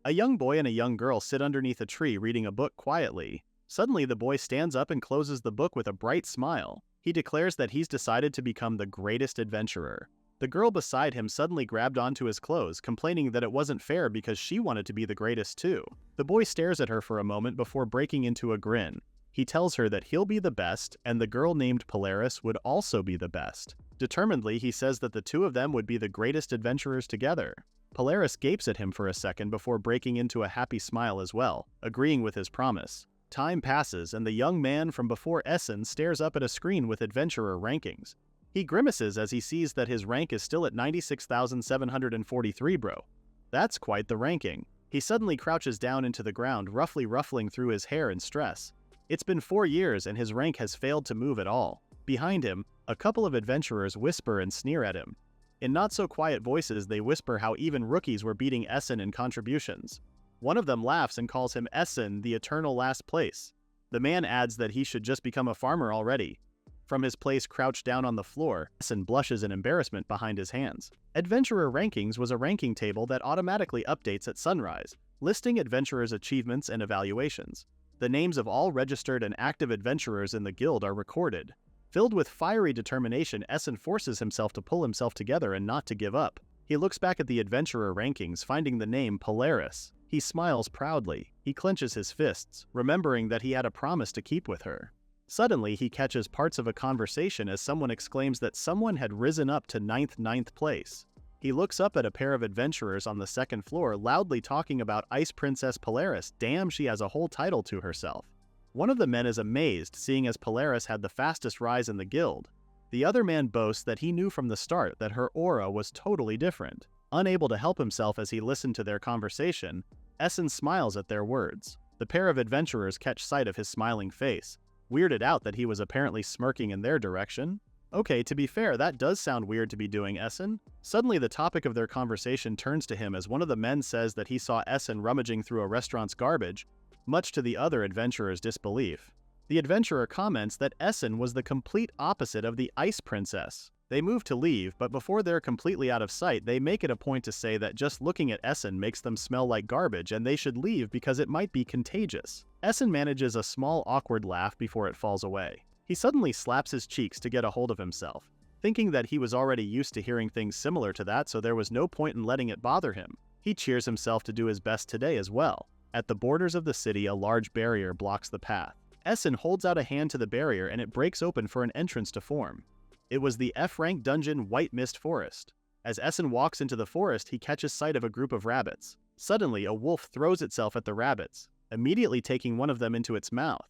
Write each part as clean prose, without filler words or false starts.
A young boy and a young girl sit underneath a tree reading a book quietly. Suddenly, the boy stands up and closes the book with a bright smile. He declares that he's decided to become the greatest adventurer. The girl beside him suddenly grabbed onto his clothes, complaining that it wasn't fair because she wanted to be the greatest too. The boy stares at her for a moment before breaking into a grin. He tells her that he'll be the best, and the girl named Polaris would also be the best. Determinedly, he says that the two of them would be the greatest adventurers together. Polaris gapes at him for a second before breaking into a happy smile as well, agreeing with his promise. Time passes, and the young man from before Essen stares up at a screen with adventurer rankings. He grimaces as he sees that his rank is still at 96,743 bro. That's quite the ranking. He suddenly crouches down into the ground, roughly ruffling through his hair in stress. It's been 4 years and his rank has failed to move at all. Behind him, a couple of adventurers whisper and sneer at him. In not-so-quiet voices, they whisper how even rookies were beating Essen in contributions. One of them laughs and calls him Essen the eternal last place. The man adds that he should just become a farmer already. From his place crouched down on the floor, Essen blushes in embarrassment behind his hands. Adventurer Rankings was a ranking table that automatically updates at sunrise, listing adventurers' achievements and evaluations. The names of all registered and active adventurers in the guild are recorded. Filled with fiery determination, Essen forces himself to pull himself together and not to give up. He looks back at the adventurer rankings, finding the name Polaris. He smiles proudly. He clenches his fists, remembering that he had a promise to keep with her. Suddenly, he catches parts of a conversation as someone exclaims that someone had risen up to ninth place. He looks up at a pair of adventurers on the second floor, loudly talking about Ice Princess Polaris. Damn, she has a whole title to herself. One of the men is amazed, seeing as Polaris had the fastest rise in the guild. The other man boasts that he knew from the start that her aura was totally different. Unable to help himself as he listened to their conversation, Essen smiles at their words. The pair of adventurers catch sight of his smiling face, weirded out that he was apparently smirking in their direction. Okay, to be fair, that does sound weird to be doing, Essen. Suddenly, the topic of their conversation turns to him as one of the men says that he saw Essen rummaging through a restaurant's garbage, much to the other adventurer's disbelief. The adventurer comments that Essen was the complete opposite of the Ice Princess. They move to leave, but before they're completely out of sight, they make it a point to say that just looking at Essen makes them smell like garbage and they should leave because it might be contagious. Essen manages a small awkward laugh before it falls away. He suddenly slaps his cheeks to get a hold of himself, thinking that he was already used to hearing things similar to that, so there was no point in letting it bother him. He cheers himself to do his best today as well. At the borders of the city, a large barrier blocks the path. Essen holds out a hand to the barrier and it breaks open for an entrance to form. It was the F-rank dungeon White Mist Forest. As Essen walks into the forest, he catches sight of a group of rabbits. Suddenly, a wolf throws itself at the rabbits, immediately taking one of them into its mouth.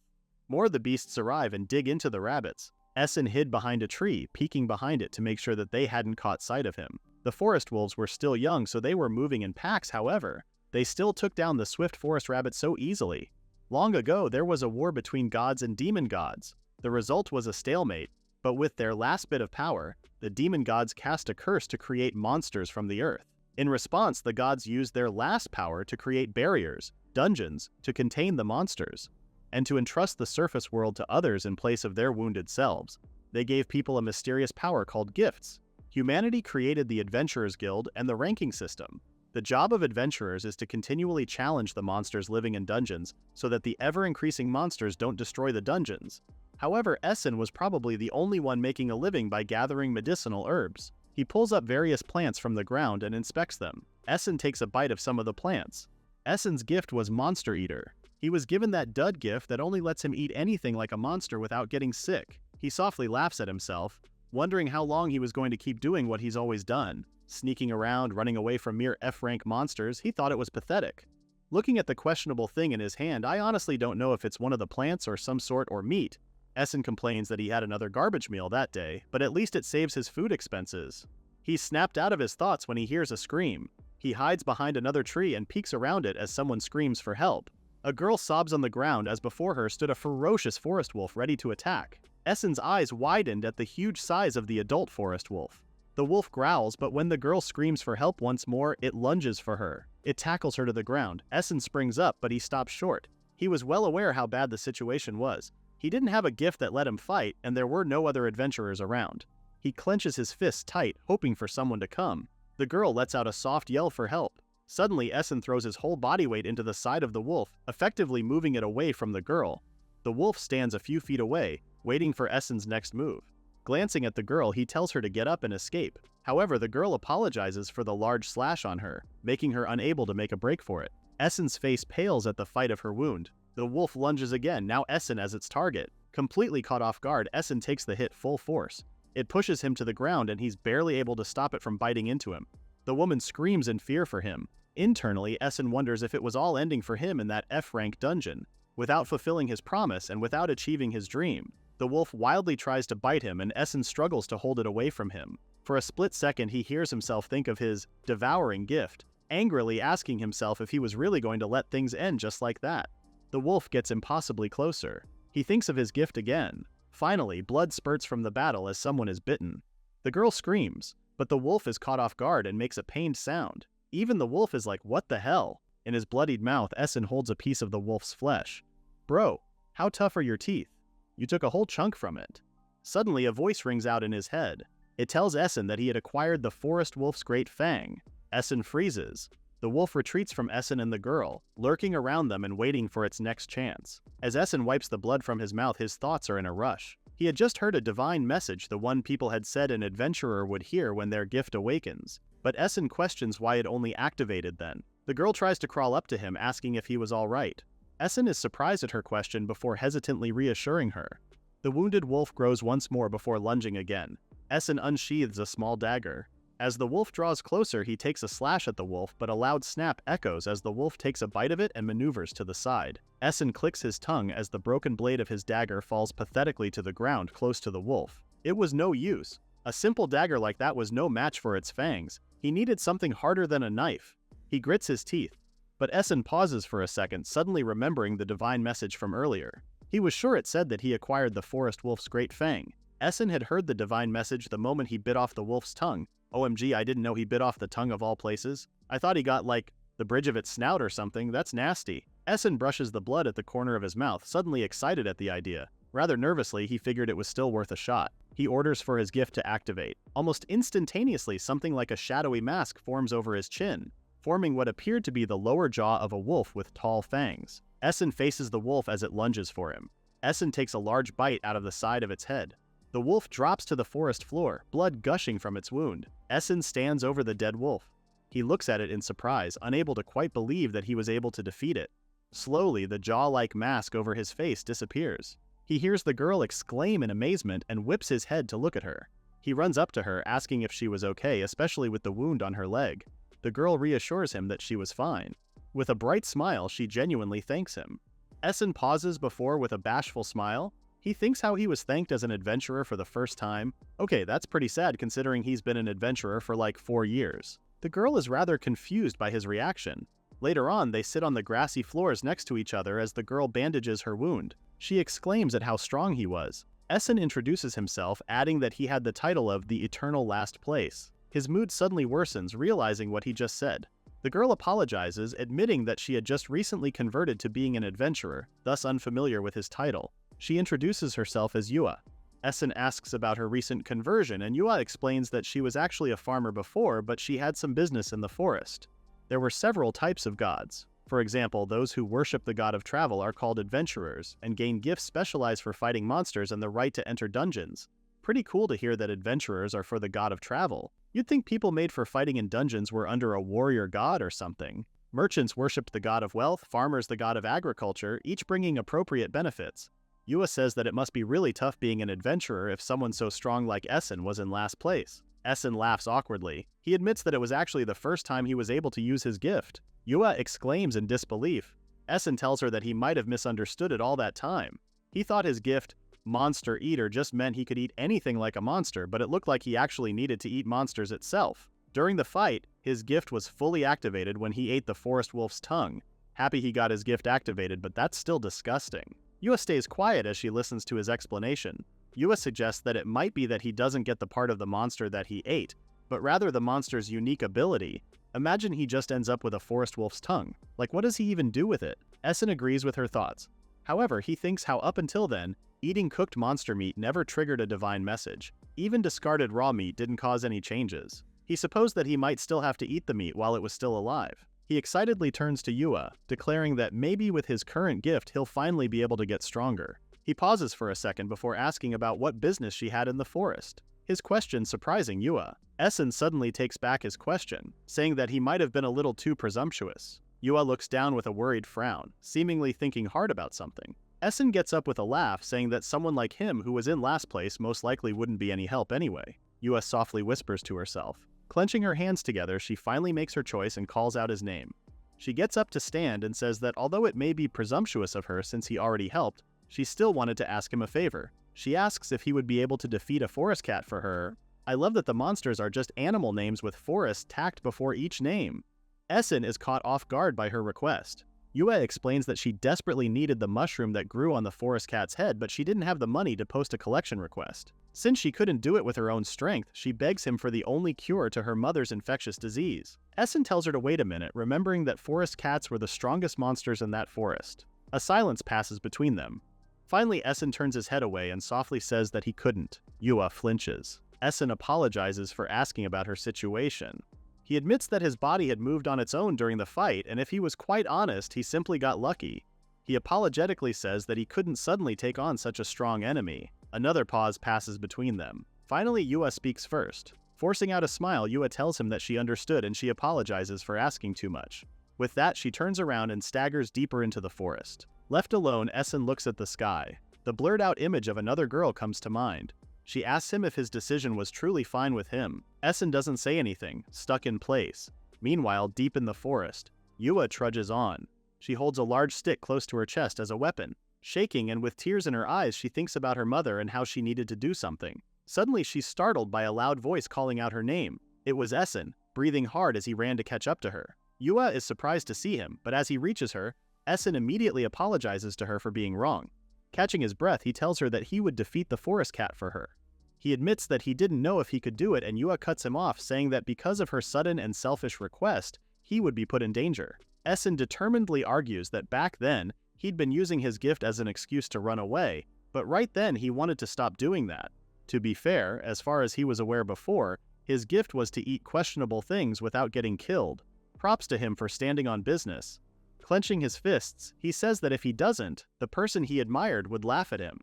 More of the beasts arrive and dig into the rabbits. Essen hid behind a tree, peeking behind it to make sure that they hadn't caught sight of him. The forest wolves were still young, so they were moving in packs. However, they still took down the swift forest rabbit so easily. Long ago, there was a war between gods and demon gods. The result was a stalemate, but with their last bit of power, the demon gods cast a curse to create monsters from the earth. In response, the gods used their last power to create barriers, dungeons, to contain the monsters, and to entrust the surface world to others in place of their wounded selves. They gave people a mysterious power called gifts. Humanity created the Adventurers Guild and the ranking system. The job of adventurers is to continually challenge the monsters living in dungeons so that the ever-increasing monsters don't destroy the dungeons. However, Essen was probably the only one making a living by gathering medicinal herbs. He pulls up various plants from the ground and inspects them. Essen takes a bite of some of the plants. Essen's gift was Monster Eater. He was given that dud gift that only lets him eat anything like a monster without getting sick. He softly laughs at himself, wondering how long he was going to keep doing what he's always done. Sneaking around, running away from mere F-rank monsters, he thought it was pathetic. Looking at the questionable thing in his hand, I honestly don't know if it's one of the plants or some sort or meat. Essen complains that he had another garbage meal that day, but at least it saves his food expenses. He's snapped out of his thoughts when he hears a scream. He hides behind another tree and peeks around it as someone screams for help. A girl sobs on the ground as before her stood a ferocious forest wolf ready to attack. Essen's eyes widened at the huge size of the adult forest wolf. The wolf growls, but when the girl screams for help once more, it lunges for her. It tackles her to the ground. Essen springs up, but he stops short. He was well aware how bad the situation was. He didn't have a gift that let him fight, and there were no other adventurers around. He clenches his fists tight, hoping for someone to come. The girl lets out a soft yell for help. Suddenly, Essen throws his whole body weight into the side of the wolf, effectively moving it away from the girl. The wolf stands a few feet away, waiting for Essen's next move. Glancing at the girl, he tells her to get up and escape. However, the girl apologizes for the large slash on her, making her unable to make a break for it. Essen's face pales at the fight of her wound. The wolf lunges again, now Essen as its target. Completely caught off guard, Essen takes the hit full force. It pushes him to the ground and he's barely able to stop it from biting into him. The woman screams in fear for him. Internally, Essen wonders if it was all ending for him in that F-rank dungeon. Without fulfilling his promise and without achieving his dream, the wolf wildly tries to bite him and Essen struggles to hold it away from him. For a split second, he hears himself think of his devouring gift, angrily asking himself if he was really going to let things end just like that. The wolf gets impossibly closer. He thinks of his gift again. Finally, blood spurts from the battle as someone is bitten. The girl screams, but the wolf is caught off guard and makes a pained sound. Even the wolf is like, "What the hell?" In his bloodied mouth, Essen holds a piece of the wolf's flesh. "Bro, how tough are your teeth? You took a whole chunk from it." Suddenly, a voice rings out in his head. It tells Essen that he had acquired the forest wolf's great fang. Essen freezes. The wolf retreats from Essen and the girl, lurking around them and waiting for its next chance. As Essen wipes the blood from his mouth, his thoughts are in a rush. He had just heard a divine message, the one people had said an adventurer would hear when their gift awakens. But Essen questions why it only activated then. The girl tries to crawl up to him, asking if he was all right. Essen is surprised at her question before hesitantly reassuring her. The wounded wolf grows once more before lunging again. Essen unsheathes a small dagger. As the wolf draws closer, he takes a slash at the wolf, but a loud snap echoes as the wolf takes a bite of it and maneuvers to the side. Essen clicks his tongue as the broken blade of his dagger falls pathetically to the ground close to the wolf. It was no use. A simple dagger like that was no match for its fangs. He needed something harder than a knife. He grits his teeth. But Essen pauses for a second, suddenly remembering the divine message from earlier. He was sure it said that he acquired the forest wolf's great fang. Essen had heard the divine message the moment he bit off the wolf's tongue. OMG, I didn't know he bit off the tongue of all places. I thought he got, like, the bridge of its snout or something. That's nasty. Essen brushes the blood at the corner of his mouth, suddenly excited at the idea. Rather nervously, he figured it was still worth a shot. He orders for his gift to activate. Almost instantaneously, something like a shadowy mask forms over his chin, forming what appeared to be the lower jaw of a wolf with tall fangs. Essen faces the wolf as it lunges for him. Essen takes a large bite out of the side of its head. The wolf drops to the forest floor, blood gushing from its wound. Essen stands over the dead wolf. He looks at it in surprise, unable to quite believe that he was able to defeat it. Slowly, the jaw-like mask over his face disappears. He hears the girl exclaim in amazement and whips his head to look at her. He runs up to her, asking if she was okay, especially with the wound on her leg. The girl reassures him that she was fine. With a bright smile, she genuinely thanks him. Essen pauses before, with a bashful smile, he thinks how he was thanked as an adventurer for the first time. Okay, that's pretty sad considering he's been an adventurer for like 4 years. The girl is rather confused by his reaction. Later on, they sit on the grassy floors next to each other as the girl bandages her wound. She exclaims at how strong he was. Essen introduces himself, adding that he had the title of the Eternal Last Place. His mood suddenly worsens, realizing what he just said. The girl apologizes, admitting that she had just recently converted to being an adventurer, thus unfamiliar with his title. She introduces herself as Yua. Essen asks about her recent conversion, and Yua explains that she was actually a farmer before, but she had some business in the forest. There were several types of gods. For example, those who worship the god of travel are called adventurers, and gain gifts specialized for fighting monsters and the right to enter dungeons. Pretty cool to hear that adventurers are for the god of travel. You'd think people made for fighting in dungeons were under a warrior god or something. Merchants worshipped the god of wealth, farmers the god of agriculture, each bringing appropriate benefits. Yua says that it must be really tough being an adventurer if someone so strong like Essen was in last place. Essen laughs awkwardly. He admits that it was actually the first time he was able to use his gift. Yua exclaims in disbelief. Essen tells her that he might have misunderstood it all that time. He thought his gift, Monster Eater, just meant he could eat anything like a monster, but it looked like he actually needed to eat monsters itself. During the fight, his gift was fully activated when he ate the forest wolf's tongue. Happy he got his gift activated, but that's still disgusting. Yua stays quiet as she listens to his explanation. Yua suggests that it might be that he doesn't get the part of the monster that he ate, but rather the monster's unique ability. Imagine he just ends up with a forest wolf's tongue. Like, what does he even do with it? Essen agrees with her thoughts. However, he thinks how up until then, eating cooked monster meat never triggered a divine message. Even discarded raw meat didn't cause any changes. He supposed that he might still have to eat the meat while it was still alive. He excitedly turns to Yua, declaring that maybe with his current gift he'll finally be able to get stronger. He pauses for a second before asking about what business she had in the forest, his question surprising Yua. Essen suddenly takes back his question, saying that he might have been a little too presumptuous. Yua looks down with a worried frown, seemingly thinking hard about something. Essen gets up with a laugh, saying that someone like him who was in last place most likely wouldn't be any help anyway. Yua softly whispers to herself. Clenching her hands together, she finally makes her choice and calls out his name. She gets up to stand and says that although it may be presumptuous of her since he already helped, she still wanted to ask him a favor. She asks if he would be able to defeat a forest cat for her. I love that the monsters are just animal names with forest tacked before each name. Essen is caught off guard by her request. Yua explains that she desperately needed the mushroom that grew on the forest cat's head, but she didn't have the money to post a collection request. Since she couldn't do it with her own strength, she begs him for the only cure to her mother's infectious disease. Essen tells her to wait a minute, remembering that forest cats were the strongest monsters in that forest. A silence passes between them. Finally, Essen turns his head away and softly says that he couldn't. Yua flinches. Essen apologizes for asking about her situation. He admits that his body had moved on its own during the fight, and if he was quite honest, he simply got lucky. He apologetically says that he couldn't suddenly take on such a strong enemy. Another pause passes between them. Finally, Yua speaks first. Forcing out a smile, Yua tells him that she understood and she apologizes for asking too much. With that, she turns around and staggers deeper into the forest. Left alone, Essen looks at the sky. The blurred-out image of another girl comes to mind. She asks him if his decision was truly fine with him. Essen doesn't say anything, stuck in place. Meanwhile, deep in the forest, Yua trudges on. She holds a large stick close to her chest as a weapon. Shaking and with tears in her eyes, she thinks about her mother and how she needed to do something. Suddenly, she's startled by a loud voice calling out her name. It was Essen, breathing hard as he ran to catch up to her. Yua is surprised to see him, but as he reaches her, Essen immediately apologizes to her for being wrong. Catching his breath, he tells her that he would defeat the forest cat for her. He admits that he didn't know if he could do it, and Yua cuts him off, saying that because of her sudden and selfish request, he would be put in danger. Essen determinedly argues that back then, he'd been using his gift as an excuse to run away, but right then he wanted to stop doing that. To be fair, as far as he was aware before, his gift was to eat questionable things without getting killed. Props to him for standing on business. Clenching his fists, he says that if he doesn't, the person he admired would laugh at him.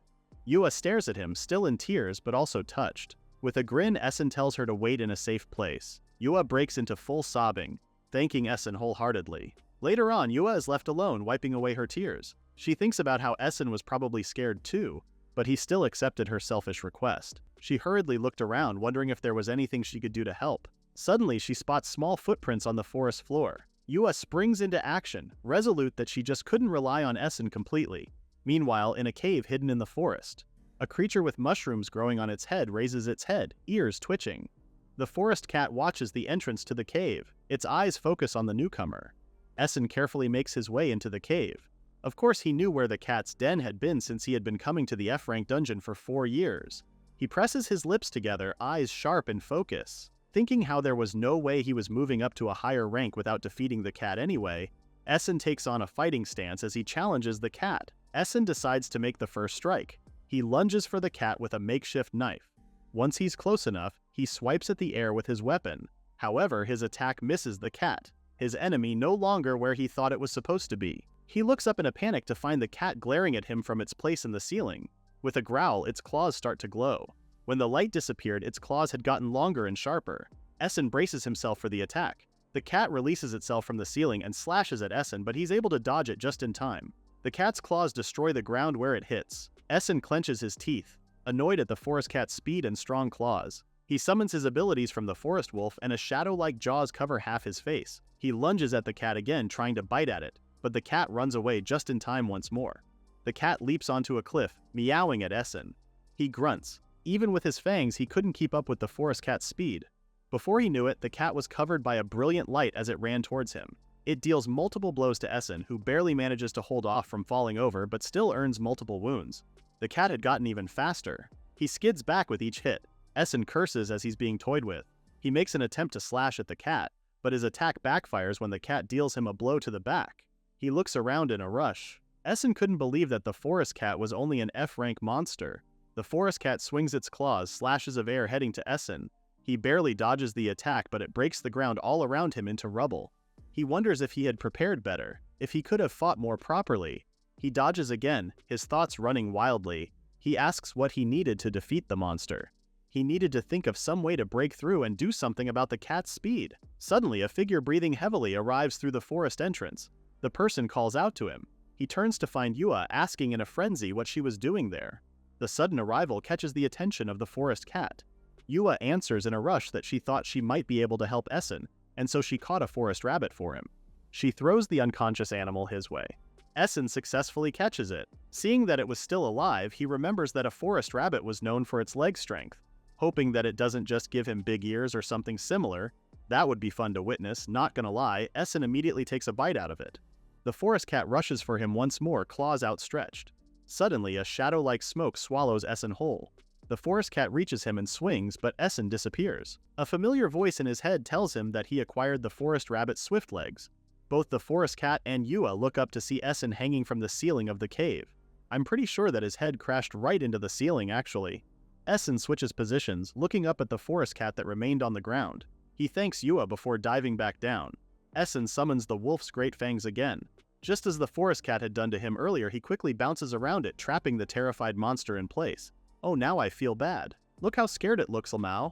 Yua stares at him, still in tears but also touched. With a grin, Essen tells her to wait in a safe place. Yua breaks into full sobbing, thanking Essen wholeheartedly. Later on, Yua is left alone, wiping away her tears. She thinks about how Essen was probably scared too, but he still accepted her selfish request. She hurriedly looked around, wondering if there was anything she could do to help. Suddenly, she spots small footprints on the forest floor. Yua springs into action, resolute that she just couldn't rely on Essen completely. Meanwhile, in a cave hidden in the forest, a creature with mushrooms growing on its head raises its head, ears twitching. The forest cat watches the entrance to the cave. Its eyes focus on the newcomer. Essen carefully makes his way into the cave. Of course, he knew where the cat's den had been since he had been coming to the F-rank dungeon for 4 years. He presses his lips together, eyes sharp in focus. Thinking how there was no way he was moving up to a higher rank without defeating the cat anyway, Essen takes on a fighting stance as he challenges the cat. Essen decides to make the first strike. He lunges for the cat with a makeshift knife. Once he's close enough, he swipes at the air with his weapon. However, his attack misses the cat, his enemy no longer where he thought it was supposed to be. He looks up in a panic to find the cat glaring at him from its place in the ceiling. With a growl, its claws start to glow. When the light disappeared, its claws had gotten longer and sharper. Essen braces himself for the attack. The cat releases itself from the ceiling and slashes at Essen, but he's able to dodge it just in time. The cat's claws destroy the ground where it hits. Essen clenches his teeth, annoyed at the forest cat's speed and strong claws. He summons his abilities from the forest wolf, and a shadow-like jaws cover half his face. He lunges at the cat again, trying to bite at it, but the cat runs away just in time once more. The cat leaps onto a cliff, meowing at Essen. He grunts. Even with his fangs, he couldn't keep up with the forest cat's speed. Before he knew it, the cat was covered by a brilliant light as it ran towards him. It deals multiple blows to Essen, who barely manages to hold off from falling over but still earns multiple wounds. The cat had gotten even faster. He skids back with each hit. Essen curses as he's being toyed with. He makes an attempt to slash at the cat, but his attack backfires when the cat deals him a blow to the back. He looks around in a rush. Essen couldn't believe that the forest cat was only an F-rank monster. The forest cat swings its claws, slashes of air heading to Essen. He barely dodges the attack, but it breaks the ground all around him into rubble. He wonders if he had prepared better, if he could have fought more properly. He dodges again, his thoughts running wildly. He asks what he needed to defeat the monster. He needed to think of some way to break through and do something about the cat's speed. Suddenly, a figure breathing heavily arrives through the forest entrance. The person calls out to him. He turns to find Yua asking in a frenzy what she was doing there. The sudden arrival catches the attention of the forest cat. Yua answers in a rush that she thought she might be able to help Essen, and so she caught a forest rabbit for him. She throws the unconscious animal his way. Essen successfully catches it. Seeing that it was still alive, he remembers that a forest rabbit was known for its leg strength. Hoping that it doesn't just give him big ears or something similar, that would be fun to witness, not gonna lie, Essen immediately takes a bite out of it. The forest cat rushes for him once more, claws outstretched. Suddenly, a shadow-like smoke swallows Essen whole. The forest cat reaches him and swings, but Essen disappears. A familiar voice in his head tells him that he acquired the forest rabbit's swift legs. Both the forest cat and Yua look up to see Essen hanging from the ceiling of the cave. I'm pretty sure that his head crashed right into the ceiling, actually. Essen switches positions, looking up at the forest cat that remained on the ground. He thanks Yua before diving back down. Essen summons the wolf's great fangs again. Just as the forest cat had done to him earlier, he quickly bounces around it, trapping the terrified monster in place. Oh, now I feel bad. Look how scared it looks, Lamau.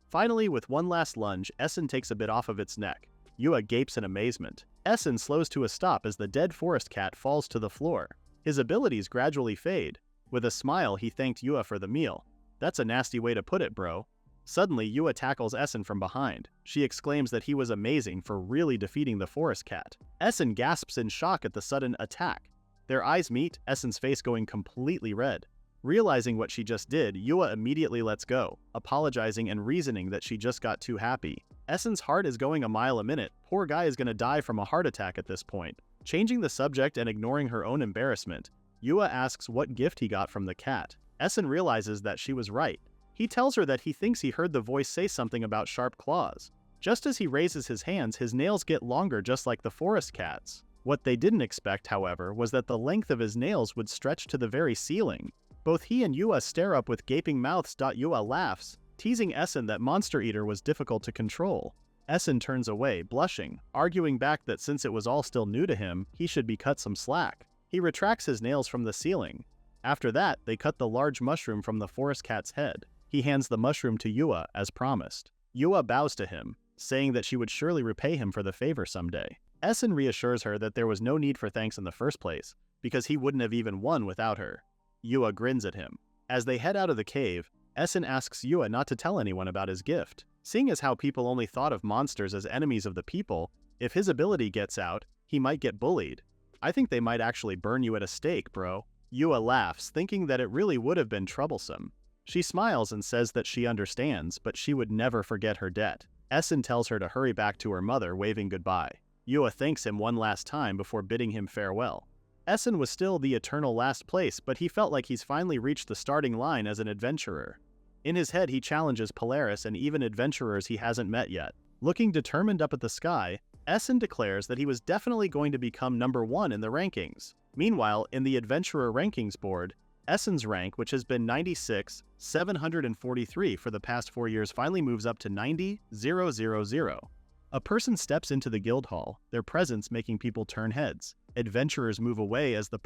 Finally, with one last lunge, Essen takes a bit off of its neck. Yua gapes in amazement. Essen slows to a stop as the dead forest cat falls to the floor. His abilities gradually fade. With a smile, he thanked Yua for the meal. That's a nasty way to put it, bro. Suddenly, Yua tackles Essen from behind. She exclaims that he was amazing for really defeating the forest cat. Essen gasps in shock at the sudden attack. Their eyes meet, Essen's face going completely red. Realizing what she just did, Yua immediately lets go, apologizing and reasoning that she just got too happy. Essen's heart is going a mile a minute. Poor guy is gonna die from a heart attack at this point. Changing the subject and ignoring her own embarrassment, Yua asks what gift he got from the cat. Essen realizes that she was right. He tells her that he thinks he heard the voice say something about sharp claws. Just as he raises his hands, his nails get longer just like the forest cat's. What they didn't expect, however, was that the length of his nails would stretch to the very ceiling. Both he and Yua stare up with gaping mouths. Yua laughs, teasing Essen that Monster Eater was difficult to control. Essen turns away, blushing, arguing back that since it was all still new to him, he should be cut some slack. He retracts his nails from the ceiling. After that, they cut the large mushroom from the forest cat's head. He hands the mushroom to Yua, as promised. Yua bows to him, saying that she would surely repay him for the favor someday. Essen reassures her that there was no need for thanks in the first place, because he wouldn't have even won without her. Yua grins at him. As they head out of the cave, Essen asks Yua not to tell anyone about his gift. Seeing as how people only thought of monsters as enemies of the people, if his ability gets out, he might get bullied. I think they might actually burn you at a stake, bro. Yua laughs, thinking that it really would have been troublesome. She smiles and says that she understands, but she would never forget her debt. Essen tells her to hurry back to her mother, waving goodbye. Yua thanks him one last time before bidding him farewell. Essen was still the eternal last place, but he felt like he's finally reached the starting line as an adventurer. In his head, he challenges Polaris and even adventurers he hasn't met yet. Looking determined up at the sky, Essen declares that he was definitely going to become #1 in the rankings. Meanwhile, in the Adventurer Rankings board, Essen's rank, which has been 96,743 for the past 4 years, finally moves up to 90,000. A person steps into the guild hall, their presence making people turn heads. Adventurers move away as a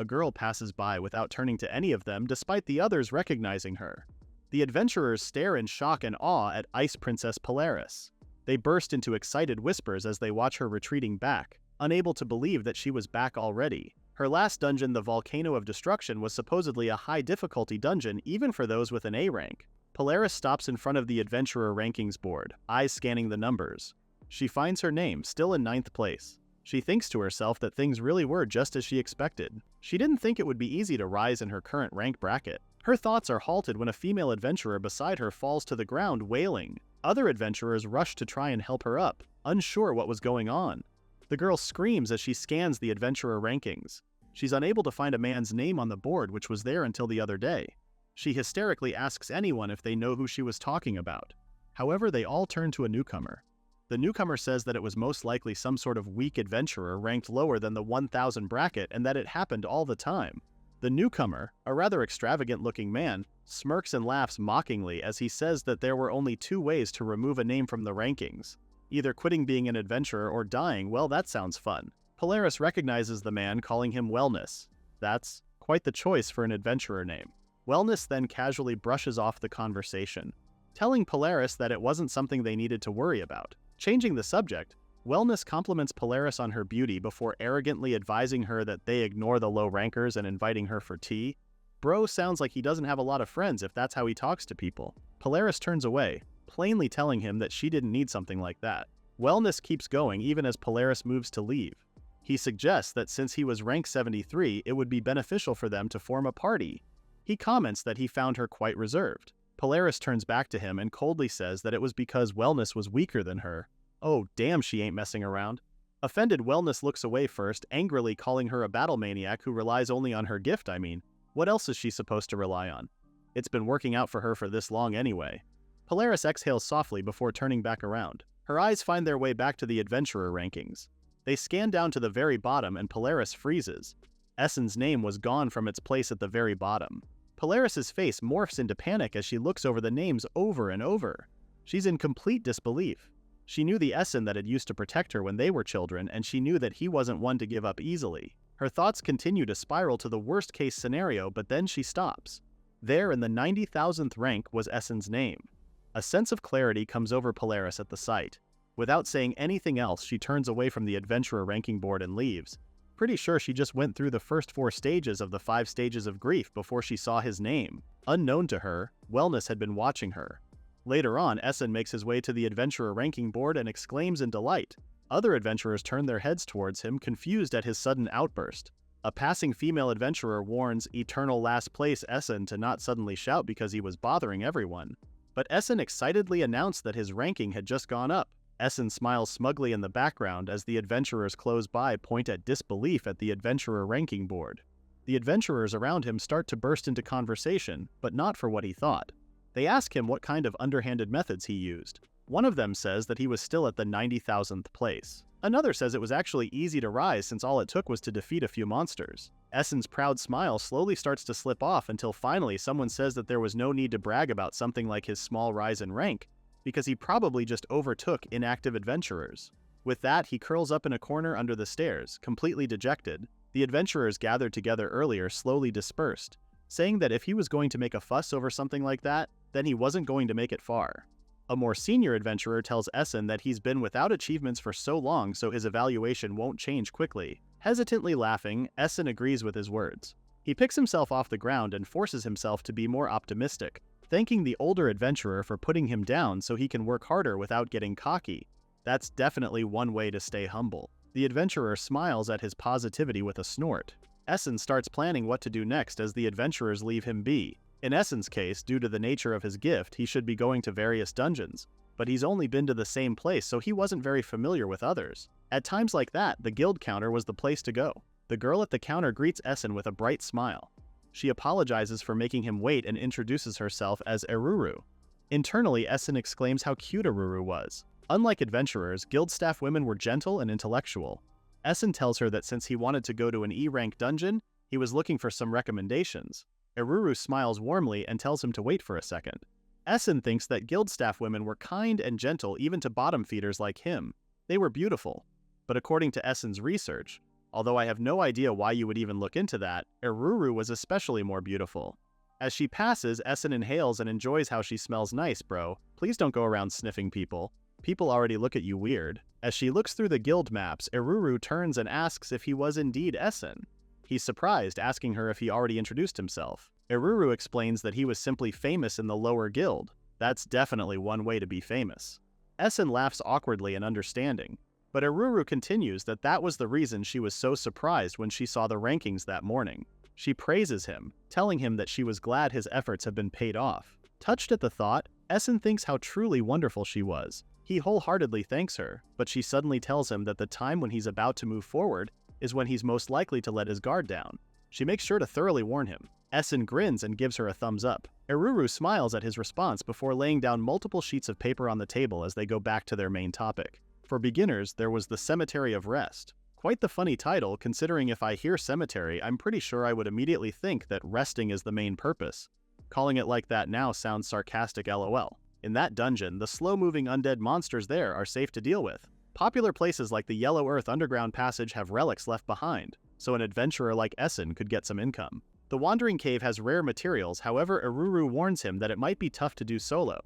girl passes by without turning to any of them, despite the others recognizing her. The adventurers stare in shock and awe at Ice Princess Polaris. They burst into excited whispers as they watch her retreating back, unable to believe that she was back already. Her last dungeon, the Volcano of Destruction, was supposedly a high difficulty dungeon even for those with an A rank. Polaris stops in front of the Adventurer Rankings board, eyes scanning the numbers. She finds her name, still in 9th place. She thinks to herself that things really were just as she expected. She didn't think it would be easy to rise in her current rank bracket. Her thoughts are halted when a female adventurer beside her falls to the ground wailing. Other adventurers rush to try and help her up, unsure what was going on. The girl screams as she scans the Adventurer Rankings. She's unable to find a man's name on the board, which was there until the other day. She hysterically asks anyone if they know who she was talking about. However, they all turn to a newcomer. The newcomer says that it was most likely some sort of weak adventurer ranked lower than the 1000 bracket and that it happened all the time. The newcomer, a rather extravagant-looking man, smirks and laughs mockingly as he says that there were only 2 ways to remove a name from the rankings. Either quitting being an adventurer or dying, well, that sounds fun. Polaris recognizes the man, calling him Wellness. That's quite the choice for an adventurer name. Wellness then casually brushes off the conversation, telling Polaris that it wasn't something they needed to worry about. Changing the subject, Wellness compliments Polaris on her beauty before arrogantly advising her that they ignore the low rankers and inviting her for tea. Bro sounds like he doesn't have a lot of friends if that's how he talks to people. Polaris turns away, plainly telling him that she didn't need something like that. Wellness keeps going even as Polaris moves to leave. He suggests that since he was rank 73, it would be beneficial for them to form a party. He comments that he found her quite reserved. Polaris turns back to him and coldly says that it was because Wellness was weaker than her. Oh, damn, she ain't messing around. Offended, Wellness looks away first, angrily calling her a battle maniac who relies only on her gift. What else is she supposed to rely on? It's been working out for her for this long anyway. Polaris exhales softly before turning back around. Her eyes find their way back to the adventurer rankings. They scan down to the very bottom and Polaris freezes. Essen's name was gone from its place at the very bottom. Polaris's face morphs into panic as she looks over the names over and over. She's in complete disbelief. She knew the Essen that had used to protect her when they were children, and she knew that he wasn't one to give up easily. Her thoughts continue to spiral to the worst-case scenario, but then she stops. There in the 90,000th rank was Essen's name. A sense of clarity comes over Polaris at the sight. Without saying anything else, she turns away from the adventurer ranking board and leaves. Pretty sure she just went through the first 4 stages of the 5 stages of grief before she saw his name. Unknown to her, Wellness had been watching her. Later on, Essen makes his way to the adventurer ranking board and exclaims in delight. Other adventurers turn their heads towards him, confused at his sudden outburst. A passing female adventurer warns eternal last place Essen to not suddenly shout because he was bothering everyone. But Essen excitedly announced that his ranking had just gone up. Essen smiles smugly in the background as the adventurers close by point at disbelief at the adventurer ranking board. The adventurers around him start to burst into conversation, but not for what he thought. They ask him what kind of underhanded methods he used. One of them says that he was still at the 90,000th place. Another says it was actually easy to rise since all it took was to defeat a few monsters. Essen's proud smile slowly starts to slip off until finally someone says that there was no need to brag about something like his small rise in rank, because he probably just overtook inactive adventurers. With that, he curls up in a corner under the stairs, completely dejected. The adventurers gathered together earlier slowly dispersed, saying that if he was going to make a fuss over something like that, then he wasn't going to make it far. A more senior adventurer tells Essen that he's been without achievements for so long so his evaluation won't change quickly. Hesitantly laughing, Essen agrees with his words. He picks himself off the ground and forces himself to be more optimistic, thanking the older adventurer for putting him down so he can work harder without getting cocky. That's definitely one way to stay humble. The adventurer smiles at his positivity with a snort. Essen starts planning what to do next as the adventurers leave him be. In Essen's case, due to the nature of his gift, he should be going to various dungeons, but he's only been to the same place so he wasn't very familiar with others. At times like that, the guild counter was the place to go. The girl at the counter greets Essen with a bright smile. She apologizes for making him wait and introduces herself as Eruru. Internally, Essen exclaims how cute Eruru was. Unlike adventurers, guild staff women were gentle and intellectual. Essen tells her that since he wanted to go to an E-rank dungeon, he was looking for some recommendations. Eruru smiles warmly and tells him to wait for a second. Essen thinks that guild staff women were kind and gentle even to bottom feeders like him. They were beautiful. But according to Essen's research, although I have no idea why you would even look into that, Eruru was especially more beautiful. As she passes, Essen inhales and enjoys how she smells nice, bro. Please don't go around sniffing people. People already look at you weird. As she looks through the guild maps, Eruru turns and asks if he was indeed Essen. He's surprised, asking her if he already introduced himself. Eruru explains that he was simply famous in the lower guild. That's definitely one way to be famous. Essen laughs awkwardly and understanding. But Eruru continues that was the reason she was so surprised when she saw the rankings that morning. She praises him, telling him that she was glad his efforts have been paid off. Touched at the thought, Essen thinks how truly wonderful she was. He wholeheartedly thanks her, but she suddenly tells him that the time when he's about to move forward is when he's most likely to let his guard down. She makes sure to thoroughly warn him. Essen grins and gives her a thumbs up. Eruru smiles at his response before laying down multiple sheets of paper on the table as they go back to their main topic. For beginners, there was the Cemetery of Rest. Quite the funny title, considering if I hear cemetery, I'm pretty sure I would immediately think that resting is the main purpose. Calling it like that now sounds sarcastic, lol. In that dungeon, the slow-moving undead monsters there are safe to deal with. Popular places like the Yellow Earth underground passage have relics left behind, so an adventurer like Essen could get some income. The Wandering Cave has rare materials, however Eruru warns him that it might be tough to do solo.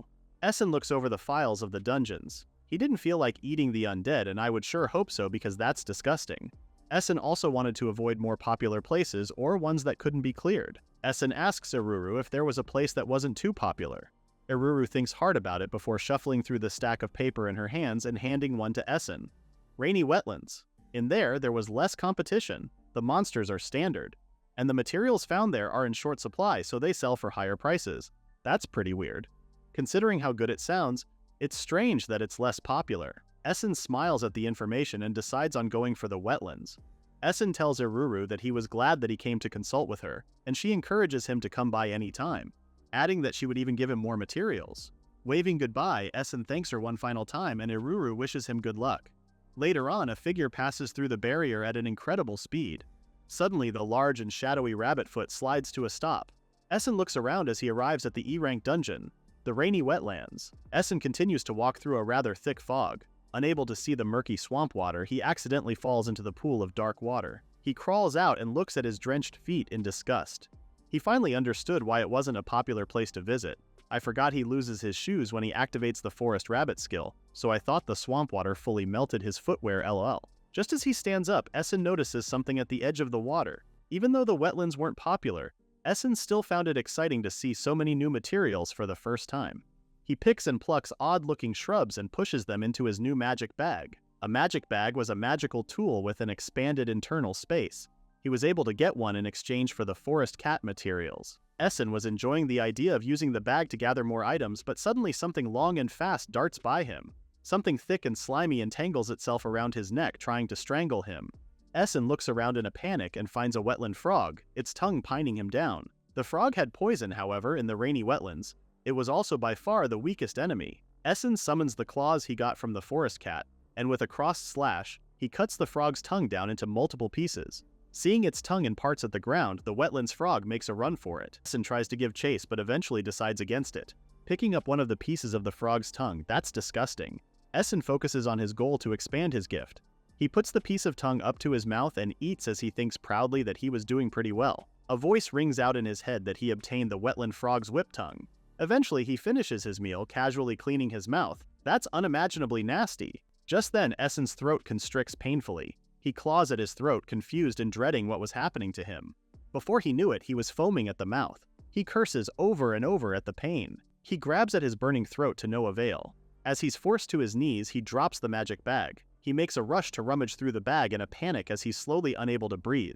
Essen looks over the files of the dungeons. He didn't feel like eating the undead, and I would sure hope so because that's disgusting. Essen also wanted to avoid more popular places or ones that couldn't be cleared. Essen asks Eruru if there was a place that wasn't too popular. Eruru thinks hard about it before shuffling through the stack of paper in her hands and handing one to Essen. Rainy Wetlands. In there was less competition. The monsters are standard. And the materials found there are in short supply, so they sell for higher prices. That's pretty weird. Considering how good it sounds, it's strange that it's less popular. Essen smiles at the information and decides on going for the wetlands. Essen tells Eruru that he was glad that he came to consult with her, and she encourages him to come by any time, adding that she would even give him more materials. Waving goodbye, Essen thanks her one final time and Eruru wishes him good luck. Later on, a figure passes through the barrier at an incredible speed. Suddenly, the large and shadowy rabbit-foot slides to a stop. Essen looks around as he arrives at the E-rank dungeon, the Rainy Wetlands. Essen continues to walk through a rather thick fog. Unable to see the murky swamp water, he accidentally falls into the pool of dark water. He crawls out and looks at his drenched feet in disgust. He finally understood why it wasn't a popular place to visit. I forgot he loses his shoes when he activates the Forest Rabbit skill, so I thought the swamp water fully melted his footwear lol. Just as he stands up, Essen notices something at the edge of the water. Even though the wetlands weren't popular, Essen still found it exciting to see so many new materials for the first time. He picks and plucks odd-looking shrubs and pushes them into his new magic bag. A magic bag was a magical tool with an expanded internal space. He was able to get one in exchange for the forest cat materials. Essen was enjoying the idea of using the bag to gather more items, but suddenly something long and fast darts by him. Something thick and slimy entangles itself around his neck, trying to strangle him. Essen looks around in a panic and finds a wetland frog, its tongue pining him down. The frog had poison, however, in the Rainy Wetlands. It was also by far the weakest enemy. Essen summons the claws he got from the forest cat, and with a crossed slash, he cuts the frog's tongue down into multiple pieces. Seeing its tongue in parts at the ground, the wetlands frog makes a run for it. Essen tries to give chase but eventually decides against it. Picking up one of the pieces of the frog's tongue, that's disgusting. Essen focuses on his goal to expand his gift. He puts the piece of tongue up to his mouth and eats as he thinks proudly that he was doing pretty well. A voice rings out in his head that he obtained the wetland frog's whip tongue. Eventually, he finishes his meal, casually cleaning his mouth. That's unimaginably nasty. Just then, Essen's throat constricts painfully. He claws at his throat, confused and dreading what was happening to him. Before he knew it, he was foaming at the mouth. He curses over and over at the pain. He grabs at his burning throat to no avail. As he's forced to his knees, he drops the magic bag. He makes a rush to rummage through the bag in a panic as he's slowly unable to breathe.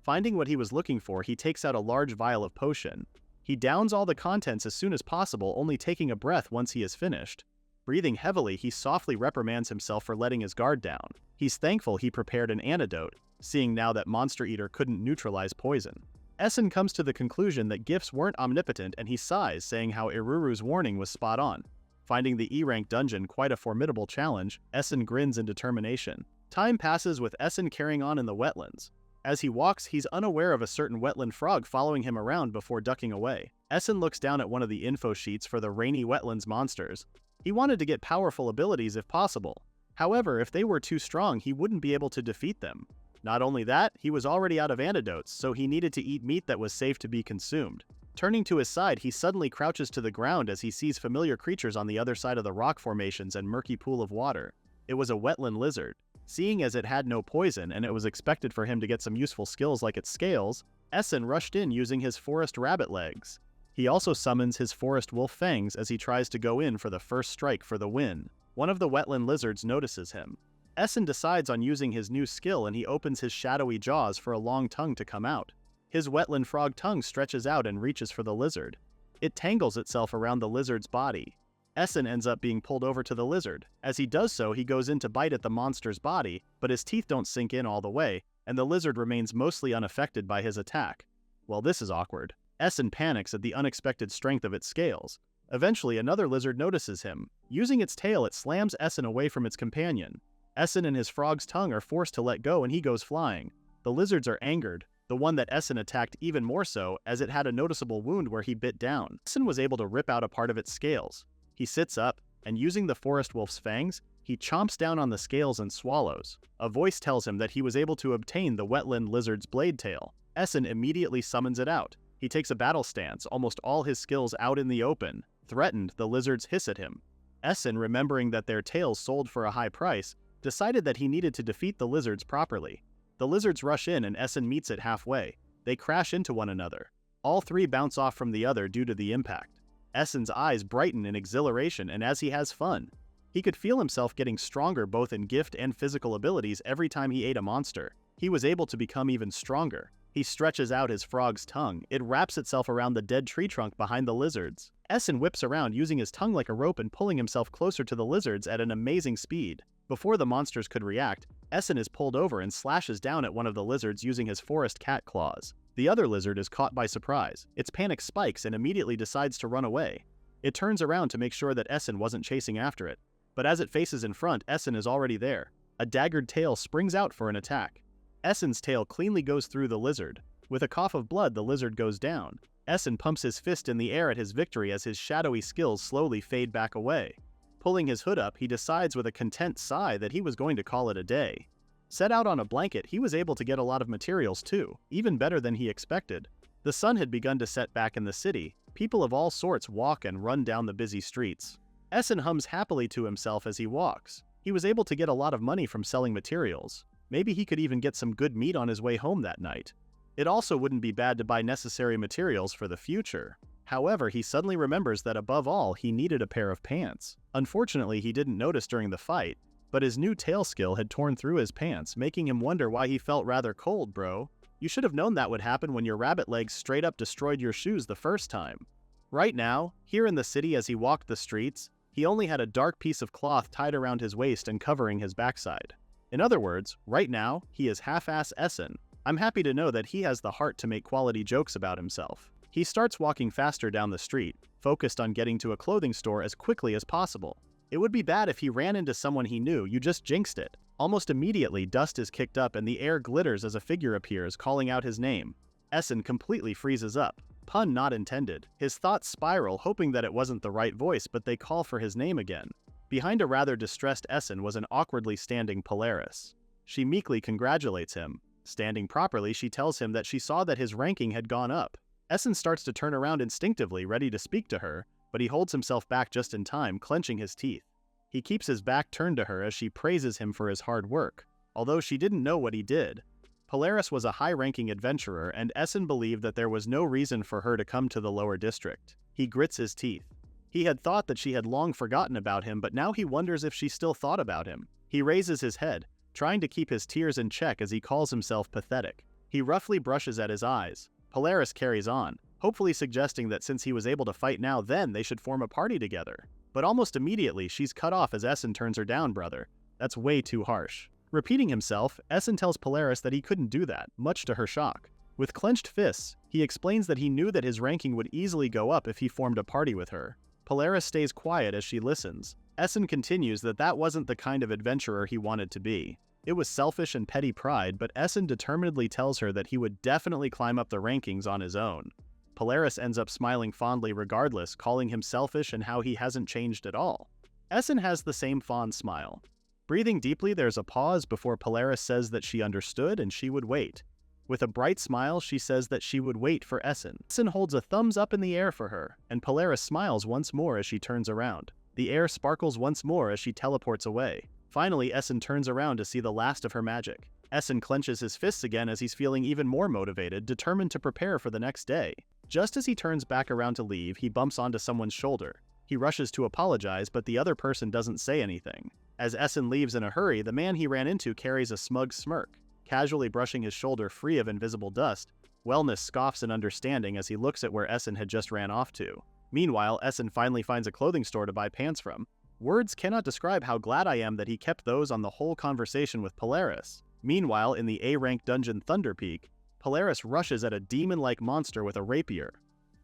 Finding what he was looking for, he takes out a large vial of potion. He downs all the contents as soon as possible, only taking a breath once he is finished. Breathing heavily, he softly reprimands himself for letting his guard down. He's thankful he prepared an antidote, seeing now that Monster Eater couldn't neutralize poison. Essen comes to the conclusion that gifts weren't omnipotent and he sighs, saying how Eruru's warning was spot on. Finding the E-rank dungeon quite a formidable challenge, Essen grins in determination. Time passes with Essen carrying on in the wetlands. As he walks, he's unaware of a certain wetland frog following him around before ducking away. Essen looks down at one of the info sheets for the Rainy Wetlands monsters. He wanted to get powerful abilities if possible. However, if they were too strong, he wouldn't be able to defeat them. Not only that, he was already out of antidotes, so he needed to eat meat that was safe to be consumed. Turning to his side, he suddenly crouches to the ground as he sees familiar creatures on the other side of the rock formations and murky pool of water. It was a wetland lizard. Seeing as it had no poison and it was expected for him to get some useful skills like its scales, Essen rushed in using his forest rabbit legs. He also summons his forest wolf fangs as he tries to go in for the first strike for the win. One of the wetland lizards notices him. Essen decides on using his new skill and he opens his shadowy jaws for a long tongue to come out. His wetland frog tongue stretches out and reaches for the lizard. It tangles itself around the lizard's body. Essen ends up being pulled over to the lizard. As he does so, he goes in to bite at the monster's body, but his teeth don't sink in all the way, and the lizard remains mostly unaffected by his attack. Well, this is awkward. Essen panics at the unexpected strength of its scales. Eventually, another lizard notices him. Using its tail, it slams Essen away from its companion. Essen and his frog's tongue are forced to let go and he goes flying. The lizards are angered, the one that Essen attacked even more so, as it had a noticeable wound where he bit down. Essen was able to rip out a part of its scales. He sits up, and using the forest wolf's fangs, he chomps down on the scales and swallows. A voice tells him that he was able to obtain the wetland lizard's blade tail. Essen immediately summons it out. He takes a battle stance, almost all his skills out in the open. Threatened, the lizards hiss at him. Essen, remembering that their tails sold for a high price, decided that he needed to defeat the lizards properly. The lizards rush in and Essen meets it halfway. They crash into one another. All three bounce off from the other due to the impact. Essen's eyes brighten in exhilaration and as he has fun. He could feel himself getting stronger both in gift and physical abilities every time he ate a monster. He was able to become even stronger. He stretches out his frog's tongue. It wraps itself around the dead tree trunk behind the lizards. Essen whips around using his tongue like a rope and pulling himself closer to the lizards at an amazing speed. Before the monsters could react, Essen is pulled over and slashes down at one of the lizards using his forest cat claws. The other lizard is caught by surprise. Its panic spikes and immediately decides to run away. It turns around to make sure that Essen wasn't chasing after it. But as it faces in front, Essen is already there. A daggered tail springs out for an attack. Essen's tail cleanly goes through the lizard. With a cough of blood, the lizard goes down. Essen pumps his fist in the air at his victory as his shadowy skills slowly fade back away. Pulling his hood up, he decides with a content sigh that he was going to call it a day. Set out on a blanket, he was able to get a lot of materials too, even better than he expected. The sun had begun to set back in the city. People of all sorts walk and run down the busy streets. Essen hums happily to himself as he walks. He was able to get a lot of money from selling materials. Maybe he could even get some good meat on his way home that night. It also wouldn't be bad to buy necessary materials for the future. However, he suddenly remembers that above all, he needed a pair of pants. Unfortunately, he didn't notice during the fight, but his new tail skill had torn through his pants, making him wonder why he felt rather cold, bro. You should have known that would happen when your rabbit legs straight up destroyed your shoes the first time. Right now, here in the city as he walked the streets, he only had a dark piece of cloth tied around his waist and covering his backside. In other words, right now, he is half-ass Essen. I'm happy to know that he has the heart to make quality jokes about himself. He starts walking faster down the street, focused on getting to a clothing store as quickly as possible. It would be bad if he ran into someone he knew. You just jinxed it. Almost immediately, dust is kicked up and the air glitters as a figure appears, calling out his name. Essen completely freezes up. Pun not intended. His thoughts spiral, hoping that it wasn't the right voice, but they call for his name again. Behind a rather distressed Essen was an awkwardly standing Polaris. She meekly congratulates him. Standing properly, she tells him that she saw that his ranking had gone up. Essen starts to turn around instinctively, ready to speak to her, but he holds himself back just in time, clenching his teeth. He keeps his back turned to her as she praises him for his hard work, although she didn't know what he did. Polaris was a high-ranking adventurer, and Essen believed that there was no reason for her to come to the lower district. He grits his teeth. He had thought that she had long forgotten about him, but now he wonders if she still thought about him. He raises his head, trying to keep his tears in check as he calls himself pathetic. He roughly brushes at his eyes. Polaris carries on, hopefully suggesting that since he was able to fight now then they should form a party together. But almost immediately she's cut off as Essen turns her down, brother. That's way too harsh. Repeating himself, Essen tells Polaris that he couldn't do that, much to her shock. With clenched fists, he explains that he knew that his ranking would easily go up if he formed a party with her. Polaris stays quiet as she listens. Essen continues that that wasn't the kind of adventurer he wanted to be. It was selfish and petty pride, but Essen determinedly tells her that he would definitely climb up the rankings on his own. Polaris ends up smiling fondly regardless, calling him selfish and how he hasn't changed at all. Essen has the same fond smile. Breathing deeply, there's a pause before Polaris says that she understood and she would wait. With a bright smile, she says that she would wait for Essen. Essen holds a thumbs up in the air for her, and Polaris smiles once more as she turns around. The air sparkles once more as she teleports away. Finally, Essen turns around to see the last of her magic. Essen clenches his fists again as he's feeling even more motivated, determined to prepare for the next day. Just as he turns back around to leave, he bumps onto someone's shoulder. He rushes to apologize, but the other person doesn't say anything. As Essen leaves in a hurry, the man he ran into carries a smug smirk. Casually brushing his shoulder free of invisible dust, Wellness scoffs in understanding as he looks at where Essen had just ran off to. Meanwhile, Essen finally finds a clothing store to buy pants from. Words cannot describe how glad I am that he kept those on the whole conversation with Polaris. Meanwhile, in the A-rank dungeon Thunder Peak, Polaris rushes at a demon-like monster with a rapier.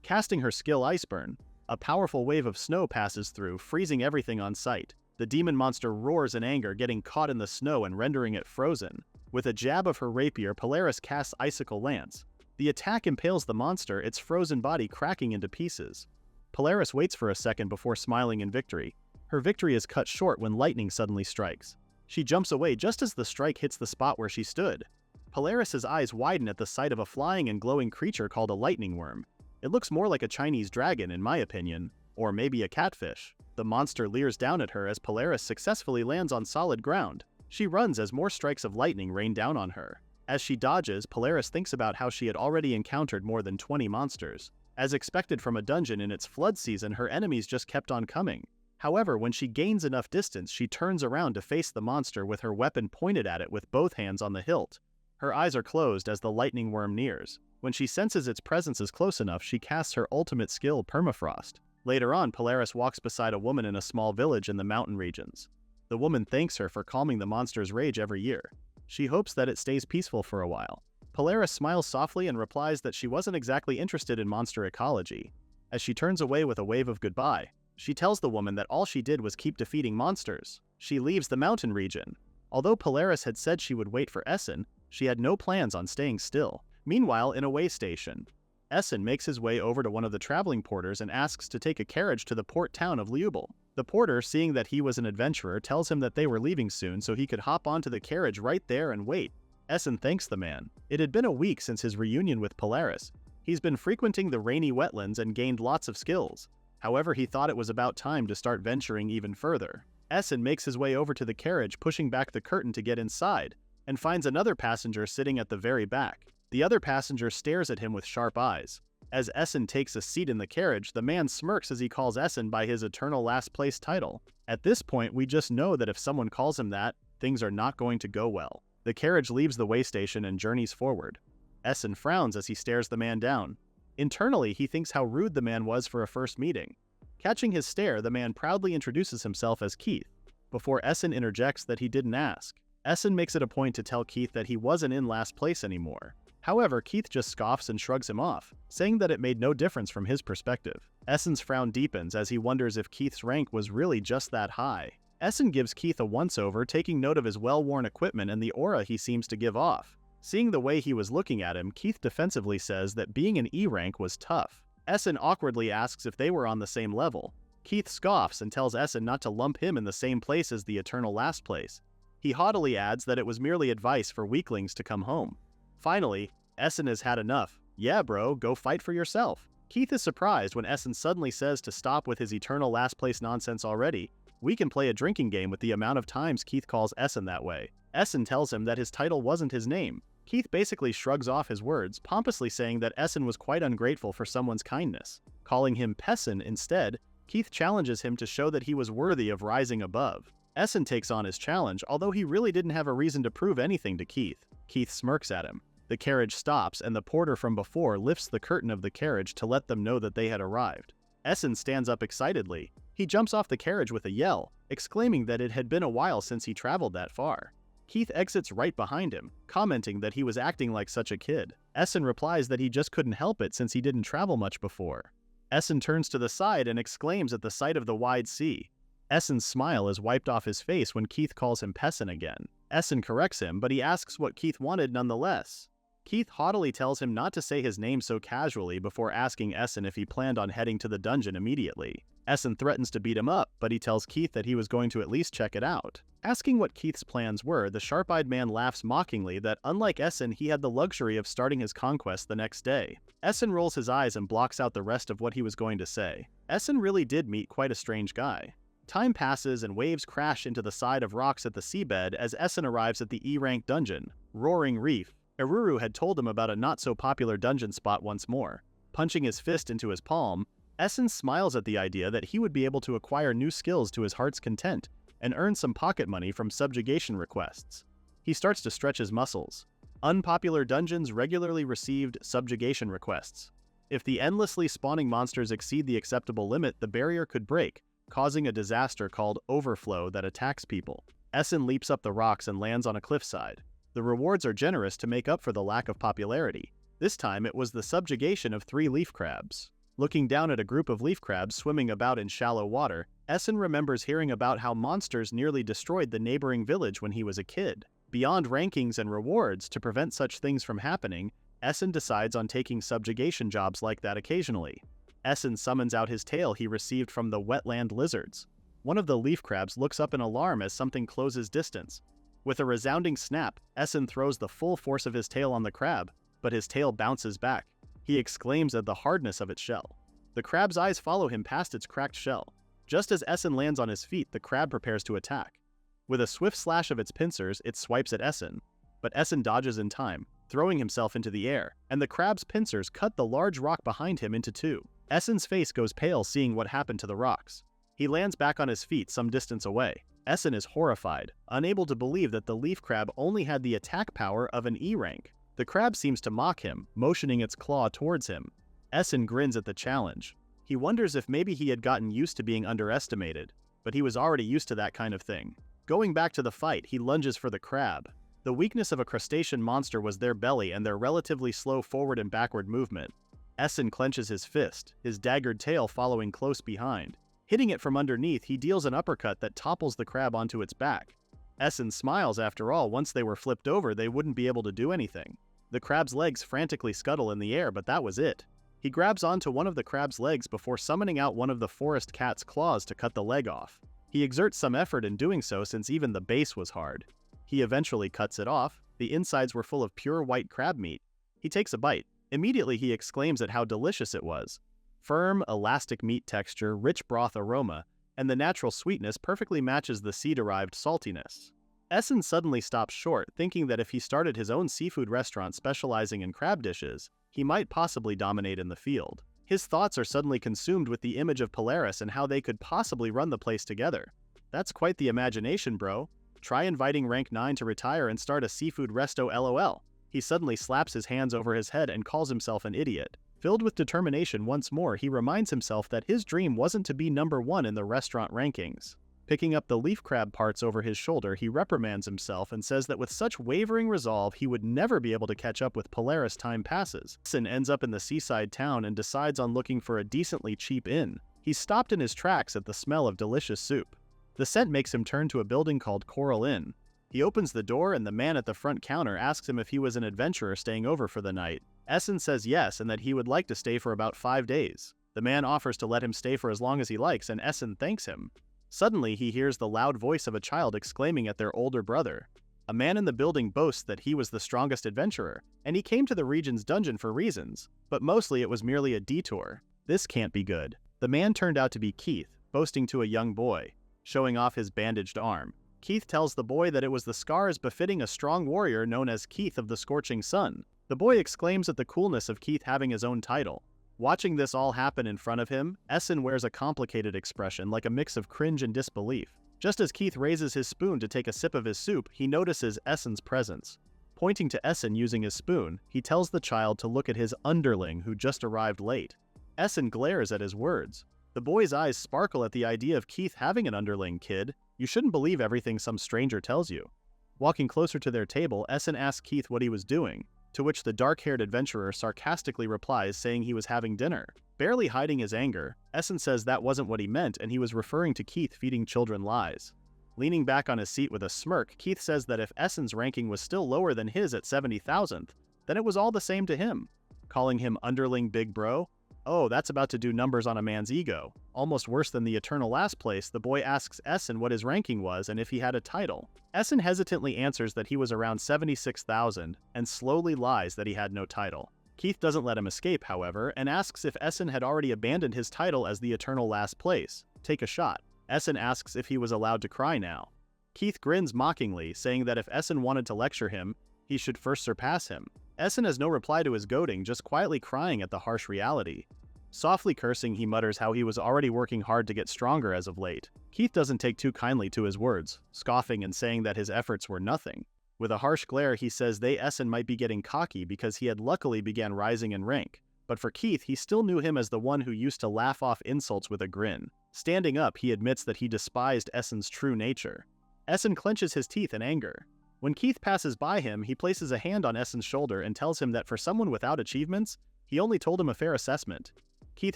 Casting her skill Iceburn, a powerful wave of snow passes through, freezing everything on sight. The demon monster roars in anger, getting caught in the snow and rendering it frozen. With a jab of her rapier, Polaris casts Icicle Lance. The attack impales the monster, its frozen body cracking into pieces. Polaris waits for a second before smiling in victory. Her victory is cut short when lightning suddenly strikes. She jumps away just as the strike hits the spot where she stood. Polaris's eyes widen at the sight of a flying and glowing creature called a lightning worm. It looks more like a Chinese dragon in my opinion, or maybe a catfish. The monster leers down at her as Polaris successfully lands on solid ground. She runs as more strikes of lightning rain down on her. As she dodges, Polaris thinks about how she had already encountered more than 20 monsters. As expected from a dungeon in its flood season, her enemies just kept on coming. However, when she gains enough distance, she turns around to face the monster with her weapon pointed at it with both hands on the hilt. Her eyes are closed as the lightning worm nears. When she senses its presence is close enough, she casts her ultimate skill, Permafrost. Later on, Polaris walks beside a woman in a small village in the mountain regions. The woman thanks her for calming the monster's rage every year. She hopes that it stays peaceful for a while. Polaris smiles softly and replies that she wasn't exactly interested in monster ecology. As she turns away with a wave of goodbye, she tells the woman that all she did was keep defeating monsters. She leaves the mountain region. Although Polaris had said she would wait for Essen, she had no plans on staying still. Meanwhile, in a way station, Essen makes his way over to one of the traveling porters and asks to take a carriage to the port town of Leubel. The porter, seeing that he was an adventurer, tells him that they were leaving soon so he could hop onto the carriage right there and wait. Essen thanks the man. It had been a week since his reunion with Polaris. He's been frequenting the rainy wetlands and gained lots of skills. However, he thought it was about time to start venturing even further. Essen makes his way over to the carriage, pushing back the curtain to get inside, and finds another passenger sitting at the very back. The other passenger stares at him with sharp eyes. As Essen takes a seat in the carriage, the man smirks as he calls Essen by his eternal last place title. At this point, we just know that if someone calls him that, things are not going to go well. The carriage leaves the way station and journeys forward. Essen frowns as he stares the man down. Internally, he thinks how rude the man was for a first meeting. Catching his stare, the man proudly introduces himself as Keith, before Essen interjects that he didn't ask. Essen makes it a point to tell Keith that he wasn't in last place anymore. However, Keith just scoffs and shrugs him off, saying that it made no difference from his perspective. Essen's frown deepens as he wonders if Keith's rank was really just that high. Essen gives Keith a once-over, taking note of his well-worn equipment and the aura he seems to give off. Seeing the way he was looking at him, Keith defensively says that being an E rank was tough. Essen awkwardly asks if they were on the same level. Keith scoffs and tells Essen not to lump him in the same place as the eternal last place. He haughtily adds that it was merely advice for weaklings to come home. Finally, Essen has had enough. Yeah bro, go fight for yourself. Keith is surprised when Essen suddenly says to stop with his eternal last place nonsense already. We can play a drinking game with the amount of times Keith calls Essen that way. Essen tells him that his title wasn't his name. Keith basically shrugs off his words, pompously saying that Essen was quite ungrateful for someone's kindness. Calling him Pessin instead, Keith challenges him to show that he was worthy of rising above. Essen takes on his challenge, although he really didn't have a reason to prove anything to Keith. Keith smirks at him. The carriage stops, and the porter from before lifts the curtain of the carriage to let them know that they had arrived. Essen stands up excitedly. He jumps off the carriage with a yell, exclaiming that it had been a while since he traveled that far. Keith exits right behind him, commenting that he was acting like such a kid. Essen replies that he just couldn't help it since he didn't travel much before. Essen turns to the side and exclaims at the sight of the wide sea. Essen's smile is wiped off his face when Keith calls him Pessin again. Essen corrects him, but he asks what Keith wanted nonetheless. Keith haughtily tells him not to say his name so casually before asking Essen if he planned on heading to the dungeon immediately. Essen threatens to beat him up, but he tells Keith that he was going to at least check it out. Asking what Keith's plans were, the sharp-eyed man laughs mockingly that, unlike Essen, he had the luxury of starting his conquest the next day. Essen rolls his eyes and blocks out the rest of what he was going to say. Essen really did meet quite a strange guy. Time passes and waves crash into the side of rocks at the seabed as Essen arrives at the E-rank dungeon, Roaring Reef. Eruru had told him about a not-so-popular dungeon spot once more. Punching his fist into his palm, Essen smiles at the idea that he would be able to acquire new skills to his heart's content and earn some pocket money from subjugation requests. He starts to stretch his muscles. Unpopular dungeons regularly received subjugation requests. If the endlessly spawning monsters exceed the acceptable limit, the barrier could break, causing a disaster called overflow that attacks people. Essen leaps up the rocks and lands on a cliffside. The rewards are generous to make up for the lack of popularity. This time it was the subjugation of 3 leaf crabs. Looking down at a group of leaf crabs swimming about in shallow water, Essen remembers hearing about how monsters nearly destroyed the neighboring village when he was a kid. Beyond rankings and rewards to prevent such things from happening, Essen decides on taking subjugation jobs like that occasionally. Essen summons out his tail he received from the wetland lizards. One of the leaf crabs looks up in alarm as something closes distance. With a resounding snap, Essen throws the full force of his tail on the crab, but his tail bounces back. He exclaims at the hardness of its shell. The crab's eyes follow him past its cracked shell. Just as Essen lands on his feet, the crab prepares to attack. With a swift slash of its pincers, it swipes at Essen. But Essen dodges in time, throwing himself into the air, and the crab's pincers cut the large rock behind him into two. Essen's face goes pale seeing what happened to the rocks. He lands back on his feet some distance away. Essen is horrified, unable to believe that the leaf crab only had the attack power of an E rank. The crab seems to mock him, motioning its claw towards him. Essen grins at the challenge. He wonders if maybe he had gotten used to being underestimated, but he was already used to that kind of thing. Going back to the fight, he lunges for the crab. The weakness of a crustacean monster was their belly and their relatively slow forward and backward movement. Essen clenches his fist, his daggered tail following close behind. Hitting it from underneath, he deals an uppercut that topples the crab onto its back. Essen smiles. After all, once they were flipped over, they wouldn't be able to do anything. The crab's legs frantically scuttle in the air, but that was it. He grabs onto one of the crab's legs before summoning out one of the forest cat's claws to cut the leg off. He exerts some effort in doing so since even the base was hard. He eventually cuts it off. The insides were full of pure white crab meat. He takes a bite. Immediately he exclaims at how delicious it was. Firm, elastic meat texture, rich broth aroma, and the natural sweetness perfectly matches the sea-derived saltiness. Essen suddenly stops short, thinking that if he started his own seafood restaurant specializing in crab dishes, he might possibly dominate in the field. His thoughts are suddenly consumed with the image of Polaris and how they could possibly run the place together. That's quite the imagination, bro. Try inviting Rank 9 to retire and start a seafood resto LOL. He suddenly slaps his hands over his head and calls himself an idiot. Filled with determination once more, he reminds himself that his dream wasn't to be #1 in the restaurant rankings. Picking up the leaf crab parts over his shoulder, he reprimands himself and says that with such wavering resolve, he would never be able to catch up with Polaris time passes. Essen ends up in the seaside town and decides on looking for a decently cheap inn. He's stopped in his tracks at the smell of delicious soup. The scent makes him turn to a building called Coral Inn. He opens the door and the man at the front counter asks him if he was an adventurer staying over for the night. Essen says yes and that he would like to stay for about 5 days. The man offers to let him stay for as long as he likes and Essen thanks him. Suddenly, he hears the loud voice of a child exclaiming at their older brother. A man in the building boasts that he was the strongest adventurer, and he came to the region's dungeon for reasons, but mostly it was merely a detour. This can't be good. The man turned out to be Keith, boasting to a young boy, showing off his bandaged arm. Keith tells the boy that it was the scars befitting a strong warrior known as Keith of the Scorching Sun. The boy exclaims at the coolness of Keith having his own title. Watching this all happen in front of him, Essen wears a complicated expression like a mix of cringe and disbelief. Just as Keith raises his spoon to take a sip of his soup, he notices Essen's presence. Pointing to Essen using his spoon, he tells the child to look at his underling who just arrived late. Essen glares at his words. The boy's eyes sparkle at the idea of Keith having an underling, kid. You shouldn't believe everything some stranger tells you. Walking closer to their table, Essen asks Keith what he was doing, to which the dark-haired adventurer sarcastically replies saying he was having dinner. Barely hiding his anger, Essen says that wasn't what he meant and he was referring to Keith feeding children lies. Leaning back on his seat with a smirk, Keith says that if Essen's ranking was still lower than his at 70,000th, then it was all the same to him. Calling him underling big bro? Oh, that's about to do numbers on a man's ego. Almost worse than the eternal last place, the boy asks Essen what his ranking was and if he had a title. Essen hesitantly answers that he was around 76,000 and slowly lies that he had no title. Keith doesn't let him escape, however, and asks if Essen had already abandoned his title as the eternal last place. Take a shot. Essen asks if he was allowed to cry now. Keith grins mockingly, saying that if Essen wanted to lecture him, he should first surpass him. Essen has no reply to his goading, just quietly crying at the harsh reality. Softly cursing, he mutters how he was already working hard to get stronger as of late. Keith doesn't take too kindly to his words, scoffing and saying that his efforts were nothing. With a harsh glare, he says Essen might be getting cocky because he had luckily began rising in rank. But for Keith, he still knew him as the one who used to laugh off insults with a grin. Standing up, he admits that he despised Essen's true nature. Essen clenches his teeth in anger. When Keith passes by him, he places a hand on Essen's shoulder and tells him that for someone without achievements, he only told him a fair assessment. Keith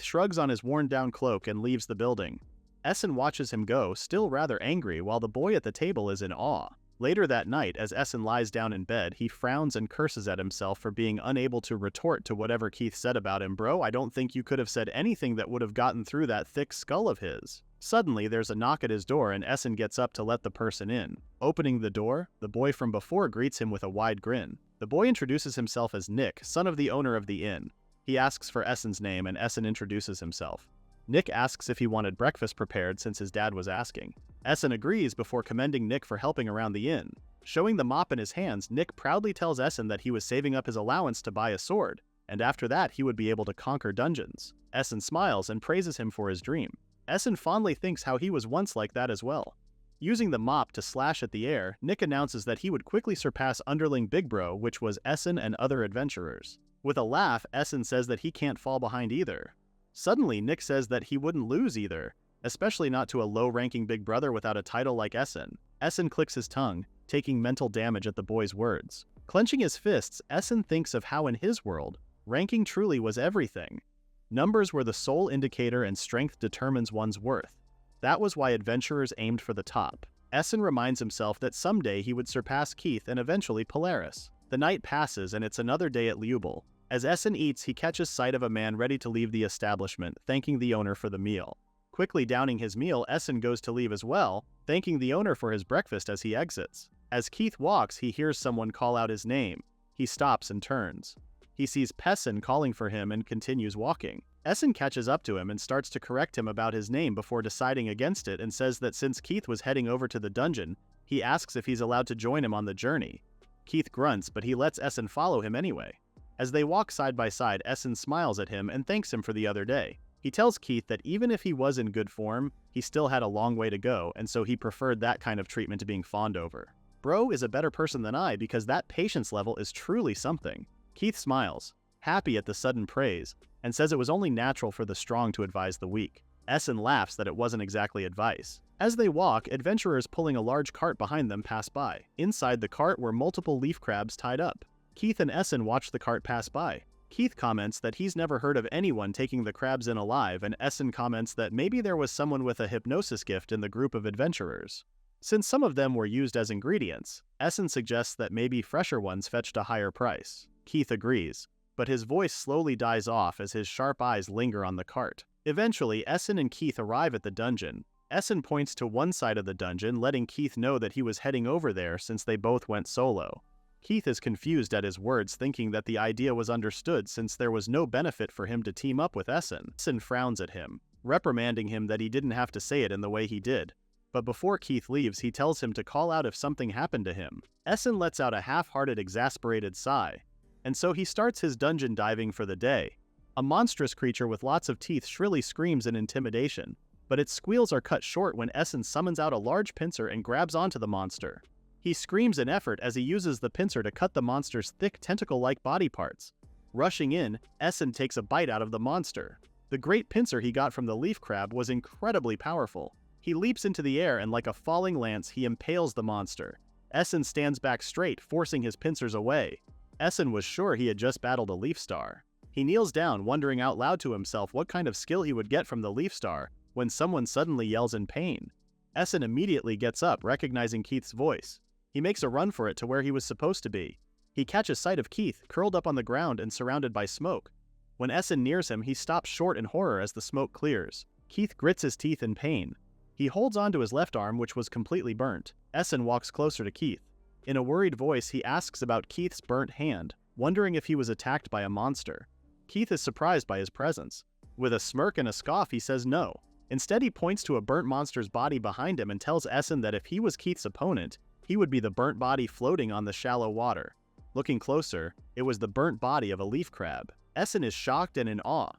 shrugs on his worn-down cloak and leaves the building. Essen watches him go, still rather angry, while the boy at the table is in awe. Later that night, as Essen lies down in bed, he frowns and curses at himself for being unable to retort to whatever Keith said about him. Bro, I don't think you could have said anything that would have gotten through that thick skull of his. Suddenly, there's a knock at his door and Essen gets up to let the person in. Opening the door, the boy from before greets him with a wide grin. The boy introduces himself as Nick, son of the owner of the inn. He asks for Essen's name and Essen introduces himself. Nick asks if he wanted breakfast prepared since his dad was asking. Essen agrees before commending Nick for helping around the inn. Showing the mop in his hands, Nick proudly tells Essen that he was saving up his allowance to buy a sword, and after that he would be able to conquer dungeons. Essen smiles and praises him for his dream. Essen fondly thinks how he was once like that as well. Using the mop to slash at the air, Nick announces that he would quickly surpass underling Big Bro, which was Essen and other adventurers. With a laugh, Essen says that he can't fall behind either. Suddenly, Nick says that he wouldn't lose either, especially not to a low-ranking big brother without a title like Essen. Essen clicks his tongue, taking mental damage at the boy's words. Clenching his fists, Essen thinks of how in his world, ranking truly was everything. Numbers were the sole indicator and strength determines one's worth. That was why adventurers aimed for the top. Essen reminds himself that someday he would surpass Keith and eventually Polaris. The night passes and it's another day at Leubel. As Essen eats, he catches sight of a man ready to leave the establishment, thanking the owner for the meal. Quickly downing his meal, Essen goes to leave as well, thanking the owner for his breakfast as he exits. As Keith walks, he hears someone call out his name. He stops and turns. He sees Pessin calling for him and continues walking. Essen catches up to him and starts to correct him about his name before deciding against it and says that since Keith was heading over to the dungeon, he asks if he's allowed to join him on the journey. Keith grunts, but he lets Essen follow him anyway. As they walk side by side, Essen smiles at him and thanks him for the other day. He tells Keith that even if he was in good form, he still had a long way to go, and so he preferred that kind of treatment to being fawned over. Bro is a better person than I because that patience level is truly something. Keith smiles, happy at the sudden praise, and says it was only natural for the strong to advise the weak. Essen laughs that it wasn't exactly advice. As they walk, adventurers pulling a large cart behind them pass by. Inside the cart were multiple leaf crabs tied up. Keith and Essen watch the cart pass by. Keith comments that he's never heard of anyone taking the crabs in alive, and Essen comments that maybe there was someone with a hypnosis gift in the group of adventurers. Since some of them were used as ingredients, Essen suggests that maybe fresher ones fetched a higher price. Keith agrees, but his voice slowly dies off as his sharp eyes linger on the cart. Eventually, Essen and Keith arrive at the dungeon. Essen points to one side of the dungeon, letting Keith know that he was heading over there since they both went solo. Keith is confused at his words, thinking that the idea was understood since there was no benefit for him to team up with Essen. Essen frowns at him, reprimanding him that he didn't have to say it in the way he did. But before Keith leaves, he tells him to call out if something happened to him. Essen lets out a half-hearted, exasperated sigh, and so he starts his dungeon diving for the day. A monstrous creature with lots of teeth shrilly screams in intimidation, but its squeals are cut short when Essen summons out a large pincer and grabs onto the monster. He screams in effort as he uses the pincer to cut the monster's thick tentacle-like body parts. Rushing in, Essen takes a bite out of the monster. The great pincer he got from the leaf crab was incredibly powerful. He leaps into the air and like a falling lance, he impales the monster. Essen stands back straight, forcing his pincers away. Essen was sure he had just battled a leaf star. He kneels down, wondering out loud to himself what kind of skill he would get from the leaf star, when someone suddenly yells in pain. Essen immediately gets up, recognizing Keith's voice. He makes a run for it to where he was supposed to be. He catches sight of Keith, curled up on the ground and surrounded by smoke. When Essen nears him, he stops short in horror as the smoke clears. Keith grits his teeth in pain. He holds onto his left arm, which was completely burnt. Essen walks closer to Keith. In a worried voice, he asks about Keith's burnt hand, wondering if he was attacked by a monster. Keith is surprised by his presence. With a smirk and a scoff, he says no. Instead, he points to a burnt monster's body behind him and tells Essen that if he was Keith's opponent, he would be the burnt body floating on the shallow water. Looking closer, it was the burnt body of a leaf crab. Essen is shocked and in awe.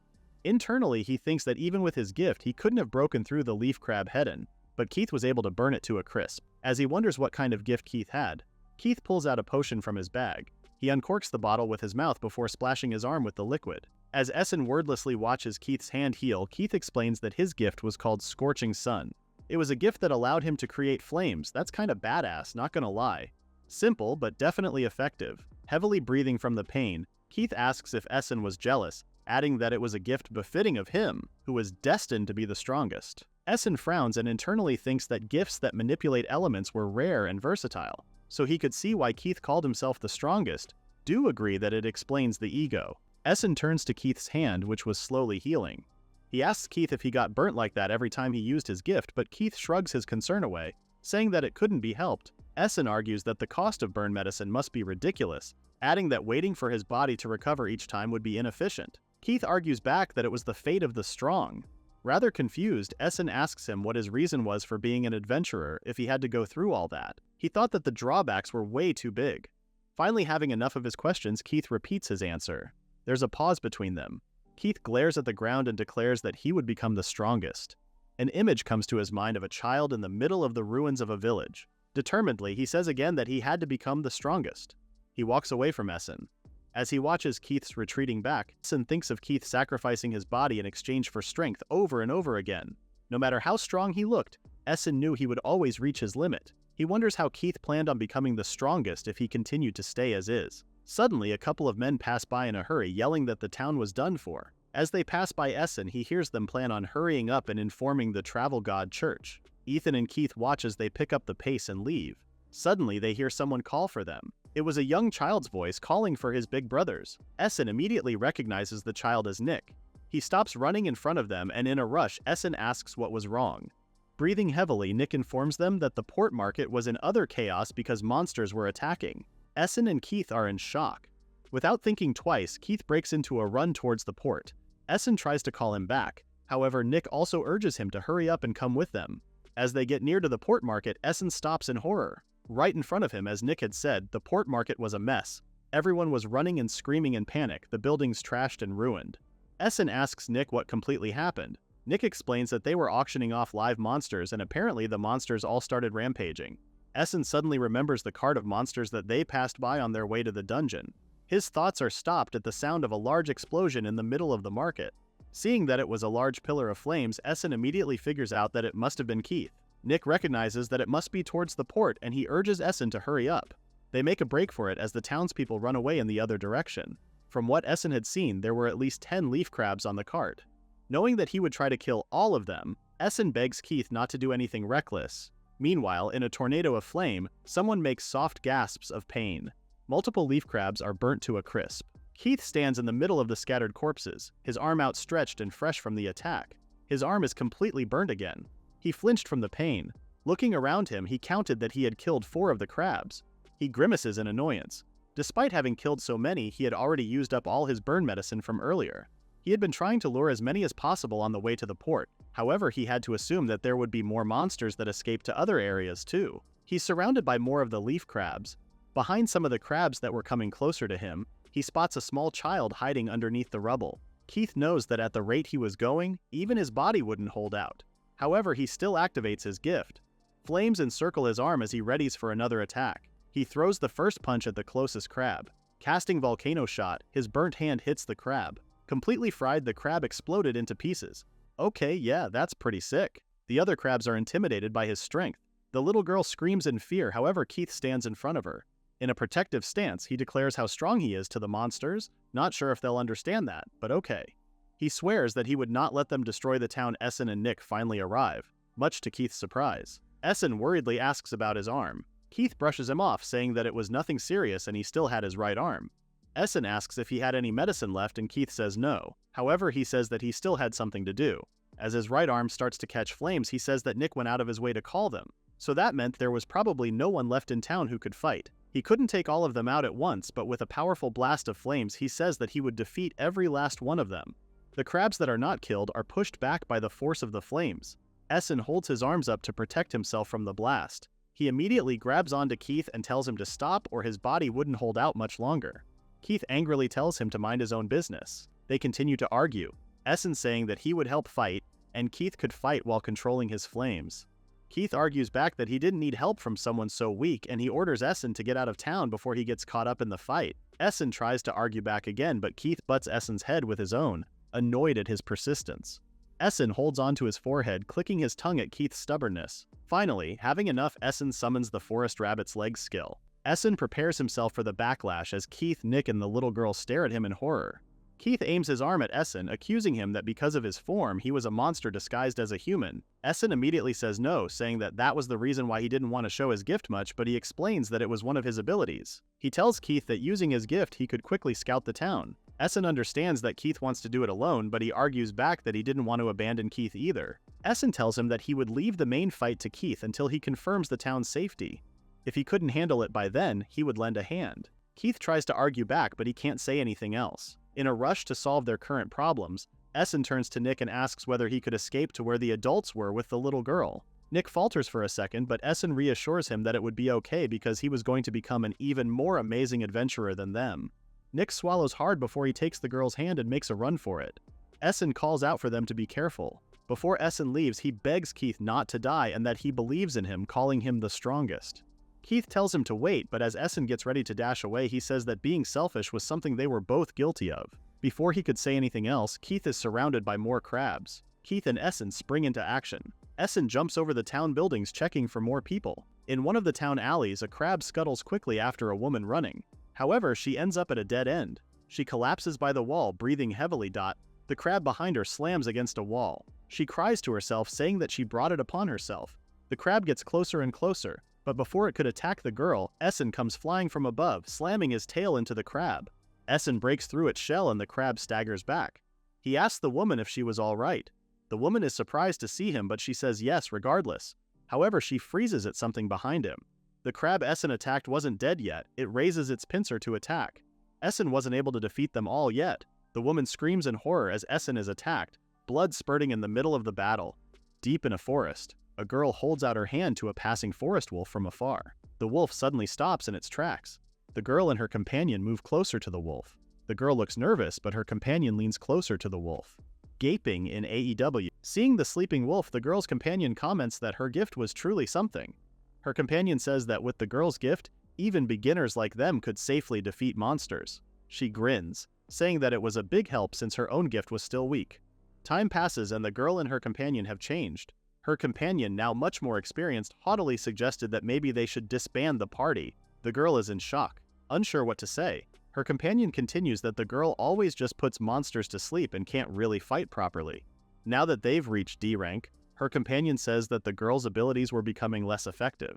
Internally, he thinks that even with his gift, he couldn't have broken through the leaf crab head-in, but Keith was able to burn it to a crisp. As he wonders what kind of gift Keith had, Keith pulls out a potion from his bag. He uncorks the bottle with his mouth before splashing his arm with the liquid. As Essen wordlessly watches Keith's hand heal, Keith explains that his gift was called Scorching Sun. It was a gift that allowed him to create flames. That's kinda badass, not gonna lie. Simple, but definitely effective. Heavily breathing from the pain, Keith asks if Essen was jealous, adding that it was a gift befitting of him, who was destined to be the strongest. Essen frowns and internally thinks that gifts that manipulate elements were rare and versatile, so he could see why Keith called himself the strongest. Do agree that it explains the ego. Essen turns to Keith's hand, which was slowly healing. He asks Keith if he got burnt like that every time he used his gift, but Keith shrugs his concern away, saying that it couldn't be helped. Essen argues that the cost of burn medicine must be ridiculous, adding that waiting for his body to recover each time would be inefficient. Keith argues back that it was the fate of the strong. Rather confused, Essen asks him what his reason was for being an adventurer if he had to go through all that. He thought that the drawbacks were way too big. Finally having enough of his questions, Keith repeats his answer. There's a pause between them. Keith glares at the ground and declares that he would become the strongest. An image comes to his mind of a child in the middle of the ruins of a village. Determinedly, he says again that he had to become the strongest. He walks away from Essen. As he watches Keith's retreating back, Essen thinks of Keith sacrificing his body in exchange for strength over and over again. No matter how strong he looked, Essen knew he would always reach his limit. He wonders how Keith planned on becoming the strongest if he continued to stay as is. Suddenly, a couple of men pass by in a hurry, yelling that the town was done for. As they pass by Essen, he hears them plan on hurrying up and informing the travel god church. Ethan and Keith watch as they pick up the pace and leave. Suddenly, they hear someone call for them. It was a young child's voice calling for his big brothers. Essen immediately recognizes the child as Nick. He stops running in front of them, and in a rush, Essen asks what was wrong. Breathing heavily, Nick informs them that the port market was in utter chaos because monsters were attacking. Essen and Keith are in shock. Without thinking twice, Keith breaks into a run towards the port. Essen tries to call him back. However, Nick also urges him to hurry up and come with them. As they get near to the port market, Essen stops in horror. Right in front of him, as Nick had said, the port market was a mess. Everyone was running and screaming in panic, the buildings trashed and ruined. Essen asks Nick what completely happened. Nick explains that they were auctioning off live monsters, and apparently the monsters all started rampaging. Essen suddenly remembers the cart of monsters that they passed by on their way to the dungeon. His thoughts are stopped at the sound of a large explosion in the middle of the market. Seeing that it was a large pillar of flames, Essen immediately figures out that it must have been Keith. Nick recognizes that it must be towards the port, and he urges Essen to hurry up. They make a break for it as the townspeople run away in the other direction. From what Essen had seen, there were at least 10 leaf crabs on the cart. Knowing that he would try to kill all of them, Essen begs Keith not to do anything reckless. Meanwhile, in a tornado of flame, someone makes soft gasps of pain. Multiple leaf crabs are burnt to a crisp. Keith stands in the middle of the scattered corpses, his arm outstretched and fresh from the attack. His arm is completely burned again. He flinched from the pain. Looking around him, he counted that he had killed 4 of the crabs. He grimaces in annoyance. Despite having killed so many, he had already used up all his burn medicine from earlier. He had been trying to lure as many as possible on the way to the port. However, he had to assume that there would be more monsters that escaped to other areas too. He's surrounded by more of the leaf crabs. Behind some of the crabs that were coming closer to him, he spots a small child hiding underneath the rubble. Keith knows that at the rate he was going, even his body wouldn't hold out. However, he still activates his gift. Flames encircle his arm as he readies for another attack. He throws the first punch at the closest crab. Casting Volcano Shot, his burnt hand hits the crab. Completely fried, the crab exploded into pieces. Okay, yeah, that's pretty sick. The other crabs are intimidated by his strength. The little girl screams in fear, however Keith stands in front of her. In a protective stance, he declares how strong he is to the monsters. Not sure if they'll understand that, but okay. He swears that he would not let them destroy the town Essen and Nick finally arrive, much to Keith's surprise. Essen worriedly asks about his arm. Keith brushes him off, saying that it was nothing serious and he still had his right arm. Essen asks if he had any medicine left and Keith says no. However, he says that he still had something to do. As his right arm starts to catch flames, he says that Nick went out of his way to call them. So that meant there was probably no one left in town who could fight. He couldn't take all of them out at once, but with a powerful blast of flames, he says that he would defeat every last one of them. The crabs that are not killed are pushed back by the force of the flames. Essen holds his arms up to protect himself from the blast. He immediately grabs onto Keith and tells him to stop or his body wouldn't hold out much longer. Keith angrily tells him to mind his own business. They continue to argue, Essen saying that he would help fight, and Keith could fight while controlling his flames. Keith argues back that he didn't need help from someone so weak, and he orders Essen to get out of town before he gets caught up in the fight. Essen tries to argue back again, but Keith butts Essen's head with his own, annoyed at his persistence. Essen holds onto his forehead, clicking his tongue at Keith's stubbornness. Finally, having enough, Essen summons the forest rabbit's legs skill. Essen prepares himself for the backlash as Keith, Nick, and the little girl stare at him in horror. Keith aims his arm at Essen, accusing him that because of his form, he was a monster disguised as a human. Essen immediately says no, saying that that was the reason why he didn't want to show his gift much, but he explains that it was one of his abilities. He tells Keith that using his gift, he could quickly scout the town. Essen understands that Keith wants to do it alone, but he argues back that he didn't want to abandon Keith either. Essen tells him that he would leave the main fight to Keith until he confirms the town's safety. If he couldn't handle it by then, he would lend a hand. Keith tries to argue back, but he can't say anything else. In a rush to solve their current problems, Essen turns to Nick and asks whether he could escape to where the adults were with the little girl. Nick falters for a second, but Essen reassures him that it would be okay because he was going to become an even more amazing adventurer than them. Nick swallows hard before he takes the girl's hand and makes a run for it. Essen calls out for them to be careful. Before Essen leaves, he begs Keith not to die and that he believes in him, calling him the strongest. Keith tells him to wait, but as Essen gets ready to dash away, he says that being selfish was something they were both guilty of. Before he could say anything else, Keith is surrounded by more crabs. Keith and Essen spring into action. Essen jumps over the town buildings checking for more people. In one of the town alleys, a crab scuttles quickly after a woman running. However, she ends up at a dead end. She collapses by the wall, breathing heavily. The crab behind her slams against a wall. She cries to herself, saying that she brought it upon herself. The crab gets closer and closer, but before it could attack the girl, Essen comes flying from above, slamming his tail into the crab. Essen breaks through its shell and the crab staggers back. He asks the woman if she was all right. The woman is surprised to see him, but she says yes regardless. However, she freezes at something behind him. The crab Essen attacked wasn't dead yet. It raises its pincer to attack. Essen wasn't able to defeat them all yet. The woman screams in horror as Essen is attacked, blood spurting in the middle of the battle. Deep in a forest, a girl holds out her hand to a passing forest wolf from afar. The wolf suddenly stops in its tracks. The girl and her companion move closer to the wolf. The girl looks nervous, but her companion leans closer to the wolf. Gaping in AEW. Seeing the sleeping wolf, the girl's companion comments that her gift was truly something. Her companion says that with the girl's gift, even beginners like them could safely defeat monsters. She grins, saying that it was a big help since her own gift was still weak. Time passes and the girl and her companion have changed. Her companion, now much more experienced, haughtily suggested that maybe they should disband the party. The girl is in shock, unsure what to say. Her companion continues that the girl always just puts monsters to sleep and can't really fight properly. Now that they've reached D rank, her companion says that the girl's abilities were becoming less effective.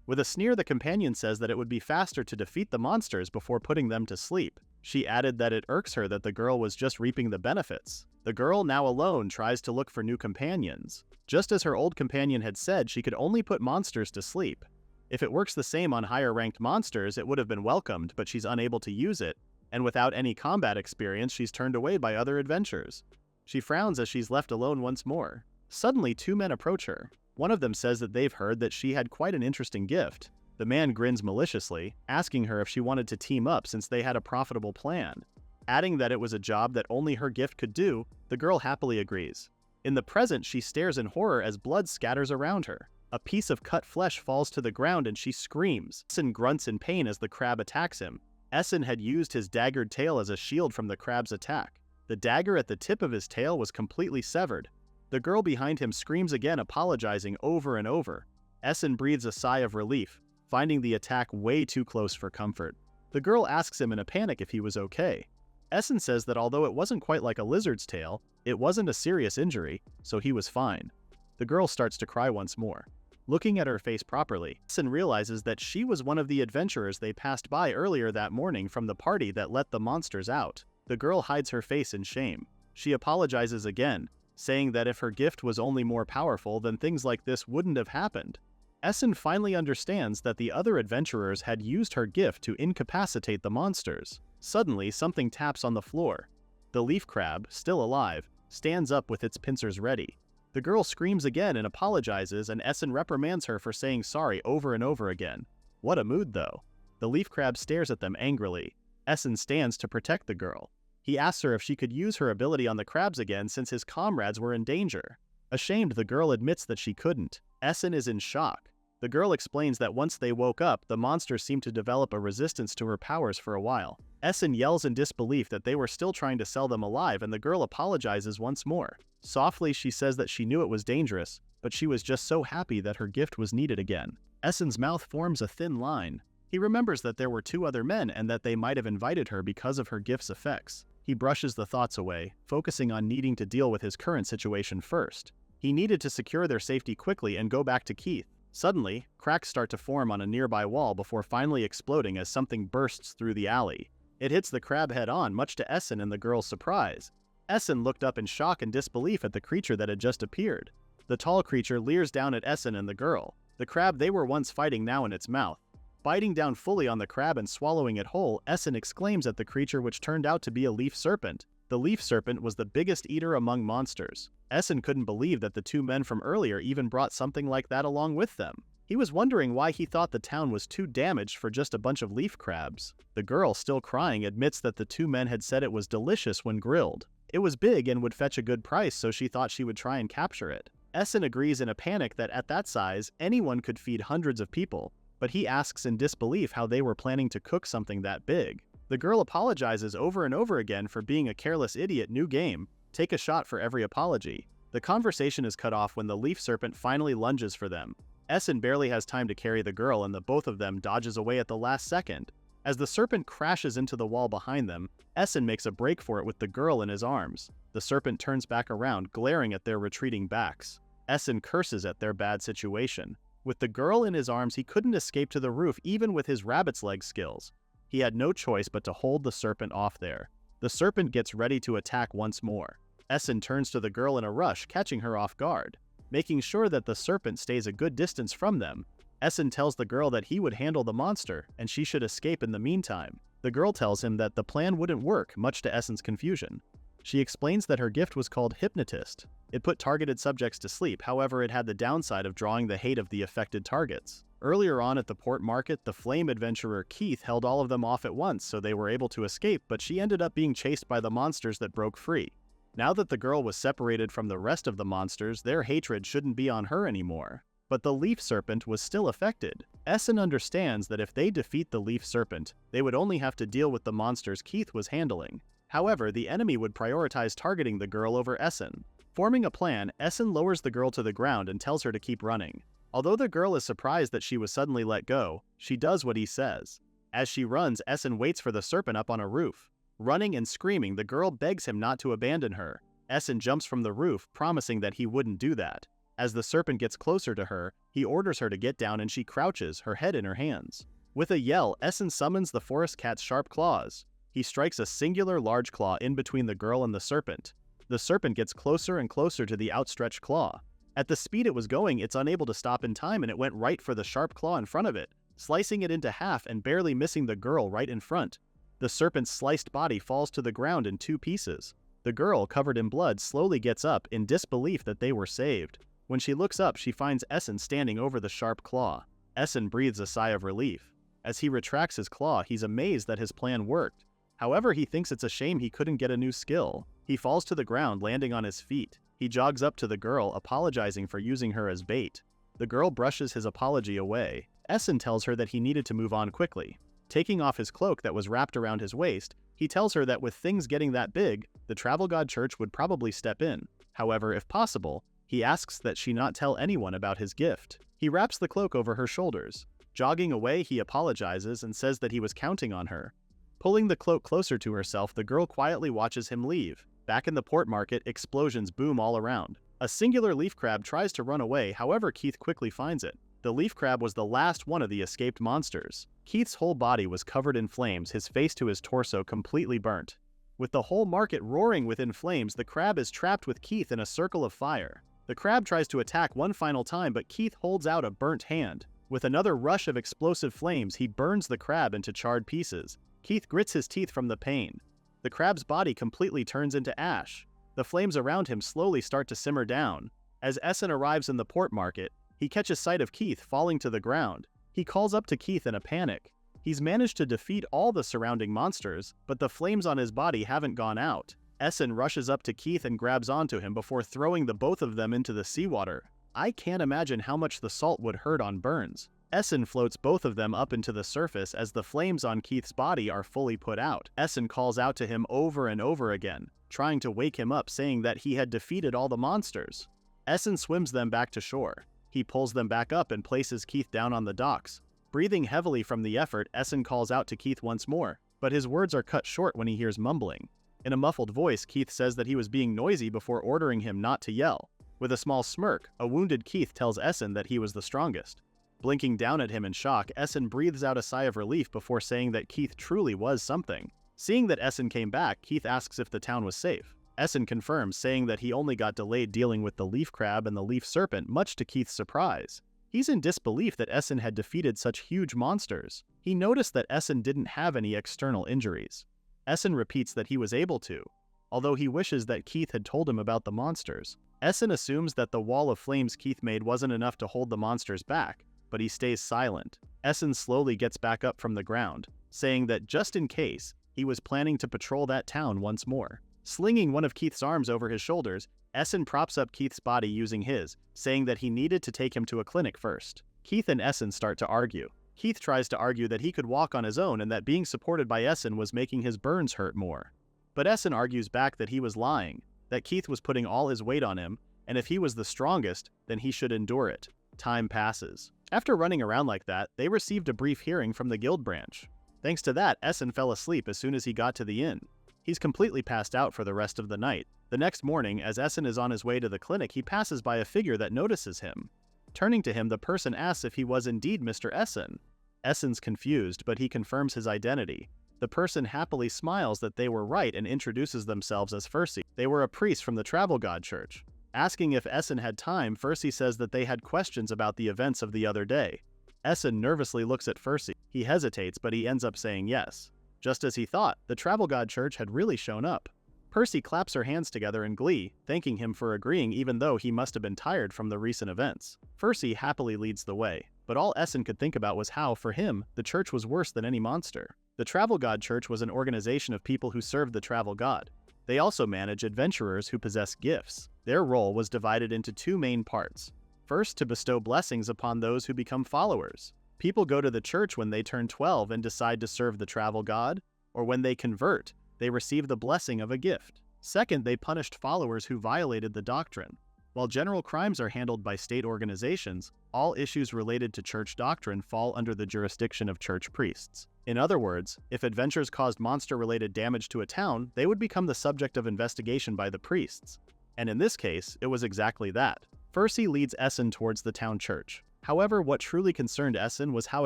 With a sneer, the companion says that it would be faster to defeat the monsters before putting them to sleep. She added that it irks her that the girl was just reaping the benefits. The girl, now alone, tries to look for new companions. Just as her old companion had said, she could only put monsters to sleep. If it works the same on higher-ranked monsters, it would have been welcomed, but she's unable to use it, and without any combat experience, she's turned away by other adventurers. She frowns as she's left alone once more. Suddenly, two men approach her. One of them says that they've heard that she had quite an interesting gift. The man grins maliciously, asking her if she wanted to team up since they had a profitable plan. Adding that it was a job that only her gift could do, the girl happily agrees. In the present, she stares in horror as blood scatters around her. A piece of cut flesh falls to the ground and she screams. Essen grunts in pain as the crab attacks him. Essen had used his daggered tail as a shield from the crab's attack. The dagger at the tip of his tail was completely severed. The girl behind him screams again, apologizing over and over. Essen breathes a sigh of relief, finding the attack way too close for comfort. The girl asks him in a panic if he was okay. Essen says that although it wasn't quite like a lizard's tail, it wasn't a serious injury, so he was fine. The girl starts to cry once more. Looking at her face properly, Essen realizes that she was one of the adventurers they passed by earlier that morning from the party that let the monsters out. The girl hides her face in shame. She apologizes again, saying that if her gift was only more powerful, then things like this wouldn't have happened. Essen finally understands that the other adventurers had used her gift to incapacitate the monsters. Suddenly, something taps on the floor. The leaf crab, still alive, stands up with its pincers ready. The girl screams again and apologizes, and Essen reprimands her for saying sorry over and over again. What a mood, though. The leaf crab stares at them angrily. Essen stands to protect the girl. He asks her if she could use her ability on the crabs again since his comrades were in danger. Ashamed, the girl admits that she couldn't. Essen is in shock. The girl explains that once they woke up, the monsters seemed to develop a resistance to her powers for a while. Essen yells in disbelief that they were still trying to sell them alive, and the girl apologizes once more. Softly, she says that she knew it was dangerous, but she was just so happy that her gift was needed again. Essen's mouth forms a thin line. He remembers that there were two other men and that they might have invited her because of her gift's effects. He brushes the thoughts away, focusing on needing to deal with his current situation first. He needed to secure their safety quickly and go back to Keith. Suddenly, cracks start to form on a nearby wall before finally exploding as something bursts through the alley. It hits the crab head-on, much to Essen and the girl's surprise. Essen looked up in shock and disbelief at the creature that had just appeared. The tall creature leers down at Essen and the girl, the crab they were once fighting now in its mouth. Biting down fully on the crab and swallowing it whole, Essen exclaims at the creature, which turned out to be a leaf serpent. The leaf serpent was the biggest eater among monsters. Essen couldn't believe that the two men from earlier even brought something like that along with them. He was wondering why he thought the town was too damaged for just a bunch of leaf crabs. The girl, still crying, admits that the two men had said it was delicious when grilled. It was big and would fetch a good price, so she thought she would try and capture it. Essen agrees in a panic that at that size, anyone could feed hundreds of people, but he asks in disbelief how they were planning to cook something that big. The girl apologizes over and over again for being a careless idiot. New game, take a shot for every apology. The conversation is cut off when the leaf serpent finally lunges for them. Essen barely has time to carry the girl and the both of them dodges away at the last second. As the serpent crashes into the wall behind them, Essen makes a break for it with the girl in his arms. The serpent turns back around, glaring at their retreating backs. Essen curses at their bad situation. With the girl in his arms, he couldn't escape to the roof even with his rabbit's leg skills. He had no choice but to hold the serpent off there. The serpent gets ready to attack once more. Essen turns to the girl in a rush, catching her off guard. Making sure that the serpent stays a good distance from them, Essen tells the girl that he would handle the monster and she should escape in the meantime. The girl tells him that the plan wouldn't work, much to Essen's confusion. She explains that her gift was called Hypnotist. It put targeted subjects to sleep, however it had the downside of drawing the hate of the affected targets. Earlier on at the port market, the flame adventurer Keith held all of them off at once so they were able to escape, but she ended up being chased by the monsters that broke free. Now that the girl was separated from the rest of the monsters, their hatred shouldn't be on her anymore. But the leaf serpent was still affected. Essen understands that if they defeat the leaf serpent, they would only have to deal with the monsters Keith was handling. However, the enemy would prioritize targeting the girl over Essen. Forming a plan, Essen lowers the girl to the ground and tells her to keep running. Although the girl is surprised that she was suddenly let go, she does what he says. As she runs, Essen waits for the serpent up on a roof. Running and screaming, the girl begs him not to abandon her. Essen jumps from the roof, promising that he wouldn't do that. As the serpent gets closer to her, he orders her to get down and she crouches, her head in her hands. With a yell, Essen summons the forest cat's sharp claws. He strikes a singular large claw in between the girl and the serpent. The serpent gets closer and closer to the outstretched claw. At the speed it was going, it's unable to stop in time and it went right for the sharp claw in front of it, slicing it into half and barely missing the girl right in front. The serpent's sliced body falls to the ground in two pieces. The girl, covered in blood, slowly gets up in disbelief that they were saved. When she looks up, she finds Essen standing over the sharp claw. Essen breathes a sigh of relief. As he retracts his claw, he's amazed that his plan worked. However, he thinks it's a shame he couldn't get a new skill. He falls to the ground, landing on his feet. He jogs up to the girl, apologizing for using her as bait. The girl brushes his apology away. Essen tells her that he needed to move on quickly. Taking off his cloak that was wrapped around his waist, he tells her that with things getting that big, the Travel God Church would probably step in. However, if possible, he asks that she not tell anyone about his gift. He wraps the cloak over her shoulders. Jogging away, he apologizes and says that he was counting on her. Pulling the cloak closer to herself, the girl quietly watches him leave. Back in the port market, explosions boom all around. A singular leaf crab tries to run away, however Keith quickly finds it. The leaf crab was the last one of the escaped monsters. Keith's whole body was covered in flames, his face to his torso completely burnt. With the whole market roaring within flames, the crab is trapped with Keith in a circle of fire. The crab tries to attack one final time, but Keith holds out a burnt hand. With another rush of explosive flames, he burns the crab into charred pieces. Keith grits his teeth from the pain. The crab's body completely turns into ash. The flames around him slowly start to simmer down. As Essen arrives in the port market, he catches sight of Keith falling to the ground. He calls up to Keith in a panic. He's managed to defeat all the surrounding monsters, but the flames on his body haven't gone out. Essen rushes up to Keith and grabs onto him before throwing the both of them into the seawater. I can't imagine how much the salt would hurt on burns. Essen floats both of them up into the surface as the flames on Keith's body are fully put out. Essen calls out to him over and over again, trying to wake him up, saying that he had defeated all the monsters. Essen swims them back to shore. He pulls them back up and places Keith down on the docks. Breathing heavily from the effort, Essen calls out to Keith once more, but his words are cut short when he hears mumbling. In a muffled voice, Keith says that he was being noisy before ordering him not to yell. With a small smirk, a wounded Keith tells Essen that he was the strongest. Blinking down at him in shock, Essen breathes out a sigh of relief before saying that Keith truly was something. Seeing that Essen came back, Keith asks if the town was safe. Essen confirms, saying that he only got delayed dealing with the leaf crab and the leaf serpent, much to Keith's surprise. He's in disbelief that Essen had defeated such huge monsters. He noticed that Essen didn't have any external injuries. Essen repeats that he was able to, although he wishes that Keith had told him about the monsters. Essen assumes that the wall of flames Keith made wasn't enough to hold the monsters back, but he stays silent. Essen slowly gets back up from the ground, saying that just in case, he was planning to patrol that town once more. Slinging one of Keith's arms over his shoulders, Essen props up Keith's body using his, saying that he needed to take him to a clinic first. Keith and Essen start to argue. Keith tries to argue that he could walk on his own and that being supported by Essen was making his burns hurt more. But Essen argues back that he was lying, that Keith was putting all his weight on him, and if he was the strongest, then he should endure it. Time passes. After running around like that, they received a brief hearing from the guild branch. Thanks to that, Essen fell asleep as soon as he got to the inn. He's completely passed out for the rest of the night. The next morning, as Essen is on his way to the clinic, he passes by a figure that notices him. Turning to him, the person asks if he was indeed Mr. Essen. Essen's confused, but he confirms his identity. The person happily smiles that they were right and introduces themselves as Furcy. They were a priest from the Travel God Church. Asking if Essen had time, Furcy says that they had questions about the events of the other day. Essen nervously looks at Furcy. He hesitates, but he ends up saying yes. Just as he thought, the Travel God Church had really shown up. Percy claps her hands together in glee, thanking him for agreeing even though he must have been tired from the recent events. Furcy happily leads the way, but all Essen could think about was how, for him, the church was worse than any monster. The Travel God Church was an organization of people who served the Travel God. They also manage adventurers who possess gifts. Their role was divided into two main parts. First, to bestow blessings upon those who become followers. People go to the church when they turn 12 and decide to serve the Travel God, or when they convert, they receive the blessing of a gift. Second, they punished followers who violated the doctrine. While general crimes are handled by state organizations, all issues related to church doctrine fall under the jurisdiction of church priests. In other words, if adventures caused monster-related damage to a town, they would become the subject of investigation by the priests. And in this case, it was exactly that. Furcy leads Essen towards the town church. However, what truly concerned Essen was how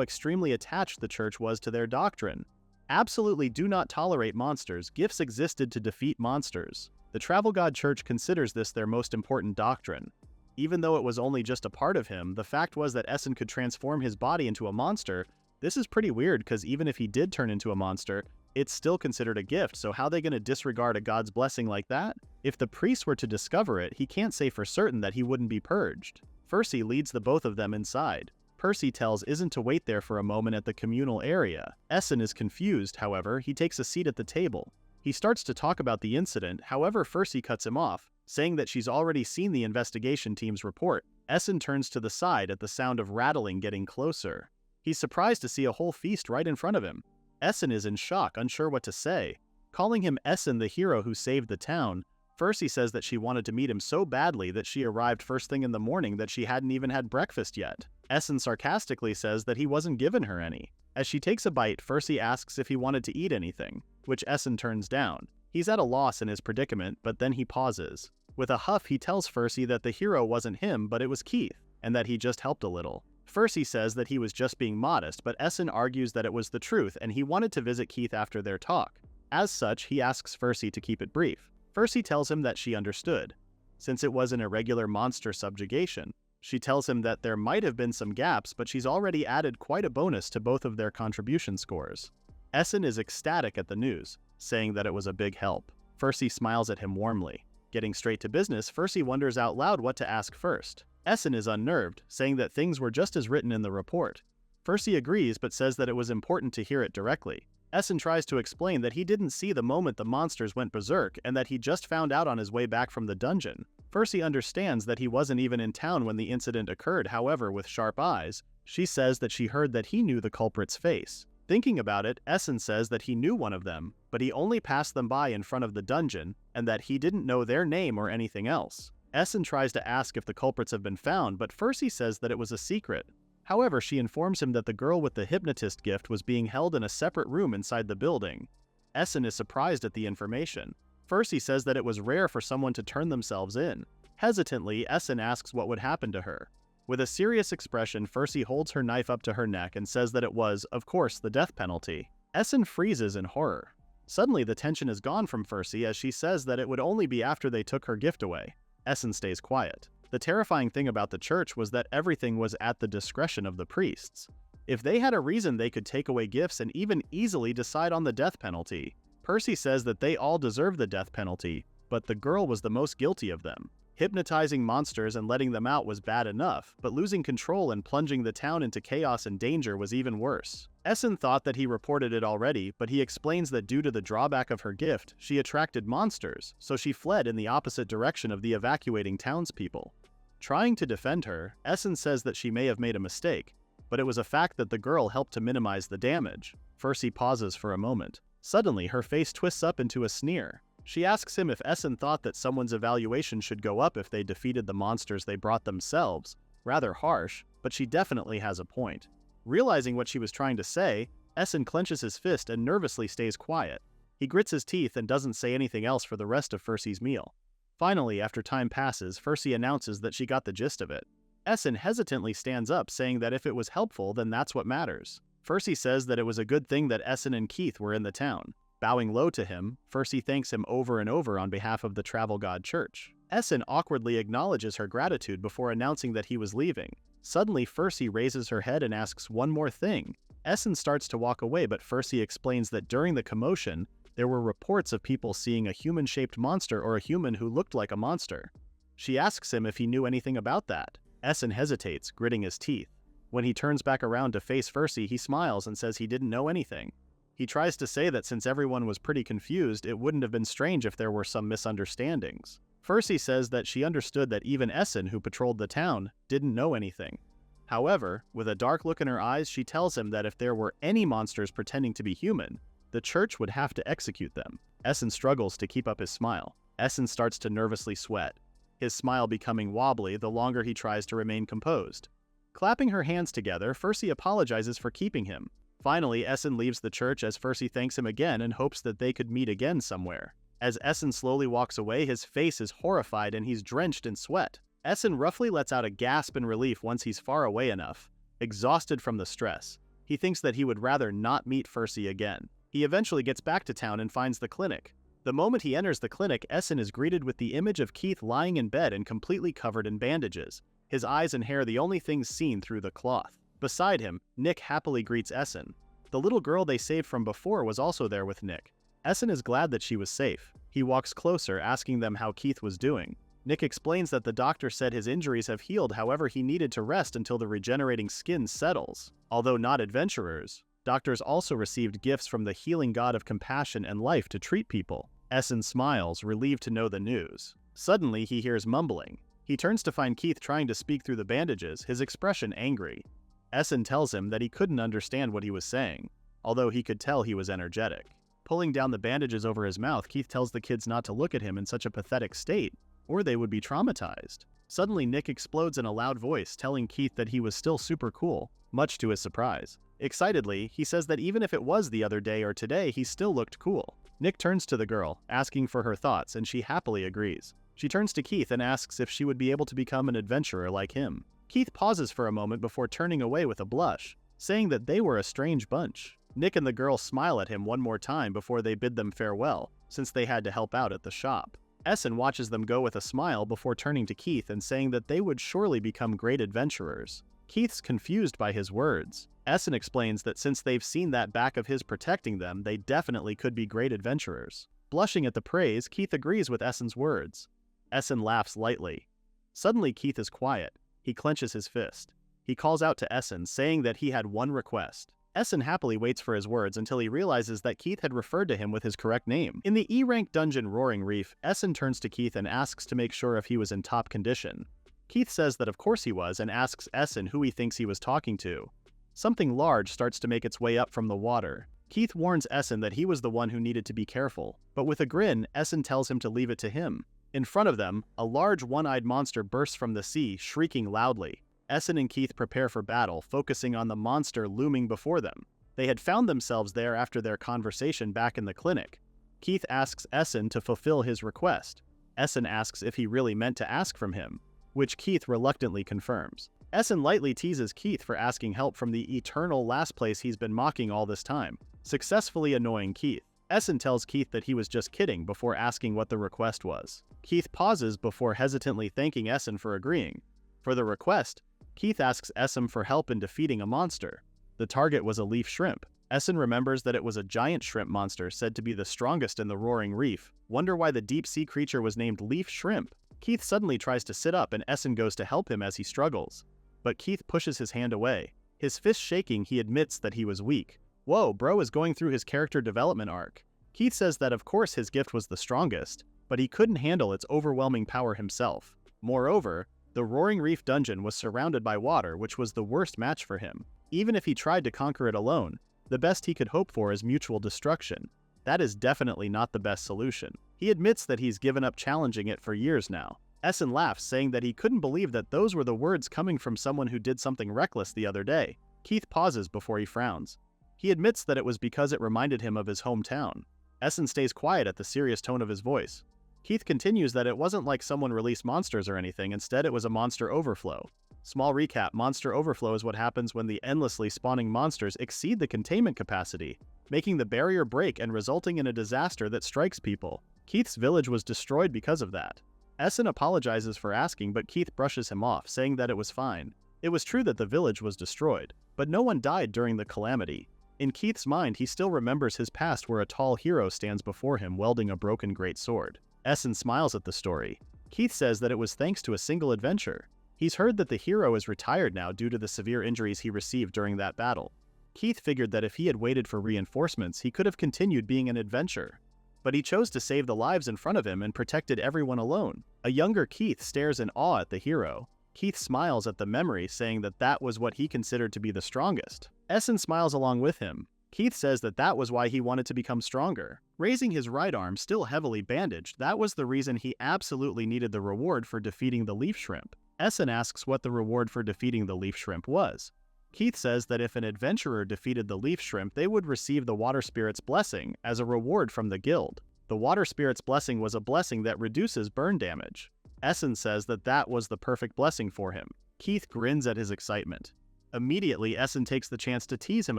extremely attached the church was to their doctrine. Absolutely do not tolerate monsters. Gifts existed to defeat monsters. The Travel God Church considers this their most important doctrine. Even though it was only just a part of him, the fact was that Essen could transform his body into a monster. This is pretty weird because even if he did turn into a monster, it's still considered a gift, so how are they going to disregard a god's blessing like that? If the priest were to discover it, he can't say for certain that he wouldn't be purged. Furcy leads the both of them inside. Percy tells Isn't to wait there for a moment at the communal area. Essen is confused, however, he takes a seat at the table. He starts to talk about the incident, however Furcy cuts him off, saying that she's already seen the investigation team's report. Essen turns to the side at the sound of rattling getting closer. He's surprised to see a whole feast right in front of him. Essen is in shock, unsure what to say. Calling him Essen the hero who saved the town, Furcy says that she wanted to meet him so badly that she arrived first thing in the morning that she hadn't even had breakfast yet. Essen sarcastically says that he wasn't given her any. As she takes a bite, Furcy asks if he wanted to eat anything, which Essen turns down. He's at a loss in his predicament, but then he pauses. With a huff, he tells Furcy that the hero wasn't him, but it was Keith, and that he just helped a little. Furcy says that he was just being modest, but Essen argues that it was the truth and he wanted to visit Keith after their talk. As such, he asks Furcy to keep it brief. Furcy tells him that she understood. Since it was an irregular monster subjugation, she tells him that there might have been some gaps, but she's already added quite a bonus to both of their contribution scores. Essen is ecstatic at the news, saying that it was a big help. Furcy smiles at him warmly. Getting straight to business, Furcy wonders out loud what to ask first. Essen is unnerved, saying that things were just as written in the report. Furcy agrees but says that it was important to hear it directly. Essen tries to explain that he didn't see the moment the monsters went berserk and that he just found out on his way back from the dungeon. Furcy understands that he wasn't even in town when the incident occurred, however, with sharp eyes, she says that she heard that he knew the culprit's face. Thinking about it, Essen says that he knew one of them, but he only passed them by in front of the dungeon, and that he didn't know their name or anything else. Essen tries to ask if the culprits have been found, but Furcy says that it was a secret. However, she informs him that the girl with the hypnotist gift was being held in a separate room inside the building. Essen is surprised at the information. Percy says that it was rare for someone to turn themselves in. Hesitantly, Essen asks what would happen to her. With a serious expression, Percy holds her knife up to her neck and says that it was, of course, the death penalty. Essen freezes in horror. Suddenly, the tension is gone from Percy as she says that it would only be after they took her gift away. Essen stays quiet. The terrifying thing about the church was that everything was at the discretion of the priests. If they had a reason, they could take away gifts and even easily decide on the death penalty. Percy says that they all deserve the death penalty, but the girl was the most guilty of them. Hypnotizing monsters and letting them out was bad enough, but losing control and plunging the town into chaos and danger was even worse. Essen thought that he reported it already, but he explains that due to the drawback of her gift, she attracted monsters, so she fled in the opposite direction of the evacuating townspeople. Trying to defend her, Essen says that she may have made a mistake, but it was a fact that the girl helped to minimize the damage. Percy pauses for a moment. Suddenly, her face twists up into a sneer. She asks him if Essen thought that someone's evaluation should go up if they defeated the monsters they brought themselves. Rather harsh, but she definitely has a point. Realizing what she was trying to say, Essen clenches his fist and nervously stays quiet. He grits his teeth and doesn't say anything else for the rest of Percy's meal. Finally, after time passes, Percy announces that she got the gist of it. Essen hesitantly stands up, saying that if it was helpful, then that's what matters. Percy says that it was a good thing that Essen and Keith were in the town. Bowing low to him, Percy thanks him over and over on behalf of the Travel God Church. Essen awkwardly acknowledges her gratitude before announcing that he was leaving. Suddenly, Percy raises her head and asks one more thing. Essen starts to walk away, but Percy explains that during the commotion, there were reports of people seeing a human-shaped monster or a human who looked like a monster. She asks him if he knew anything about that. Essen hesitates, gritting his teeth. When he turns back around to face Percy, he smiles and says he didn't know anything. He tries to say that since everyone was pretty confused, it wouldn't have been strange if there were some misunderstandings. Percy says that she understood that even Essen, who patrolled the town, didn't know anything. However, with a dark look in her eyes, she tells him that if there were any monsters pretending to be human, the church would have to execute them. Essen struggles to keep up his smile. Essen starts to nervously sweat, his smile becoming wobbly the longer he tries to remain composed. Clapping her hands together, Percy apologizes for keeping him. Finally, Essen leaves the church as Percy thanks him again and hopes that they could meet again somewhere. As Essen slowly walks away, his face is horrified and he's drenched in sweat. Essen roughly lets out a gasp in relief once he's far away enough. Exhausted from the stress, he thinks that he would rather not meet Percy again. He eventually gets back to town and finds the clinic. The moment he enters the clinic, Essen is greeted with the image of Keith lying in bed and completely covered in bandages, his eyes and hair the only things seen through the cloth. Beside him, Nick happily greets Essen. The little girl they saved from before was also there with Nick. Essen is glad that she was safe. He walks closer, asking them how Keith was doing. Nick explains that the doctor said his injuries have healed, however he needed to rest until the regenerating skin settles. Although not adventurers, doctors also received gifts from the healing god of compassion and life to treat people. Essen smiles, relieved to know the news. Suddenly, he hears mumbling. He turns to find Keith trying to speak through the bandages, his expression angry. Essen tells him that he couldn't understand what he was saying, although he could tell he was energetic. Pulling down the bandages over his mouth, Keith tells the kids not to look at him in such a pathetic state, or they would be traumatized. Suddenly, Nick explodes in a loud voice, telling Keith that he was still super cool, much to his surprise. Excitedly, he says that even if it was the other day or today, he still looked cool. Nick turns to the girl, asking for her thoughts, and she happily agrees. She turns to Keith and asks if she would be able to become an adventurer like him. Keith pauses for a moment before turning away with a blush, saying that they were a strange bunch. Nick and the girl smile at him one more time before they bid them farewell, since they had to help out at the shop. Essen watches them go with a smile before turning to Keith and saying that they would surely become great adventurers. Keith's confused by his words. Essen explains that since they've seen that back of his protecting them, they definitely could be great adventurers. Blushing at the praise, Keith agrees with Essen's words. Essen laughs lightly. Suddenly, Keith is quiet. He clenches his fist. He calls out to Essen, saying that he had one request. Essen happily waits for his words until he realizes that Keith had referred to him with his correct name. In the E-rank dungeon Roaring Reef, Essen turns to Keith and asks to make sure if he was in top condition. Keith says that of course he was and asks Essen who he thinks he was talking to. Something large starts to make its way up from the water. Keith warns Essen that he was the one who needed to be careful, but with a grin, Essen tells him to leave it to him. In front of them, a large one-eyed monster bursts from the sea, shrieking loudly. Essen and Keith prepare for battle, focusing on the monster looming before them. They had found themselves there after their conversation back in the clinic. Keith asks Essen to fulfill his request. Essen asks if he really meant to ask from him, which Keith reluctantly confirms. Essen lightly teases Keith for asking help from the eternal last place he's been mocking all this time, successfully annoying Keith. Essen tells Keith that he was just kidding before asking what the request was. Keith pauses before hesitantly thanking Essen for agreeing. For the request, Keith asks Essen for help in defeating a monster. The target was a leaf shrimp. Essen remembers that it was a giant shrimp monster said to be the strongest in the roaring reef. Wonder why the deep-sea creature was named leaf shrimp. Keith suddenly tries to sit up and Essen goes to help him as he struggles. But Keith pushes his hand away. His fist shaking, he admits that he was weak. Whoa, bro is going through his character development arc. Keith says that of course his gift was the strongest, but he couldn't handle its overwhelming power himself. Moreover, the roaring reef dungeon was surrounded by water, which was the worst match for him. Even if he tried to conquer it alone, the best he could hope for is mutual destruction. That is definitely not the best solution. He admits that he's given up challenging it for years now. Essen laughs, saying that he couldn't believe that those were the words coming from someone who did something reckless the other day. Keith pauses before he frowns. He admits that it was because it reminded him of his hometown. Essen stays quiet at the serious tone of his voice. Keith continues that it wasn't like someone released monsters or anything, instead it was a monster overflow. Small recap, monster overflow is what happens when the endlessly spawning monsters exceed the containment capacity, making the barrier break and resulting in a disaster that strikes people. Keith's village was destroyed because of that. Essen apologizes for asking, but Keith brushes him off, saying that it was fine. It was true that the village was destroyed, but no one died during the calamity. In Keith's mind, he still remembers his past where a tall hero stands before him wielding a broken great sword. Essen smiles at the story. Keith says that it was thanks to a single adventure. He's heard that the hero is retired now due to the severe injuries he received during that battle. Keith figured that if he had waited for reinforcements, he could have continued being an adventurer. But he chose to save the lives in front of him and protected everyone alone. A younger Keith stares in awe at the hero. Keith smiles at the memory, saying that that was what he considered to be the strongest. Essen smiles along with him. Keith says that that was why he wanted to become stronger. Raising his right arm, still heavily bandaged, that was the reason he absolutely needed the reward for defeating the leaf shrimp. Essen asks what the reward for defeating the leaf shrimp was. Keith says that if an adventurer defeated the leaf shrimp, they would receive the water spirit's blessing as a reward from the guild. The water spirit's blessing was a blessing that reduces burn damage. Essen says that that was the perfect blessing for him. Keith grins at his excitement. Immediately, Essen takes the chance to tease him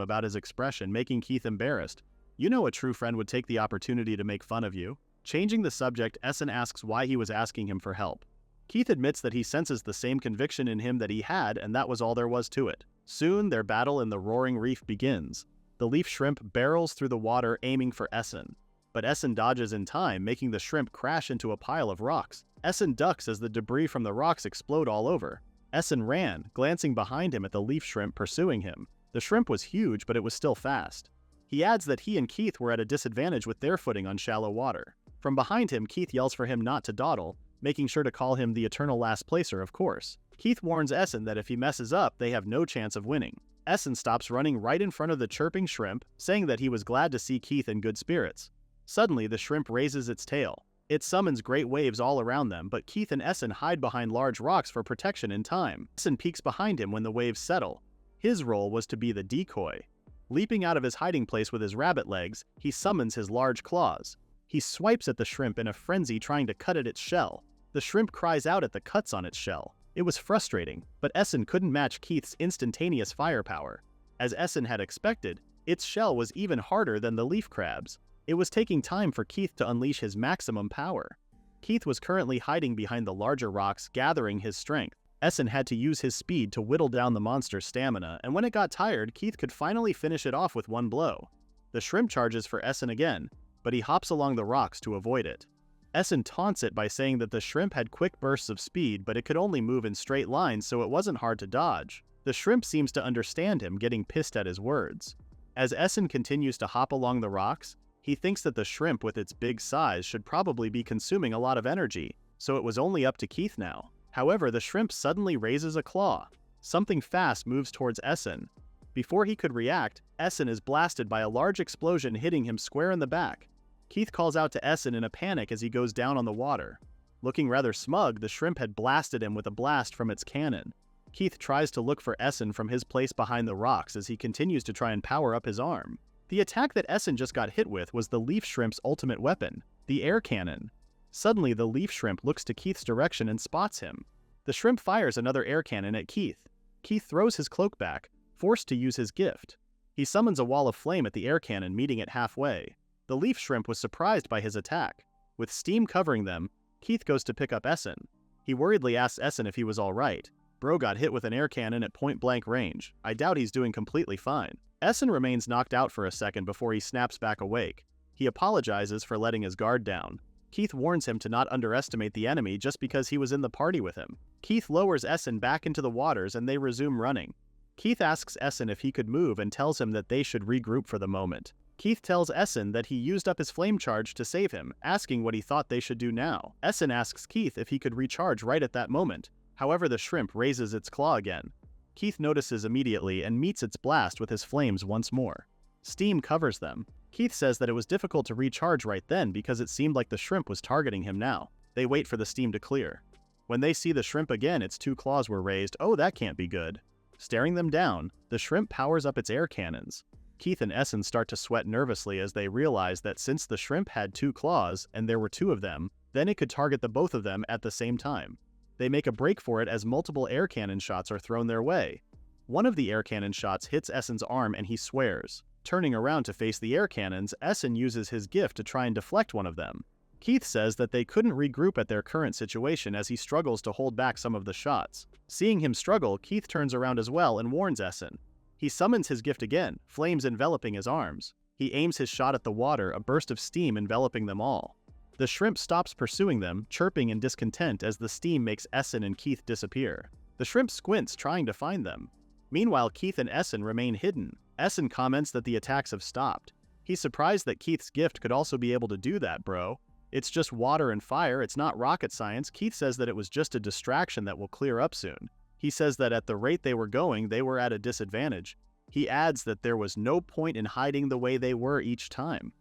about his expression, making Keith embarrassed. You know a true friend would take the opportunity to make fun of you. Changing the subject, Essen asks why he was asking him for help. Keith admits that he senses the same conviction in him that he had, and that was all there was to it. Soon, their battle in the roaring reef begins. The leaf shrimp barrels through the water, aiming for Essen. But Essen dodges in time, making the shrimp crash into a pile of rocks. Essen ducks as the debris from the rocks explode all over. Essen ran, glancing behind him at the leaf shrimp pursuing him. The shrimp was huge, but it was still fast. He adds that he and Keith were at a disadvantage with their footing on shallow water. From behind him, Keith yells for him not to dawdle, making sure to call him the eternal last placer, of course. Keith warns Essen that if he messes up, they have no chance of winning. Essen stops running right in front of the chirping shrimp, saying that he was glad to see Keith in good spirits. Suddenly, the shrimp raises its tail. It summons great waves all around them, but Keith and Essen hide behind large rocks for protection in time. Essen peeks behind him when the waves settle. His role was to be the decoy. Leaping out of his hiding place with his rabbit legs, he summons his large claws. He swipes at the shrimp in a frenzy, trying to cut at its shell. The shrimp cries out at the cuts on its shell. It was frustrating, but Essen couldn't match Keith's instantaneous firepower. As Essen had expected, its shell was even harder than the leaf crab's. It was taking time for Keith to unleash his maximum power. Keith was currently hiding behind the larger rocks, gathering his strength. Essen had to use his speed to whittle down the monster's stamina, and when it got tired, Keith could finally finish it off with one blow. The shrimp charges for Essen again, but he hops along the rocks to avoid it. Essen taunts it by saying that the shrimp had quick bursts of speed, but it could only move in straight lines, so it wasn't hard to dodge. The shrimp seems to understand him, getting pissed at his words. As Essen continues to hop along the rocks, he thinks that the shrimp with its big size should probably be consuming a lot of energy, so it was only up to Keith now. However, the shrimp suddenly raises a claw. Something fast moves towards Essen. Before he could react, Essen is blasted by a large explosion, hitting him square in the back. Keith calls out to Essen in a panic as he goes down on the water. Looking rather smug, the shrimp had blasted him with a blast from its cannon. Keith tries to look for Essen from his place behind the rocks as he continues to try and power up his arm. The attack that Essen just got hit with was the leaf shrimp's ultimate weapon, the air cannon. Suddenly, the leaf shrimp looks to Keith's direction and spots him. The shrimp fires another air cannon at Keith. Keith throws his cloak back, forced to use his gift. He summons a wall of flame at the air cannon, meeting it halfway. The leaf shrimp was surprised by his attack. With steam covering them, Keith goes to pick up Essen. He worriedly asks Essen if he was alright. Bro got hit with an air cannon at point-blank range. I doubt he's doing completely fine. Essen remains knocked out for a second before he snaps back awake. He apologizes for letting his guard down. Keith warns him to not underestimate the enemy just because he was in the party with him. Keith lowers Essen back into the waters and they resume running. Keith asks Essen if he could move and tells him that they should regroup for the moment. Keith tells Essen that he used up his flame charge to save him, asking what he thought they should do now. Essen asks Keith if he could recharge right at that moment. However, the shrimp raises its claw again. Keith notices immediately and meets its blast with his flames once more. Steam covers them. Keith says that it was difficult to recharge right then because it seemed like the shrimp was targeting him now. They wait for the steam to clear. When they see the shrimp again, its two claws were raised. Oh, that can't be good. Staring them down, the shrimp powers up its air cannons. Keith and Essen start to sweat nervously as they realize that since the shrimp had two claws, and there were two of them, then it could target the both of them at the same time. They make a break for it as multiple air cannon shots are thrown their way. One of the air cannon shots hits Essen's arm and he swears. Turning around to face the air cannons, Essen uses his gift to try and deflect one of them. Keith says that they couldn't regroup at their current situation as he struggles to hold back some of the shots. Seeing him struggle, Keith turns around as well and warns Essen. He summons his gift again, flames enveloping his arms. He aims his shot at the water, a burst of steam enveloping them all. The shrimp stops pursuing them, chirping in discontent as the steam makes Essen and Keith disappear. The shrimp squints, trying to find them. Meanwhile, Keith and Essen remain hidden. Essen comments that the attacks have stopped. He's surprised that Keith's gift could also be able to do that, bro. It's just water and fire, it's not rocket science. Keith says that it was just a distraction that will clear up soon. He says that at the rate they were going, they were at a disadvantage. He adds that there was no point in hiding the way they were each time.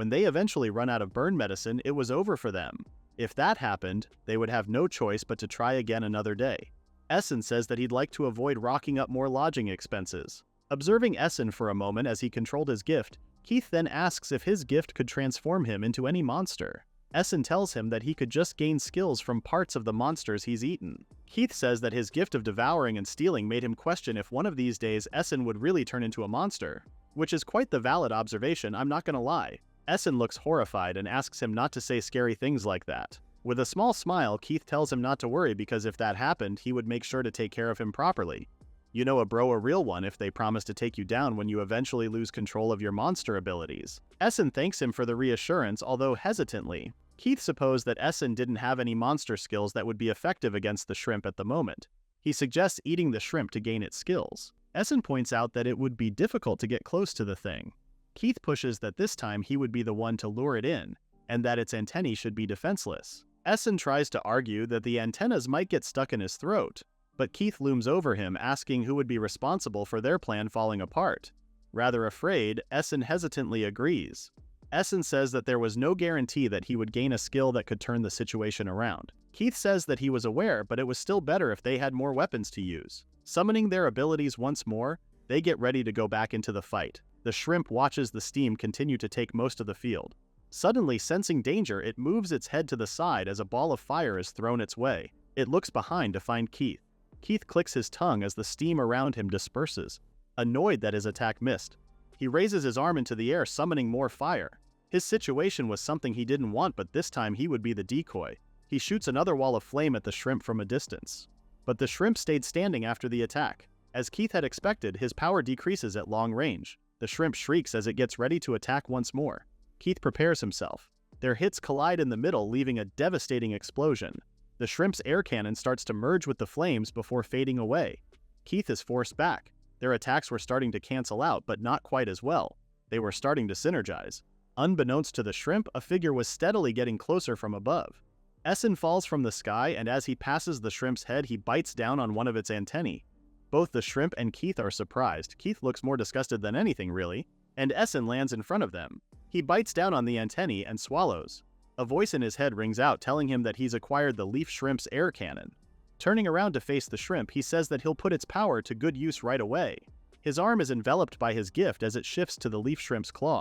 When they eventually run out of burn medicine, it was over for them. If that happened, they would have no choice but to try again another day. Essen says that he'd like to avoid rocking up more lodging expenses. Observing Essen for a moment as he controlled his gift, Keith then asks if his gift could transform him into any monster. Essen tells him that he could just gain skills from parts of the monsters he's eaten. Keith says that his gift of devouring and stealing made him question if one of these days Essen would really turn into a monster. Which is quite the valid observation, I'm not gonna lie. Essen looks horrified and asks him not to say scary things like that. With a small smile, Keith tells him not to worry because if that happened, he would make sure to take care of him properly. You know a bro a real one if they promise to take you down when you eventually lose control of your monster abilities. Essen thanks him for the reassurance, although hesitantly. Keith supposed that Essen didn't have any monster skills that would be effective against the shrimp at the moment. He suggests eating the shrimp to gain its skills. Essen points out that it would be difficult to get close to the thing. Keith pushes that this time he would be the one to lure it in, and that its antennae should be defenseless. Essen tries to argue that the antennas might get stuck in his throat, but Keith looms over him asking who would be responsible for their plan falling apart. Rather afraid, Essen hesitantly agrees. Essen says that there was no guarantee that he would gain a skill that could turn the situation around. Keith says that he was aware, but it was still better if they had more weapons to use. Summoning their abilities once more, they get ready to go back into the fight. The shrimp watches the steam continue to take most of the field. Suddenly, sensing danger, it moves its head to the side as a ball of fire is thrown its way. It looks behind to find Keith. Keith clicks his tongue as the steam around him disperses. Annoyed that his attack missed, he raises his arm into the air, summoning more fire. His situation was something he didn't want, but this time he would be the decoy. He shoots another wall of flame at the shrimp from a distance. But the shrimp stayed standing after the attack. As Keith had expected, his power decreases at long range. The shrimp shrieks as it gets ready to attack once more. Keith prepares himself. Their hits collide in the middle, leaving a devastating explosion. The shrimp's air cannon starts to merge with the flames before fading away. Keith is forced back. Their attacks were starting to cancel out, but not quite as well. They were starting to synergize. Unbeknownst to the shrimp, a figure was steadily getting closer from above. Essen falls from the sky, and as he passes the shrimp's head, he bites down on one of its antennae. Both the shrimp and Keith are surprised. Keith looks more disgusted than anything, really. And Essen lands in front of them. He bites down on the antennae and swallows. A voice in his head rings out telling him that he's acquired the leaf shrimp's air cannon. Turning around to face the shrimp, he says that he'll put its power to good use right away. His arm is enveloped by his gift as it shifts to the leaf shrimp's claw.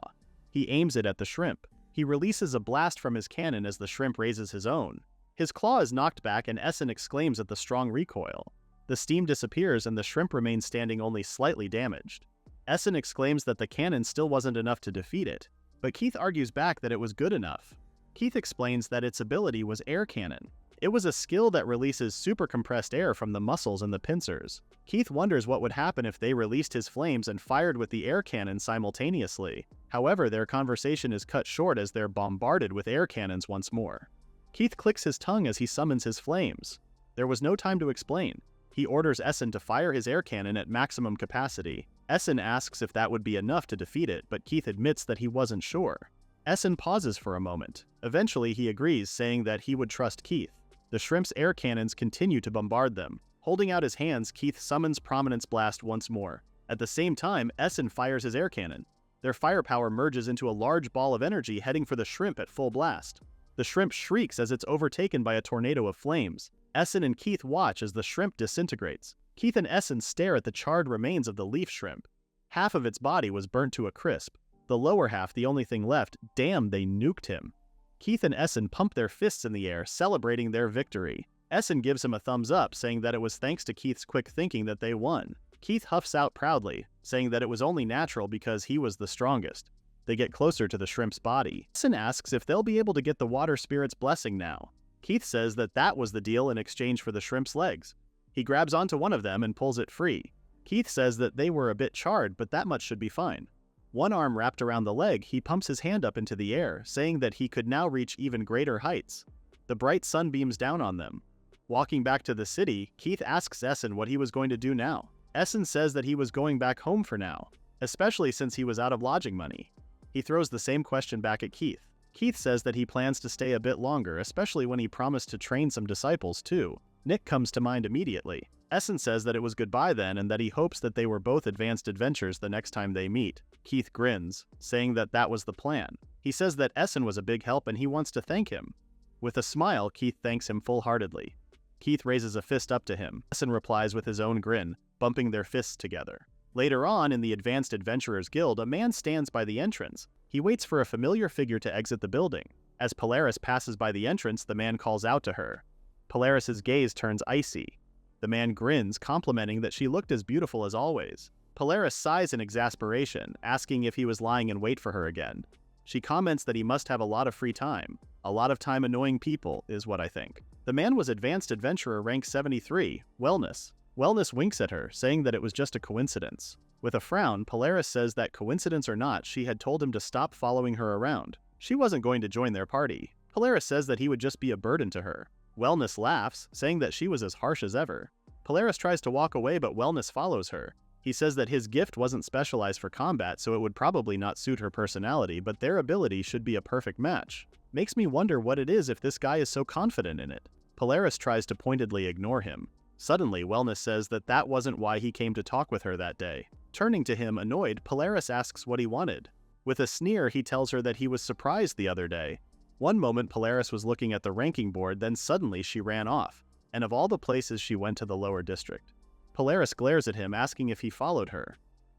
He aims it at the shrimp. He releases a blast from his cannon as the shrimp raises his own. His claw is knocked back and Essen exclaims at the strong recoil. The steam disappears and the shrimp remains standing only slightly damaged. Essen exclaims that the cannon still wasn't enough to defeat it, but Keith argues back that it was good enough. Keith explains that its ability was air cannon. It was a skill that releases super compressed air from the muscles and the pincers. Keith wonders what would happen if they released his flames and fired with the air cannon simultaneously. However, their conversation is cut short as they're bombarded with air cannons once more. Keith clicks his tongue as he summons his flames. There was no time to explain. He orders Essen to fire his air cannon at maximum capacity. Essen asks if that would be enough to defeat it, but Keith admits that he wasn't sure. Essen pauses for a moment. Eventually he agrees, saying that he would trust Keith. The shrimp's air cannons continue to bombard them. Holding out his hands, Keith summons Prominence Blast once more. At the same time, Essen fires his air cannon. Their firepower merges into a large ball of energy heading for the shrimp at full blast. The shrimp shrieks as it's overtaken by a tornado of flames. Essen and Keith watch as the shrimp disintegrates. Keith and Essen stare at the charred remains of the leaf shrimp. Half of its body was burnt to a crisp. The lower half, the only thing left. Damn, they nuked him. Keith and Essen pump their fists in the air, celebrating their victory. Essen gives him a thumbs up, saying that it was thanks to Keith's quick thinking that they won. Keith huffs out proudly, saying that it was only natural because he was the strongest. They get closer to the shrimp's body. Essen asks if they'll be able to get the water spirit's blessing now. Keith says that that was the deal in exchange for the shrimp's legs. He grabs onto one of them and pulls it free. Keith says that they were a bit charred, but that much should be fine. One arm wrapped around the leg, he pumps his hand up into the air, saying that he could now reach even greater heights. The bright sun beams down on them. Walking back to the city, Keith asks Essen what he was going to do now. Essen says that he was going back home for now, especially since he was out of lodging money. He throws the same question back at Keith. Keith says that he plans to stay a bit longer, especially when he promised to train some disciples too. Nick comes to mind immediately. Essen says that it was goodbye then and that he hopes that they were both advanced adventures the next time they meet. Keith grins, saying that that was the plan. He says that Essen was a big help and he wants to thank him. With a smile, Keith thanks him full-heartedly. Keith raises a fist up to him. Essen replies with his own grin, bumping their fists together. Later on, in the Advanced Adventurers Guild, a man stands by the entrance. He waits for a familiar figure to exit the building. As Polaris passes by the entrance, the man calls out to her. Polaris's gaze turns icy. The man grins, complimenting that she looked as beautiful as always. Polaris sighs in exasperation, asking if he was lying in wait for her again. She comments that he must have a lot of free time. A lot of time annoying people, is what I think. The man was Advanced Adventurer rank 73, Wellness. Wellness winks at her, saying that it was just a coincidence. With a frown, Polaris says that coincidence or not, she had told him to stop following her around. She wasn't going to join their party. Polaris says that he would just be a burden to her. Wellness laughs, saying that she was as harsh as ever. Polaris tries to walk away, but Wellness follows her. He says that his gift wasn't specialized for combat, so it would probably not suit her personality, but their ability should be a perfect match. Makes me wonder what it is if this guy is so confident in it. Polaris tries to pointedly ignore him. Suddenly, Wellness says that that wasn't why he came to talk with her that day. Turning to him, annoyed, Polaris asks what he wanted. With a sneer, he tells her that he was surprised the other day. One moment, Polaris was looking at the ranking board, then suddenly she ran off. And of all the places, she went to the lower district. Polaris glares at him, asking if he followed her.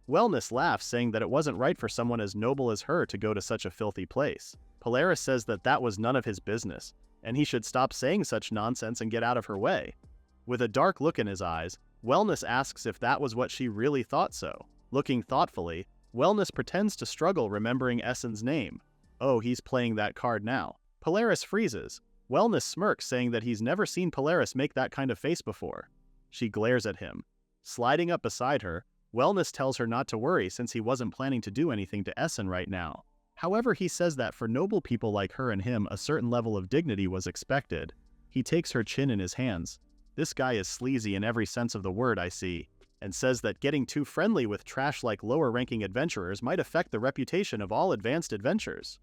Wellness laughs, saying that it wasn't right for someone as noble as her to go to such a filthy place. Polaris says that that was none of his business, and he should stop saying such nonsense and get out of her way. With a dark look in his eyes, Wellness asks if that was what she really thought so. Looking thoughtfully, Wellness pretends to struggle remembering Essen's name. Oh, he's playing that card now. Polaris freezes. Wellness smirks, saying that he's never seen Polaris make that kind of face before. She glares at him. Sliding up beside her, Wellness tells her not to worry since he wasn't planning to do anything to Essen right now. However, he says that for noble people like her and him, a certain level of dignity was expected. He takes her chin in his hands. This guy is sleazy in every sense of the word, I see, and says that getting too friendly with trash-like lower-ranking adventurers might affect the reputation of all advanced adventures.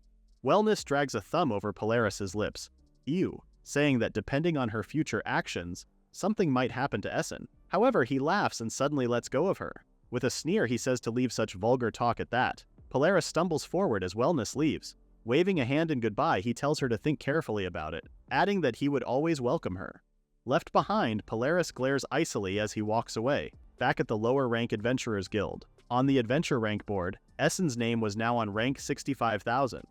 Wellness drags a thumb over Polaris's lips. Ew, saying that depending on her future actions, something might happen to Essen. However, he laughs and suddenly lets go of her. With a sneer, he says to leave such vulgar talk at that. Polaris stumbles forward as Wellness leaves. Waving a hand in goodbye, he tells her to think carefully about it, adding that he would always welcome her. Left behind, Polaris glares icily as he walks away. back at the lower rank Adventurers Guild. On the adventure rank board, Essen's name was now on rank 65,000.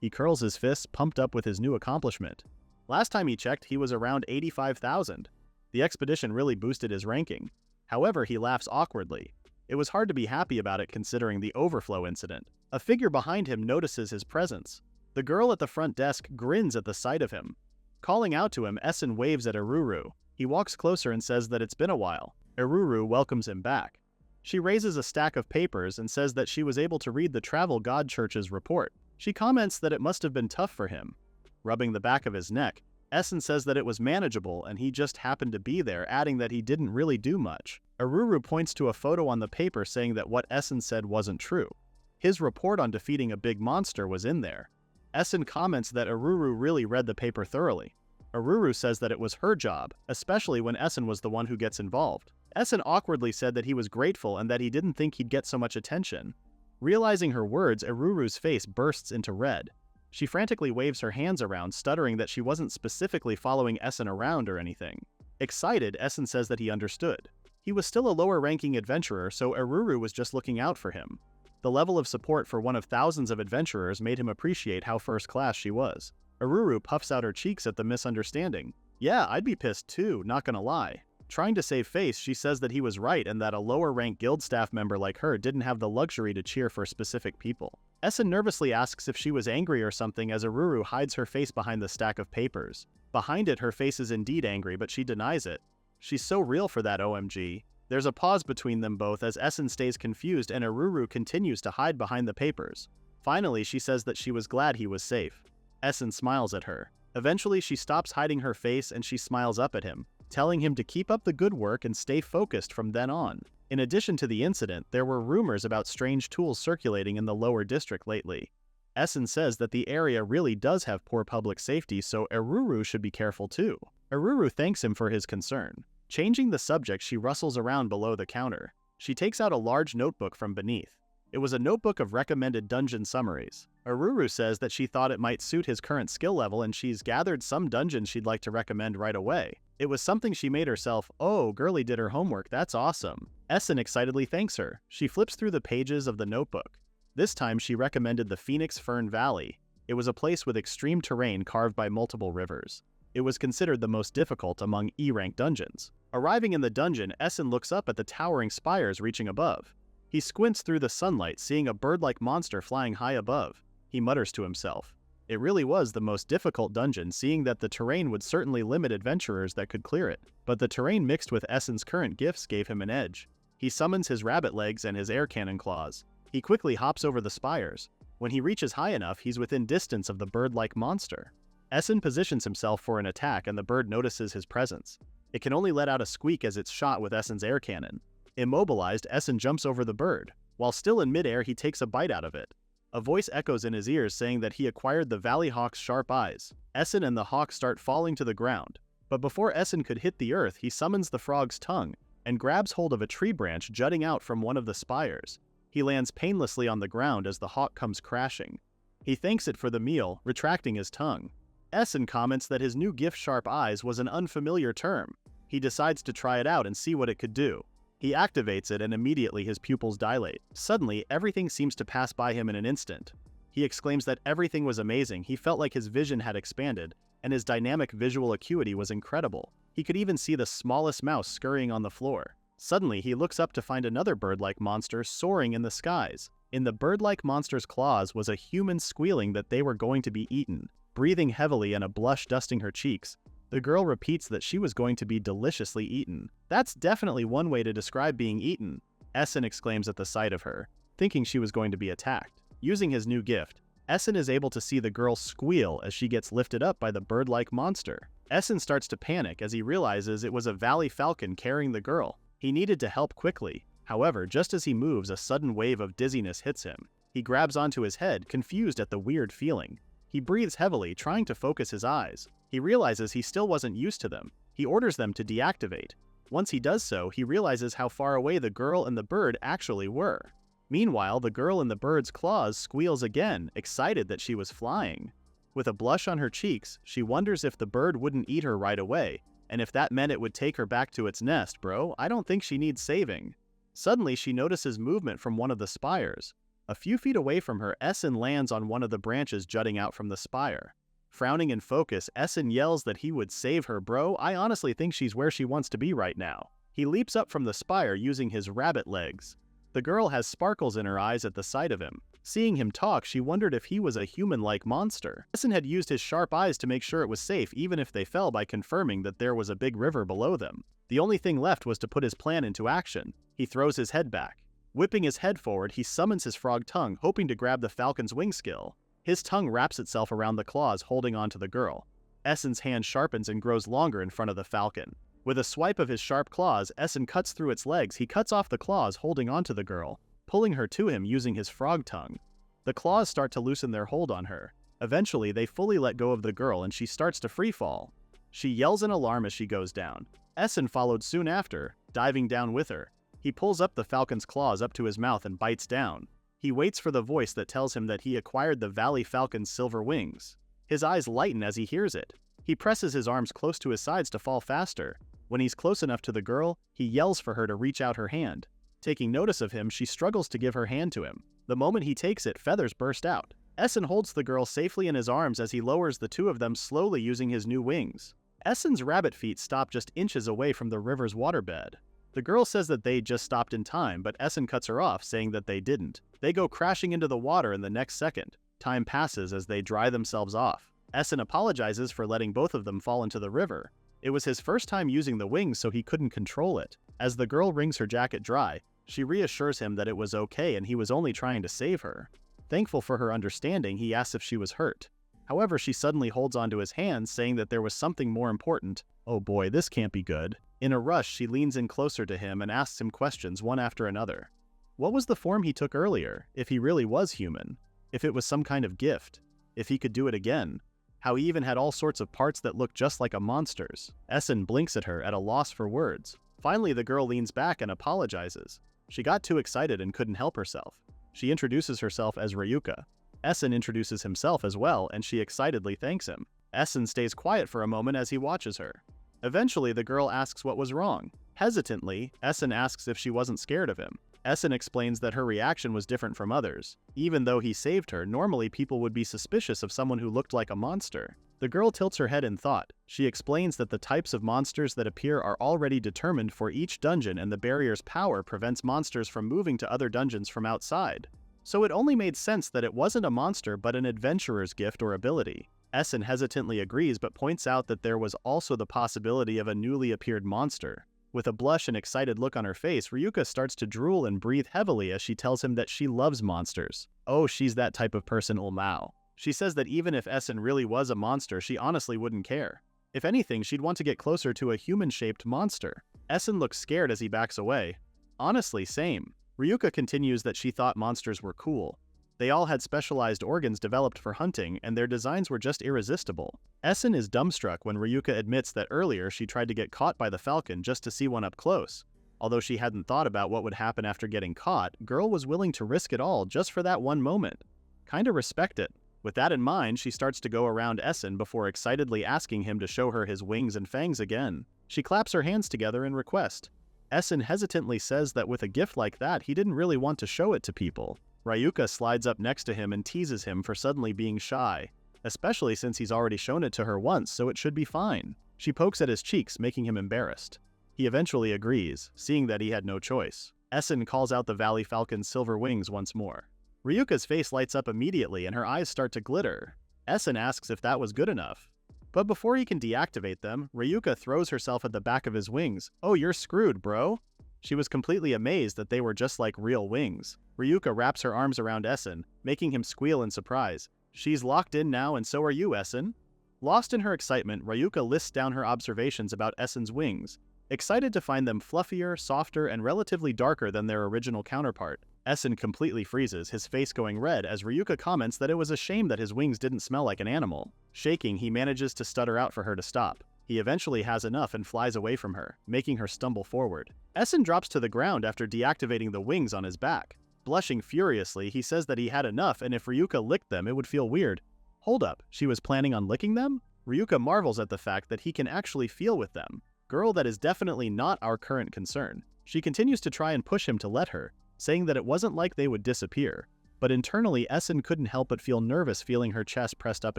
He curls his fists, pumped up with his new accomplishment. Last time he checked, he was around 85,000. The expedition really boosted his ranking. However, he laughs awkwardly. It was hard to be happy about it considering the overflow incident. A figure behind him notices his presence. The girl at the front desk grins at the sight of him. Calling out to him, Essen waves at Aruru. He walks closer and says that it's been a while. Aruru welcomes him back. She raises a stack of papers and says that she was able to read the Travel God Church's report. She comments that it must have been tough for him. Rubbing the back of his neck, Essen says that it was manageable and he just happened to be there, adding that he didn't really do much. Aruru points to a photo on the paper saying that what Essen said wasn't true. His report on defeating a big monster was in there. Essen comments that Aruru really read the paper thoroughly. Aruru says that it was her job, especially when Essen was the one who gets involved. Essen awkwardly said that he was grateful and that he didn't think he'd get so much attention. Realizing her words, Aruru's face bursts into red. She frantically waves her hands around, stuttering that she wasn't specifically following Essen around or anything. Excited, Essen says that he understood. He was still a lower-ranking adventurer, so Aruru was just looking out for him. The level of support for one of thousands of adventurers made him appreciate how first-class she was. Aruru puffs out her cheeks at the misunderstanding. Yeah, I'd be pissed too, not gonna lie. Trying to save face, she says that he was right and that a lower-ranked guild staff member like her didn't have the luxury to cheer for specific people. Essen nervously asks if she was angry or something as Aruru hides her face behind the stack of papers. Behind it, her face is indeed angry, but she denies it. She's so real for that, OMG. There's a pause between them both as Essen stays confused and Aruru continues to hide behind the papers. Finally, she says that she was glad he was safe. Essen smiles at her. Eventually, she stops hiding her face and she smiles up at him, telling him to keep up the good work and stay focused from then on. In addition to the incident, there were rumors about strange tools circulating in the lower district lately. Essen says that the area really does have poor public safety, so Aruru should be careful too. Aruru thanks him for his concern. Changing the subject, she rustles around below the counter. She takes out a large notebook from beneath. It was a notebook of recommended dungeon summaries. Aruru says that she thought it might suit his current skill level and she's gathered some dungeons she'd like to recommend right away. It was something she made herself. Oh, girly did her homework, that's awesome. Essen excitedly thanks her. She flips through the pages of the notebook. This time she recommended the Phoenix Fern Valley. It was a place with extreme terrain carved by multiple rivers. It was considered the most difficult among E-rank dungeons. Arriving in the dungeon, Essen looks up at the towering spires reaching above. He squints through the sunlight, seeing a bird-like monster flying high above. He mutters to himself. It really was the most difficult dungeon, seeing that the terrain would certainly limit adventurers that could clear it. But the terrain mixed with Essen's current gifts gave him an edge. He summons his rabbit legs and his air cannon claws. He quickly hops over the spires. When he reaches high enough, he's within distance of the bird-like monster. Essen positions himself for an attack and the bird notices his presence. It can only let out a squeak as it's shot with Essen's air cannon. Immobilized, Essen jumps over the bird. While still in midair, he takes a bite out of it. A voice echoes in his ears saying that he acquired the Valley Hawk's sharp eyes. Essen and the hawk start falling to the ground. But before Essen could hit the earth, he summons the frog's tongue and grabs hold of a tree branch jutting out from one of the spires. He lands painlessly on the ground as the hawk comes crashing. He thanks it for the meal, retracting his tongue. Essen comments that his new gift sharp eyes was an unfamiliar term. He decides to try it out and see what it could do. He activates it and immediately his pupils dilate. Suddenly, everything seems to pass by him in an instant. He exclaims that everything was amazing. He felt like his vision had expanded, and his dynamic visual acuity was incredible. He could even see the smallest mouse scurrying on the floor. Suddenly, he looks up to find another bird-like monster soaring in the skies. In the bird-like monster's claws was a human squealing that they were going to be eaten. Breathing heavily and a blush dusting her cheeks, the girl repeats that she was going to be deliciously eaten. That's definitely one way to describe being eaten, Essen exclaims at the sight of her, thinking she was going to be attacked. Using his new gift, Essen is able to see the girl squeal as she gets lifted up by the bird-like monster. Essen starts to panic as he realizes it was a valley falcon carrying the girl. He needed to help quickly. However, just as he moves, a sudden wave of dizziness hits him. He grabs onto his head, confused at the weird feeling. He breathes heavily, trying to focus his eyes. He realizes he still wasn't used to them. He orders them to deactivate. Once he does so, he realizes how far away the girl and the bird actually were. Meanwhile, the girl in the bird's claws squeals again, excited that she was flying. With a blush on her cheeks, she wonders if the bird wouldn't eat her right away, And if that meant it would take her back to its nest, bro, I don't think she needs saving. Suddenly, she notices movement from one of the spires. A few feet away from her, Essen lands on one of the branches jutting out from the spire. Frowning in focus, Essen yells that he would save her. Bro, I honestly think she's where she wants to be right now. He leaps up from the spire using his rabbit legs. The girl has sparkles in her eyes at the sight of him. Seeing him talk, she wondered if he was a human-like monster. Essen had used his sharp eyes to make sure it was safe even if they fell by confirming that there was a big river below them. The only thing left was to put his plan into action. He throws his head back. Whipping his head forward, he summons his frog tongue, hoping to grab the falcon's wing skill. His tongue wraps itself around the claws holding onto the girl. Essen's hand sharpens and grows longer in front of the falcon. With a swipe of his sharp claws, Essen cuts through its legs. He cuts off the claws holding onto the girl, pulling her to him using his frog tongue. The claws start to loosen their hold on her. Eventually, they fully let go of the girl and she starts to free fall. She yells in alarm as she goes down. Essen followed soon after, diving down with her. He pulls up the falcon's claws up to his mouth and bites down. He waits for the voice that tells him that he acquired the Valley Falcon's silver wings. His eyes lighten as he hears it. He presses his arms close to his sides to fall faster. When he's close enough to the girl, he yells for her to reach out her hand. Taking notice of him, she struggles to give her hand to him. The moment he takes it, feathers burst out. Essen holds the girl safely in his arms as he lowers the two of them slowly using his new wings. Essen's rabbit feet stop just inches away from the river's waterbed. The girl says that they just stopped in time, but Essen cuts her off, saying that they didn't. They go crashing into the water in the next second. Time passes as they dry themselves off. Essen apologizes for letting both of them fall into the river. It was his first time using the wings, so he couldn't control it. As the girl wrings her jacket dry, she reassures him that it was okay and he was only trying to save her. Thankful for her understanding, he asks if she was hurt. However, she suddenly holds onto his hands, saying that there was something more important. Oh boy, this can't be good. In a rush, she leans in closer to him and asks him questions one after another. What was the form he took earlier, if he really was human? If it was some kind of gift? If he could do it again? How he even had all sorts of parts that looked just like a monster's? Essen blinks at her at a loss for words. Finally, the girl leans back and apologizes. She got too excited and couldn't help herself. She introduces herself as Ryuka. Essen introduces himself as well, and she excitedly thanks him. Essen stays quiet for a moment as he watches her. Eventually, the girl asks what was wrong. Hesitantly, Essen asks if she wasn't scared of him. Essen explains that her reaction was different from others. Even though he saved her, normally people would be suspicious of someone who looked like a monster. The girl tilts her head in thought. She explains that the types of monsters that appear are already determined for each dungeon, and the barrier's power prevents monsters from moving to other dungeons from outside. So it only made sense that it wasn't a monster but an adventurer's gift or ability. Essen hesitantly agrees but points out that there was also the possibility of a newly appeared monster. With a blush and excited look on her face, Ryuka starts to drool and breathe heavily as she tells him that she loves monsters. Oh, she's that type of person, Ulmao. She says that even if Essen really was a monster, she honestly wouldn't care. If anything, she'd want to get closer to a human-shaped monster. Essen looks scared as he backs away. Honestly, same. Ryuka continues that she thought monsters were cool. They all had specialized organs developed for hunting, and their designs were just irresistible. Essen is dumbstruck when Ryuka admits that earlier she tried to get caught by the falcon just to see one up close. Although she hadn't thought about what would happen after getting caught, girl was willing to risk it all just for that one moment. Kinda respect it. With that in mind, she starts to go around Essen before excitedly asking him to show her his wings and fangs again. She claps her hands together in request. Essen hesitantly says that with a gift like that, he didn't really want to show it to people. Ryuka slides up next to him and teases him for suddenly being shy, especially since he's already shown it to her once, so it should be fine. She pokes at his cheeks, making him embarrassed. He eventually agrees, seeing that he had no choice. Essen calls out the Valley Falcon's silver wings once more. Ryuka's face lights up immediately and her eyes start to glitter. Essen asks if that was good enough. But before he can deactivate them, Ryuka throws herself at the back of his wings. Oh, you're screwed, bro. She was completely amazed that they were just like real wings. Ryuka wraps her arms around Essen, making him squeal in surprise. She's locked in now, and so are you, Essen. Lost in her excitement, Ryuka lists down her observations about Essen's wings, excited to find them fluffier, softer, and relatively darker than their original counterpart. Essen completely freezes, his face going red as Ryuka comments that it was a shame that his wings didn't smell like an animal. Shaking, he manages to stutter out for her to stop. He eventually has enough and flies away from her, making her stumble forward. Essen drops to the ground after deactivating the wings on his back. Blushing furiously, he says that he had enough and if Ryuka licked them, it would feel weird. Hold up, she was planning on licking them? Ryuka marvels at the fact that he can actually feel with them. Girl, that is definitely not our current concern. She continues to try and push him to let her, saying that it wasn't like they would disappear. But internally, Essen couldn't help but feel nervous feeling her chest pressed up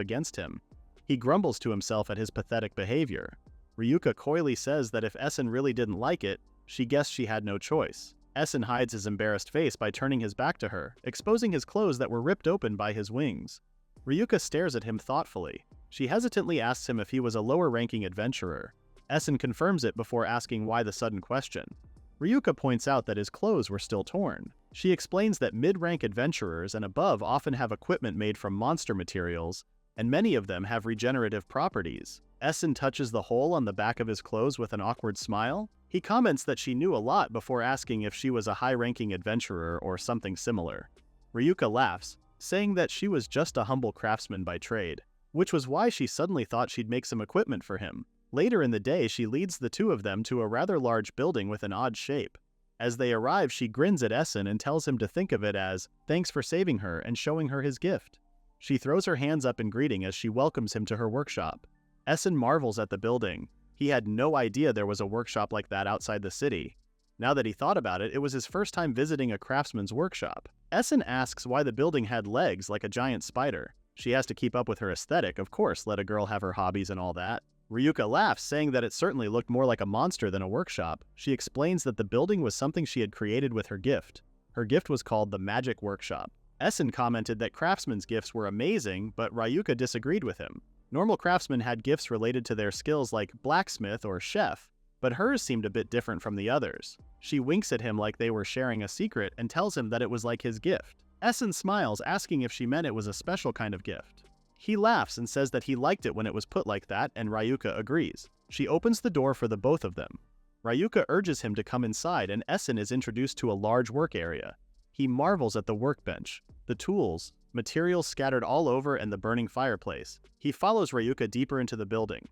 against him. He grumbles to himself at his pathetic behavior. Ryuka coyly says that if Essen really didn't like it, she guessed she had no choice. Essen hides his embarrassed face by turning his back to her, exposing his clothes that were ripped open by his wings. Ryuka stares at him thoughtfully. She hesitantly asks him if he was a lower-ranking adventurer. Essen confirms it before asking why the sudden question. Ryuka points out that his clothes were still torn. She explains that mid-rank adventurers and above often have equipment made from monster materials, and many of them have regenerative properties. Essen touches the hole on the back of his clothes with an awkward smile. He comments that she knew a lot before asking if she was a high-ranking adventurer or something similar. Ryuka laughs, saying that she was just a humble craftsman by trade, which was why she suddenly thought she'd make some equipment for him. Later in the day, she leads the two of them to a rather large building with an odd shape. As they arrive, she grins at Essen and tells him to think of it as thanks for saving her and showing her his gift. She throws her hands up in greeting as she welcomes him to her workshop. Essen marvels at the building. He had no idea there was a workshop like that outside the city. Now that he thought about it, it was his first time visiting a craftsman's workshop. Essen asks why the building had legs like a giant spider. She has to keep up with her aesthetic, of course, let a girl have her hobbies and all that. Ryuka laughs, saying that it certainly looked more like a monster than a workshop. She explains that the building was something she had created with her gift. Her gift was called the Magic Workshop. Essen commented that craftsmen's gifts were amazing, but Ryuka disagreed with him. Normal craftsmen had gifts related to their skills like blacksmith or chef, but hers seemed a bit different from the others. She winks at him like they were sharing a secret and tells him that it was like his gift. Essen smiles, asking if she meant it was a special kind of gift. He laughs and says that he liked it when it was put like that, and Ryuka agrees. She opens the door for the both of them. Ryuka urges him to come inside, and Essen is introduced to a large work area. He marvels at the workbench, the tools, materials scattered all over, and the burning fireplace. He follows Ryuka deeper into the building.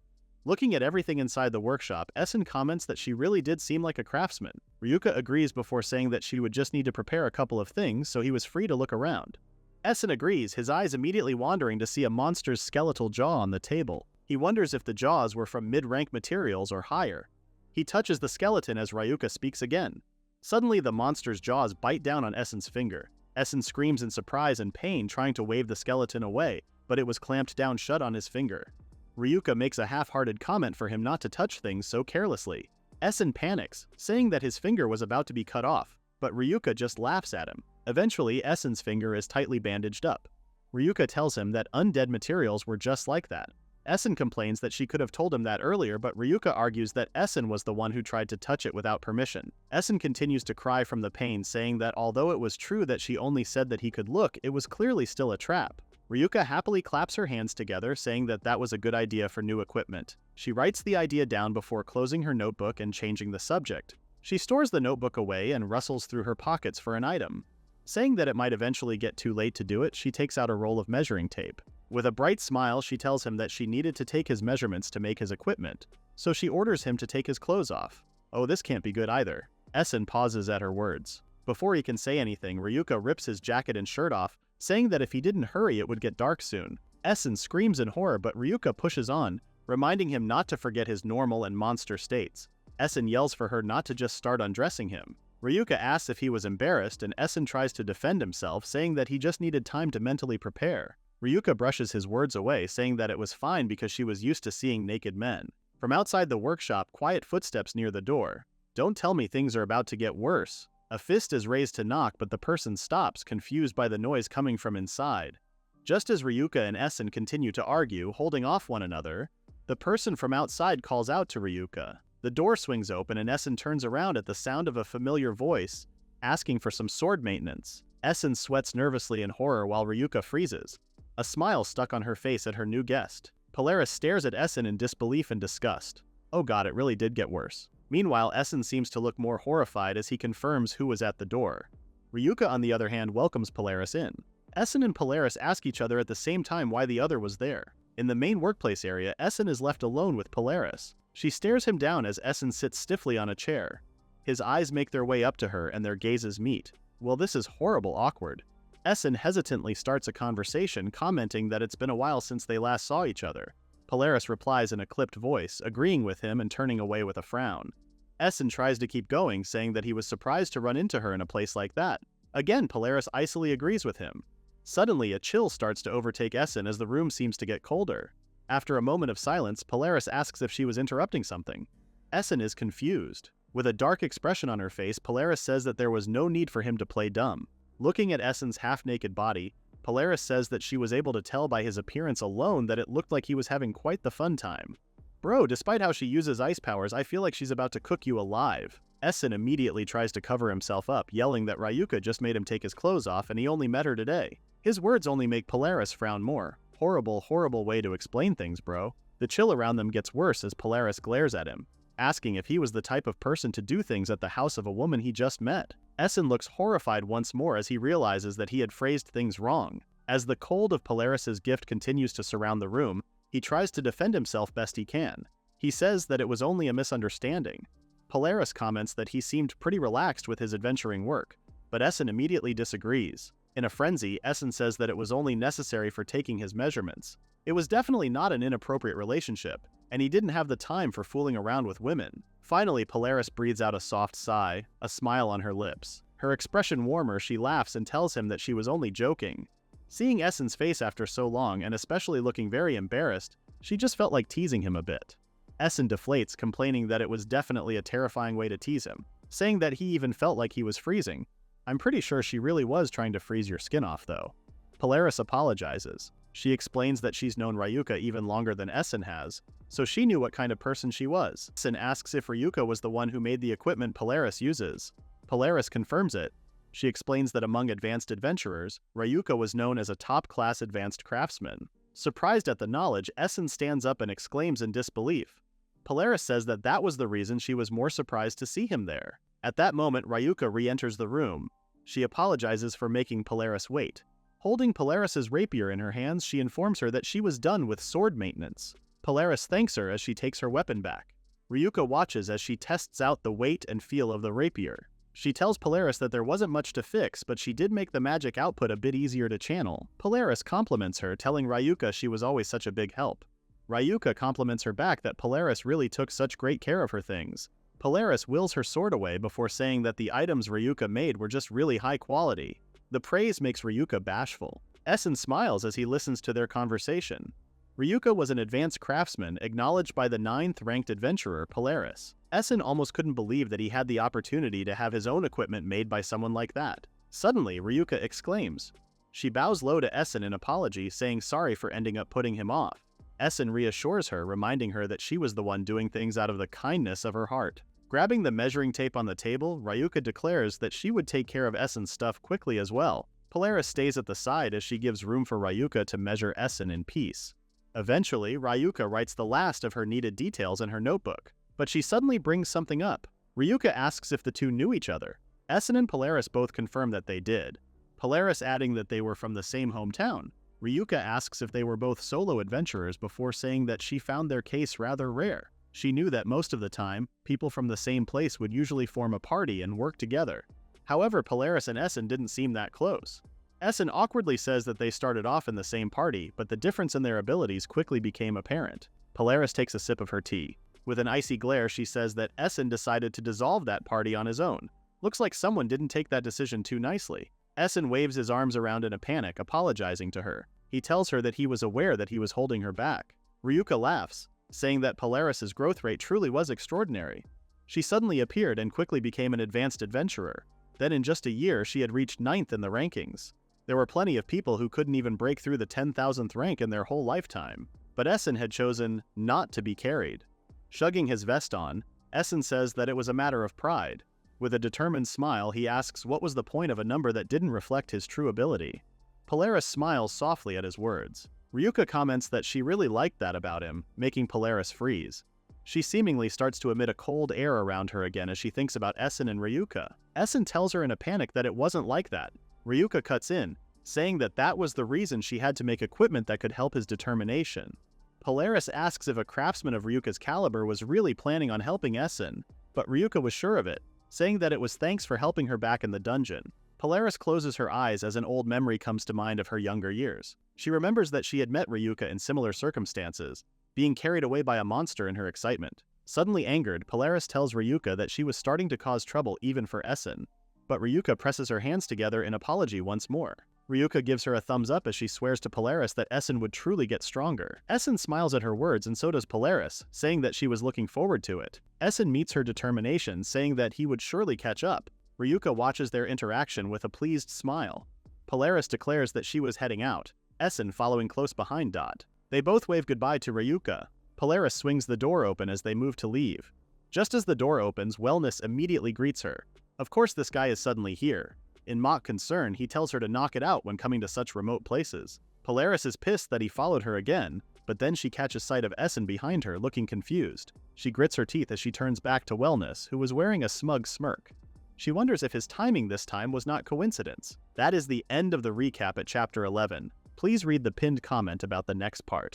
Looking at everything inside the workshop, Essen comments that she really did seem like a craftsman. Ryuka agrees before saying that she would just need to prepare a couple of things, so he was free to look around. Essen agrees, his eyes immediately wandering to see a monster's skeletal jaw on the table. He wonders if the jaws were from mid-rank materials or higher. He touches the skeleton as Ryuka speaks again. Suddenly, the monster's jaws bite down on Essen's finger. Essen screams in surprise and pain, trying to wave the skeleton away, but it was clamped down shut on his finger. Ryuka makes a half-hearted comment for him not to touch things so carelessly. Essen panics, saying that his finger was about to be cut off, but Ryuka just laughs at him. Eventually, Essen's finger is tightly bandaged up. Ryuka tells him that undead materials were just like that. Essen complains that she could have told him that earlier, but Ryuka argues that Essen was the one who tried to touch it without permission. Essen continues to cry from the pain, saying that although it was true that she only said that he could look, it was clearly still a trap. Ryuka happily claps her hands together, saying that that was a good idea for new equipment. She writes the idea down before closing her notebook and changing the subject. She stores the notebook away and rustles through her pockets for an item. Saying that it might eventually get too late to do it, she takes out a roll of measuring tape. With a bright smile, she tells him that she needed to take his measurements to make his equipment, so she orders him to take his clothes off. Oh, this can't be good either. Essen pauses at her words. Before he can say anything, Ryuka rips his jacket and shirt off, saying that if he didn't hurry it would get dark soon. Essen screams in horror, but Ryuka pushes on, reminding him not to forget his normal and monster states. Essen yells for her not to just start undressing him. Ryuka asks if he was embarrassed, and Essen tries to defend himself, saying that he just needed time to mentally prepare. Ryuka brushes his words away, saying that it was fine because she was used to seeing naked men. From outside the workshop, quiet footsteps near the door. Don't tell me things are about to get worse. A fist is raised to knock, but the person stops, confused by the noise coming from inside. Just as Ryuka and Essen continue to argue, holding off one another, the person from outside calls out to Ryuka. The door swings open and Essen turns around at the sound of a familiar voice, asking for some sword maintenance. Essen sweats nervously in horror while Ryuka freezes, a smile stuck on her face at her new guest. Polaris stares at Essen in disbelief and disgust. Oh god, it really did get worse. Meanwhile, Essen seems to look more horrified as he confirms who was at the door. Ryuka, on the other hand, welcomes Polaris in. Essen and Polaris ask each other at the same time why the other was there. In the main workplace area, Essen is left alone with Polaris. She stares him down as Essen sits stiffly on a chair. His eyes make their way up to her and their gazes meet. Well, this is horrible awkward. Essen hesitantly starts a conversation, commenting that it's been a while since they last saw each other. Polaris replies in a clipped voice, agreeing with him and turning away with a frown. Essen tries to keep going, saying that he was surprised to run into her in a place like that. Again, Polaris icily agrees with him. Suddenly, a chill starts to overtake Essen as the room seems to get colder. After a moment of silence, Polaris asks if she was interrupting something. Essen is confused. With a dark expression on her face, Polaris says that there was no need for him to play dumb. Looking at Essen's half-naked body, Polaris says that she was able to tell by his appearance alone that it looked like he was having quite the fun time. Bro, despite how she uses ice powers, I feel like she's about to cook you alive. Essen immediately tries to cover himself up, yelling that Ryuka just made him take his clothes off and he only met her today. His words only make Polaris frown more. Horrible, horrible way to explain things, bro. The chill around them gets worse as Polaris glares at him, asking if he was the type of person to do things at the house of a woman he just met. Essen looks horrified once more as he realizes that he had phrased things wrong. As the cold of Polaris's gift continues to surround the room, he tries to defend himself best he can. He says that it was only a misunderstanding. Polaris comments that he seemed pretty relaxed with his adventuring work, but Essen immediately disagrees. In a frenzy, Essen says that it was only necessary for taking his measurements. It was definitely not an inappropriate relationship, and he didn't have the time for fooling around with women. Finally, Polaris breathes out a soft sigh, a smile on her lips. Her expression warmer, she laughs and tells him that she was only joking. Seeing Essen's face after so long, and especially looking very embarrassed, she just felt like teasing him a bit. Essen deflates, complaining that it was definitely a terrifying way to tease him, saying that he even felt like he was freezing. I'm pretty sure she really was trying to freeze your skin off, though. Polaris apologizes. She explains that she's known Ryuka even longer than Essen has, so she knew what kind of person she was. Essen asks if Ryuka was the one who made the equipment Polaris uses. Polaris confirms it. She explains that among advanced adventurers, Ryuka was known as a top-class advanced craftsman. Surprised at the knowledge, Essen stands up and exclaims in disbelief. Polaris says that that was the reason she was more surprised to see him there. At that moment, Ryuka re-enters the room. She apologizes for making Polaris wait. Holding Polaris's rapier in her hands, she informs her that she was done with sword maintenance. Polaris thanks her as she takes her weapon back. Ryuka watches as she tests out the weight and feel of the rapier. She tells Polaris that there wasn't much to fix, but she did make the magic output a bit easier to channel. Polaris compliments her, telling Ryuka she was always such a big help. Ryuka compliments her back that Polaris really took such great care of her things. Polaris wills her sword away before saying that the items Ryuka made were just really high quality. The praise makes Ryuka bashful. Essen smiles as he listens to their conversation. Ryuka was an advanced craftsman acknowledged by the 9th-ranked adventurer Polaris. Essen almost couldn't believe that he had the opportunity to have his own equipment made by someone like that. Suddenly, Ryuka exclaims. She bows low to Essen in apology, saying sorry for ending up putting him off. Essen reassures her, reminding her that she was the one doing things out of the kindness of her heart. Grabbing the measuring tape on the table, Ryuka declares that she would take care of Essen's stuff quickly as well. Polaris stays at the side as she gives room for Ryuka to measure Essen in peace. Eventually, Ryuka writes the last of her needed details in her notebook, but she suddenly brings something up. Ryuka asks if the two knew each other. Essen and Polaris both confirm that they did, Polaris adding that they were from the same hometown. Ryuka asks if they were both solo adventurers before saying that she found their case rather rare. She knew that most of the time, people from the same place would usually form a party and work together. However, Polaris and Essen didn't seem that close. Essen awkwardly says that they started off in the same party, but the difference in their abilities quickly became apparent. Polaris takes a sip of her tea. With an icy glare, she says that Essen decided to dissolve that party on his own. Looks like someone didn't take that decision too nicely. Essen waves his arms around in a panic, apologizing to her. He tells her that he was aware that he was holding her back. Ryuka laughs, saying that Polaris's growth rate truly was extraordinary. She suddenly appeared and quickly became an advanced adventurer. Then in just a year, she had reached 9th in the rankings. There were plenty of people who couldn't even break through the 10,000th rank in their whole lifetime. But Essen had chosen not to be carried. Shugging his vest on, Essen says that it was a matter of pride. With a determined smile, he asks what was the point of a number that didn't reflect his true ability. Polaris smiles softly at his words. Ryuka comments that she really liked that about him, making Polaris freeze. She seemingly starts to emit a cold air around her again as she thinks about Essen and Ryuka. Essen tells her in a panic that it wasn't like that. Ryuka cuts in, saying that that was the reason she had to make equipment that could help his determination. Polaris asks if a craftsman of Ryuka's caliber was really planning on helping Essen, but Ryuka was sure of it, saying that it was thanks for helping her back in the dungeon. Polaris closes her eyes as an old memory comes to mind of her younger years. She remembers that she had met Ryuka in similar circumstances, being carried away by a monster in her excitement. Suddenly angered, Polaris tells Ryuka that she was starting to cause trouble even for Essen. But Ryuka presses her hands together in apology once more. Ryuka gives her a thumbs up as she swears to Polaris that Essen would truly get stronger. Essen smiles at her words and so does Polaris, saying that she was looking forward to it. Essen meets her determination, saying that he would surely catch up. Ryuka watches their interaction with a pleased smile. Polaris declares that she was heading out, Essen following close behind Dot. They both wave goodbye to Ryuka. Polaris swings the door open as they move to leave. Just as the door opens, Wellness immediately greets her. Of course this guy is suddenly here. In mock concern, he tells her to knock it out when coming to such remote places. Polaris is pissed that he followed her again, but then she catches sight of Essen behind her, looking confused. She grits her teeth as she turns back to Wellness, who was wearing a smug smirk. She wonders if his timing this time was not coincidence. That is the end of the recap at Chapter 11. Please read the pinned comment about the next part.